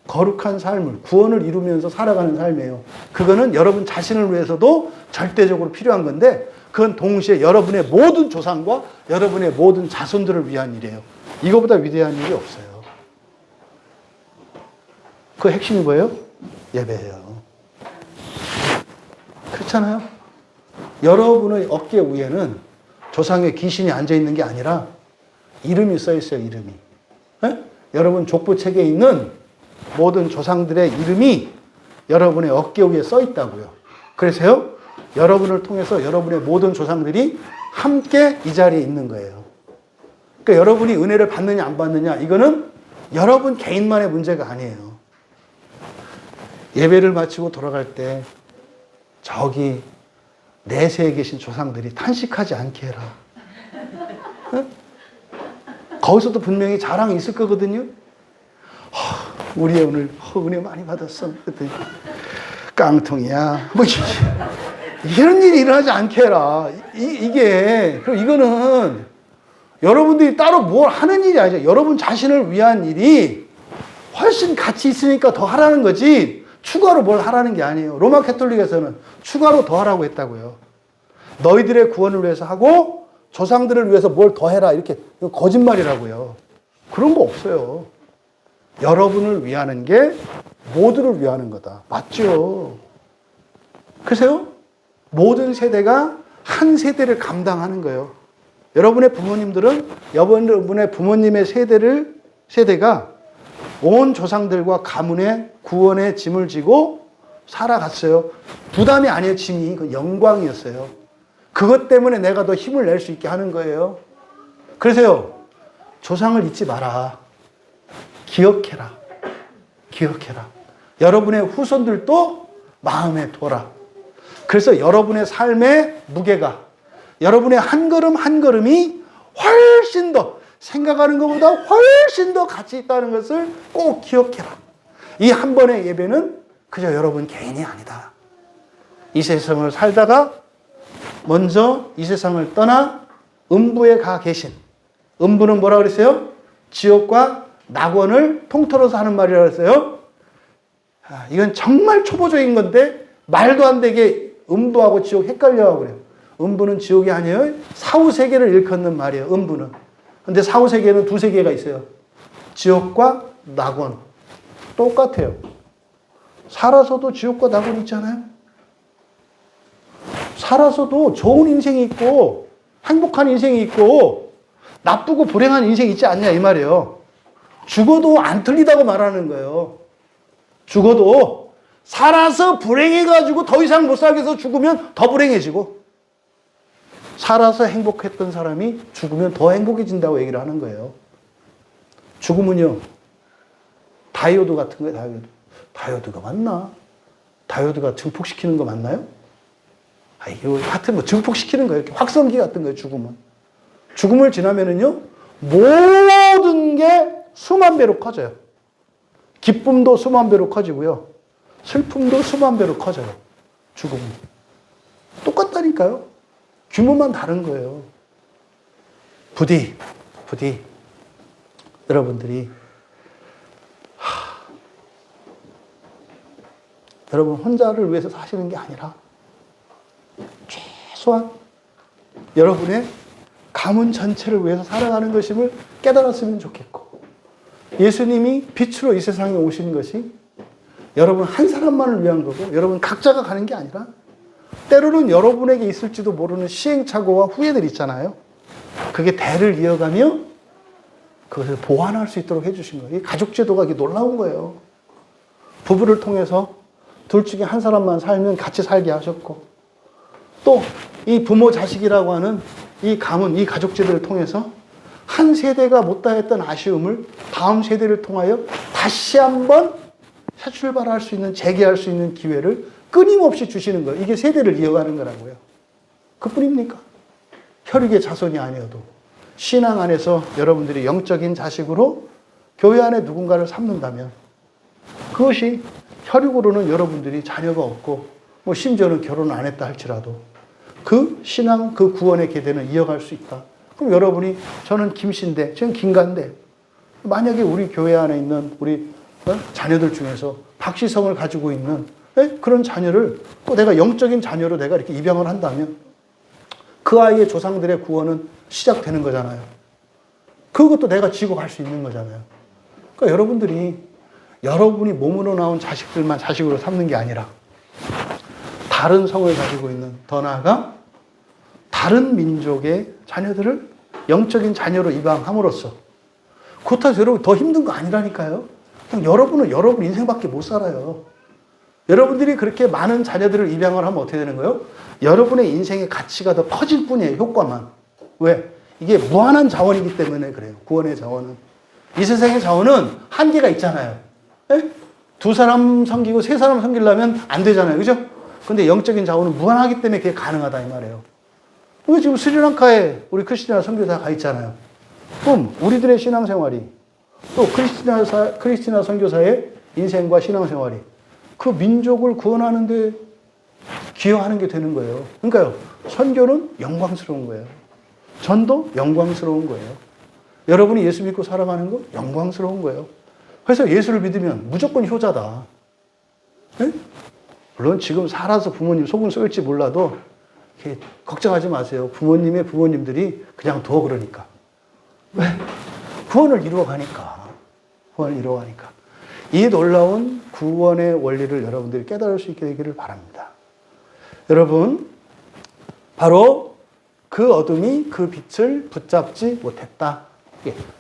거룩한 삶을, 구원을 이루면서 살아가는 삶이에요. 그거는 여러분 자신을 위해서도 절대적으로 필요한 건데 그건 동시에 여러분의 모든 조상과 여러분의 모든 자손들을 위한 일이에요. 이거보다 위대한 일이 없어요. 그 핵심이 뭐예요? 예배예요. 그렇잖아요? 여러분의 어깨 위에는 조상의 귀신이 앉아있는 게 아니라 이름이 써있어요. 이름이. 에? 여러분 족보책에 있는 모든 조상들의 이름이 여러분의 어깨 위에 써있다고요. 그래서요, 여러분을 통해서 여러분의 모든 조상들이 함께 이 자리에 있는 거예요. 그러니까 여러분이 은혜를 받느냐 안 받느냐 이거는 여러분 개인만의 문제가 아니에요. 예배를 마치고 돌아갈 때 저기 내세에 계신 조상들이 탄식하지 않게 해라. 응? 거기서도 분명히 자랑이 있을 거거든요. 우리 오늘 은혜 많이 받았어. 그랬더니 깡통이야. 뭐 이런 일이 일어나지 않게 해라. 이거는 여러분들이 따로 뭘 하는 일이 아니죠. 여러분 자신을 위한 일이 훨씬 가치 있으니까 더 하라는 거지 추가로 뭘 하라는 게 아니에요. 로마 캐톨릭에서는 추가로 더 하라고 했다고요. 너희들의 구원을 위해서 하고 조상들을 위해서 뭘 더 해라. 이렇게 거짓말이라고요. 그런 거 없어요. 여러분을 위하는 게 모두를 위하는 거다. 맞죠? 그래서요, 모든 세대가 한 세대를 감당하는 거예요. 여러분의 부모님들은 여러분의 부모님의 세대가 온 조상들과 가문의 구원의 짐을 지고 살아갔어요. 부담이 아니에요, 짐이. 그 영광이었어요. 그것 때문에 내가 더 힘을 낼 수 있게 하는 거예요. 그래서요, 조상을 잊지 마라. 기억해라. 기억해라. 여러분의 후손들도 마음에 둬라. 그래서 여러분의 삶의 무게가, 여러분의 한 걸음 한 걸음이 훨씬 더, 생각하는 것보다 훨씬 더 가치 있다는 것을 꼭 기억해라. 이 한 번의 예배는 그저 여러분 개인이 아니다. 이 세상을 살다가 먼저 이 세상을 떠나 음부에 가 계신. 음부는 뭐라 그랬어요? 지옥과 낙원을 통틀어서 하는 말이라 그랬어요. 이건 정말 초보적인 건데 말도 안 되게 음부하고 지옥 헷갈려하고 그래요. 음부는 지옥이 아니에요. 사후세계를 일컫는 말이에요. 음부는. 근데 사후세계는 두 세계가 있어요. 지옥과 낙원. 똑같아요. 살아서도 지옥과 낙원 있잖아요. 살아서도 좋은 인생이 있고 행복한 인생이 있고 나쁘고 불행한 인생이 있지 않냐 이 말이에요. 죽어도 안 틀리다고 말하는 거예요. 죽어도 살아서 불행해가지고 더 이상 못 살겠어 죽으면 더 불행해지고 살아서 행복했던 사람이 죽으면 더 행복해진다고 얘기를 하는 거예요. 죽음은요. 다이오드 같은 거예요. 다이오드. 다이오드가 맞나? 다이오드가 증폭시키는 거 맞나요? 이거 하여튼 뭐 증폭시키는 거예요. 이렇게 확성기 같은 거예요. 죽음은. 죽음을 지나면은요. 모든 게 수만 배로 커져요. 기쁨도 수만 배로 커지고요. 슬픔도 수만 배로 커져요. 죽음은. 똑같다니까요. 규모만 다른 거예요. 부디 여러분들이 여러분 혼자를 위해서 사시는 게 아니라 최소한 여러분의 가문 전체를 위해서 살아가는 것임을 깨달았으면 좋겠고 예수님이 빛으로 이 세상에 오신 것이 여러분 한 사람만을 위한 거고 여러분 각자가 가는 게 아니라 때로는 여러분에게 있을지도 모르는 시행착오와 후회들 있잖아요. 그게 대를 이어가며 그것을 보완할 수 있도록 해주신 거예요. 이 가족제도가 이게 놀라운 거예요. 부부를 통해서 둘 중에 한 사람만 살면 같이 살게 하셨고 또 이 부모 자식이라고 하는 이 가문, 이 가족제도를 통해서 한 세대가 못다 했던 아쉬움을 다음 세대를 통하여 다시 한번 새 출발할 수 있는, 재개할 수 있는 기회를 끊임없이 주시는 거예요. 이게 세대를 이어가는 거라고요. 그뿐입니까? 혈육의 자손이 아니어도 신앙 안에서 여러분들이 영적인 자식으로 교회 안에 누군가를 삼는다면 그것이 혈육으로는 여러분들이 자녀가 없고 뭐 심지어는 결혼을 안 했다 할지라도 그 신앙, 그 구원의 계대는 이어갈 수 있다. 그럼 여러분이 저는 김씨인데 저는 김가인데 만약에 우리 교회 안에 있는 우리 자녀들 중에서 박씨성을 가지고 있는 그런 자녀를 또 내가 영적인 자녀로 내가 이렇게 입양을 한다면 그 아이의 조상들의 구원은 시작되는 거잖아요. 그것도 내가 지고 갈 수 있는 거잖아요. 그러니까 여러분들이 여러분이 몸으로 나온 자식들만 자식으로 삼는 게 아니라 다른 성을 가지고 있는 더 나아가 다른 민족의 자녀들을 영적인 자녀로 입양함으로써 그렇다고 여러분 더 힘든 거 아니라니까요. 그냥 여러분은 여러분 인생밖에 못 살아요. 여러분들이 그렇게 많은 자녀들을 입양을 하면 어떻게 되는 거예요? 여러분의 인생의 가치가 더 커질 뿐이에요. 효과만. 왜? 이게 무한한 자원이기 때문에 그래요. 구원의 자원은. 이 세상의 자원은 한계가 있잖아요. 에? 두 사람 섬기고 세 사람 섬기려면 안 되잖아요. 그죠? 근데 영적인 자원은 무한하기 때문에 그게 가능하다 이 말이에요. 우리 지금 스리랑카에 우리 크리스티나 선교사 가 있잖아요. 그럼 우리들의 신앙생활이 또 크리스티나 선교사의 인생과 신앙생활이 그 민족을 구원하는 데 기여하는 게 되는 거예요. 그러니까요. 선교는 영광스러운 거예요. 전도 영광스러운 거예요. 여러분이 예수 믿고 살아가는 거 영광스러운 거예요. 그래서 예수를 믿으면 무조건 효자다. 네? 물론 지금 살아서 부모님 속은 쏠지 몰라도 걱정하지 마세요. 부모님의 부모님들이 그냥 둬 그러니까. 왜? 구원을 이루어가니까. 구원을 이루어가니까. 이 놀라운 구원의 원리를 여러분들이 깨달을 수 있게 되기를 바랍니다. 여러분, 바로 그 어둠이 그 빛을 붙잡지 못했다.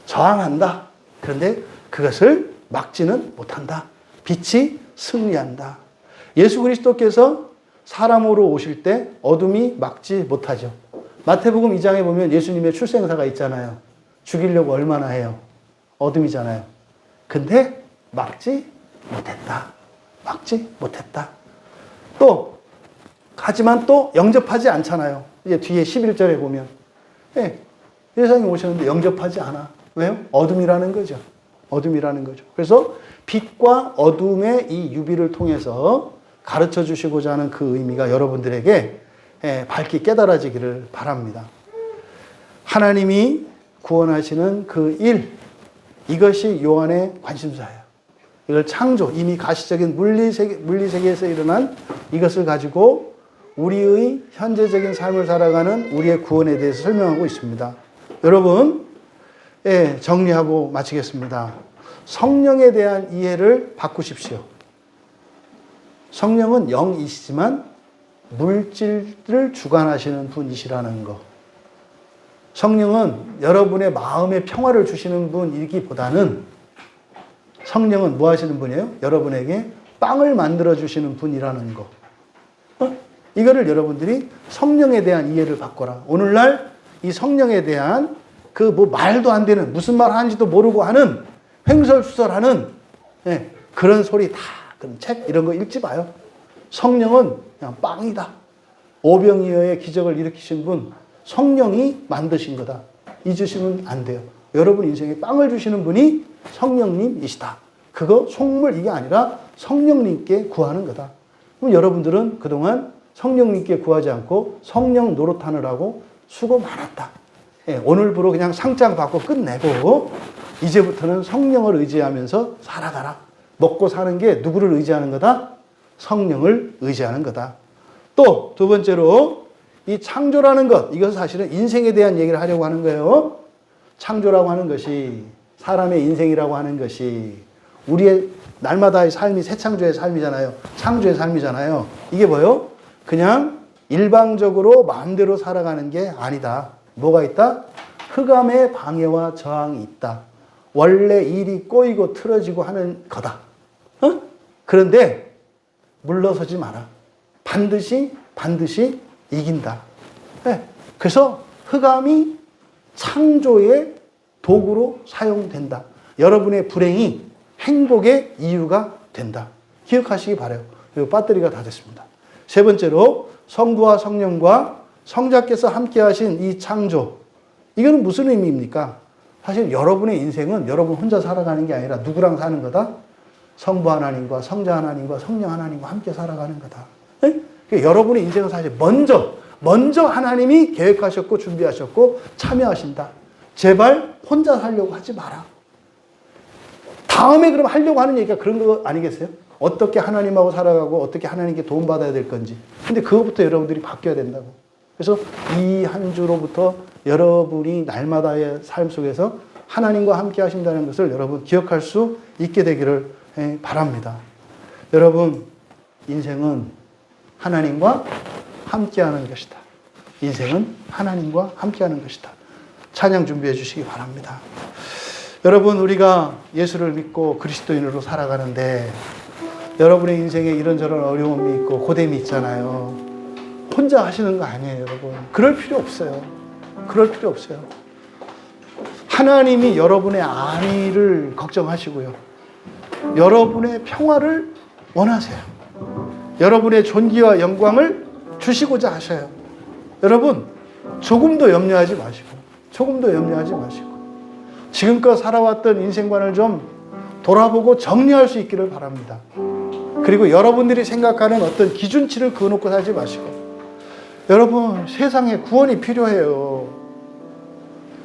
저항한다. 그런데 그것을 막지는 못한다. 빛이 승리한다. 예수 그리스도께서 사람으로 오실 때 어둠이 막지 못하죠. 마태복음 2장에 보면 예수님의 출생사가 있잖아요. 죽이려고 얼마나 해요. 어둠이잖아요. 근데 막지 못했다. 막지 못했다. 또 하지만 또 영접하지 않잖아요. 이제 뒤에 11절에 보면 세상에 오셨는데 영접하지 않아. 왜요? 어둠이라는 거죠. 어둠이라는 거죠. 그래서 빛과 어둠의 이 유비를 통해서 가르쳐 주시고자 하는 그 의미가 여러분들에게 밝게 깨달아지기를 바랍니다. 하나님이 구원하시는 그 일, 이것이 요한의 관심사예요. 이걸 창조, 이미 가시적인 물리세계에서 일어난 이것을 가지고 우리의 현재적인 삶을 살아가는 우리의 구원에 대해서 설명하고 있습니다. 여러분, 정리하고 마치겠습니다. 성령에 대한 이해를 바꾸십시오. 성령은 영이시지만 물질을 주관하시는 분이시라는 거. 성령은 여러분의 마음의 평화를 주시는 분이기보다는 성령은 뭐 하시는 분이에요? 여러분에게 빵을 만들어 주시는 분이라는 거. 이거를 여러분들이 성령에 대한 이해를 바꿔라. 오늘날 이 성령에 대한 그 뭐 말도 안 되는, 무슨 말 하는지도 모르고 하는, 횡설수설하는 그런 소리 다, 그런 책 이런 거 읽지 마요. 성령은 그냥 빵이다. 오병이어의 기적을 일으키신 분, 성령이 만드신 거다. 잊으시면 안 돼요. 여러분 인생에 빵을 주시는 분이 성령님이시다. 그거 속물 이게 아니라 성령님께 구하는 거다. 그럼 여러분들은 그동안 성령님께 구하지 않고 성령 노릇하느라고 수고 많았다. 오늘부로 그냥 상장 받고 끝내고 이제부터는 성령을 의지하면서 살아가라. 먹고 사는 게 누구를 의지하는 거다? 성령을 의지하는 거다. 또 두 번째로 이 창조라는 것, 이것은 사실은 인생에 대한 얘기를 하려고 하는 거예요. 창조라고 하는 것이, 사람의 인생이라고 하는 것이 우리의 날마다의 삶이 새 창조의 삶이잖아요. 창조의 삶이잖아요. 이게 뭐예요? 그냥 일방적으로 마음대로 살아가는 게 아니다. 뭐가 있다? 흑암의 방해와 저항이 있다. 원래 일이 꼬이고 틀어지고 하는 거다. 그런데 물러서지 마라. 반드시 이긴다. 그래서 흑암이 창조의 도구로 사용된다. 여러분의 불행이 행복의 이유가 된다. 기억하시기 바라요. 그리고 배터리가 다 됐습니다. 세 번째로 성부와 성령과 성자께서 함께 하신 이 창조. 이거는 무슨 의미입니까? 사실 여러분의 인생은 여러분 혼자 살아가는 게 아니라 누구랑 사는 거다? 성부 하나님과 성자 하나님과 성령 하나님과 함께 살아가는 거다. 그러니까 여러분의 인생은 사실 먼저 하나님이 계획하셨고 준비하셨고 참여하신다. 제발 혼자 살려고 하지 마라. 다음에 그럼 하려고 하는 얘기가 그런 거 아니겠어요? 어떻게 하나님하고 살아가고 어떻게 하나님께 도움받아야 될 건지. 근데 그것부터 여러분들이 바뀌어야 된다고. 그래서 이 한 주로부터 여러분이 날마다의 삶 속에서 하나님과 함께 하신다는 것을 여러분 기억할 수 있게 되기를 바랍니다. 여러분, 인생은 하나님과 함께하는 것이다. 인생은 하나님과 함께하는 것이다. 찬양 준비해 주시기 바랍니다. 여러분, 우리가 예수를 믿고 그리스도인으로 살아가는데 여러분의 인생에 이런저런 어려움이 있고 고됨이 있잖아요. 혼자 하시는 거 아니에요, 여러분. 그럴 필요 없어요. 그럴 필요 없어요. 하나님이 여러분의 안위를 걱정하시고요. 여러분의 평화를 원하세요. 여러분의 존귀와 영광을 주시고자 하셔요. 여러분, 조금도 염려하지 마시고, 지금껏 살아왔던 인생관을 좀 돌아보고 정리할 수 있기를 바랍니다. 그리고 여러분들이 생각하는 어떤 기준치를 그어놓고 살지 마시고, 여러분, 세상에 구원이 필요해요.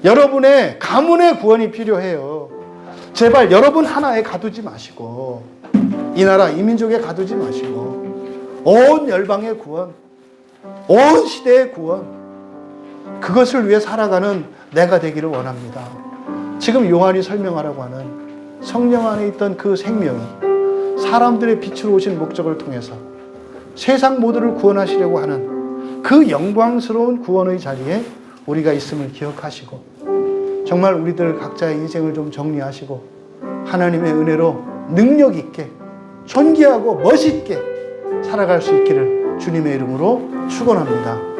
여러분의 가문의 구원이 필요해요. 제발 여러분 하나에 가두지 마시고, 이 나라, 이 민족에 가두지 마시고, 온 열방의 구원, 온 시대의 구원, 그것을 위해 살아가는 내가 되기를 원합니다. 지금 요한이 설명하라고 하는 성령 안에 있던 그 생명이 사람들의 빛으로 오신 목적을 통해서 세상 모두를 구원하시려고 하는 그 영광스러운 구원의 자리에 우리가 있음을 기억하시고, 정말 우리들 각자의 인생을 좀 정리하시고 하나님의 은혜로 능력 있게 존귀하고 멋있게 살아갈 수 있기를 주님의 이름으로 축원합니다.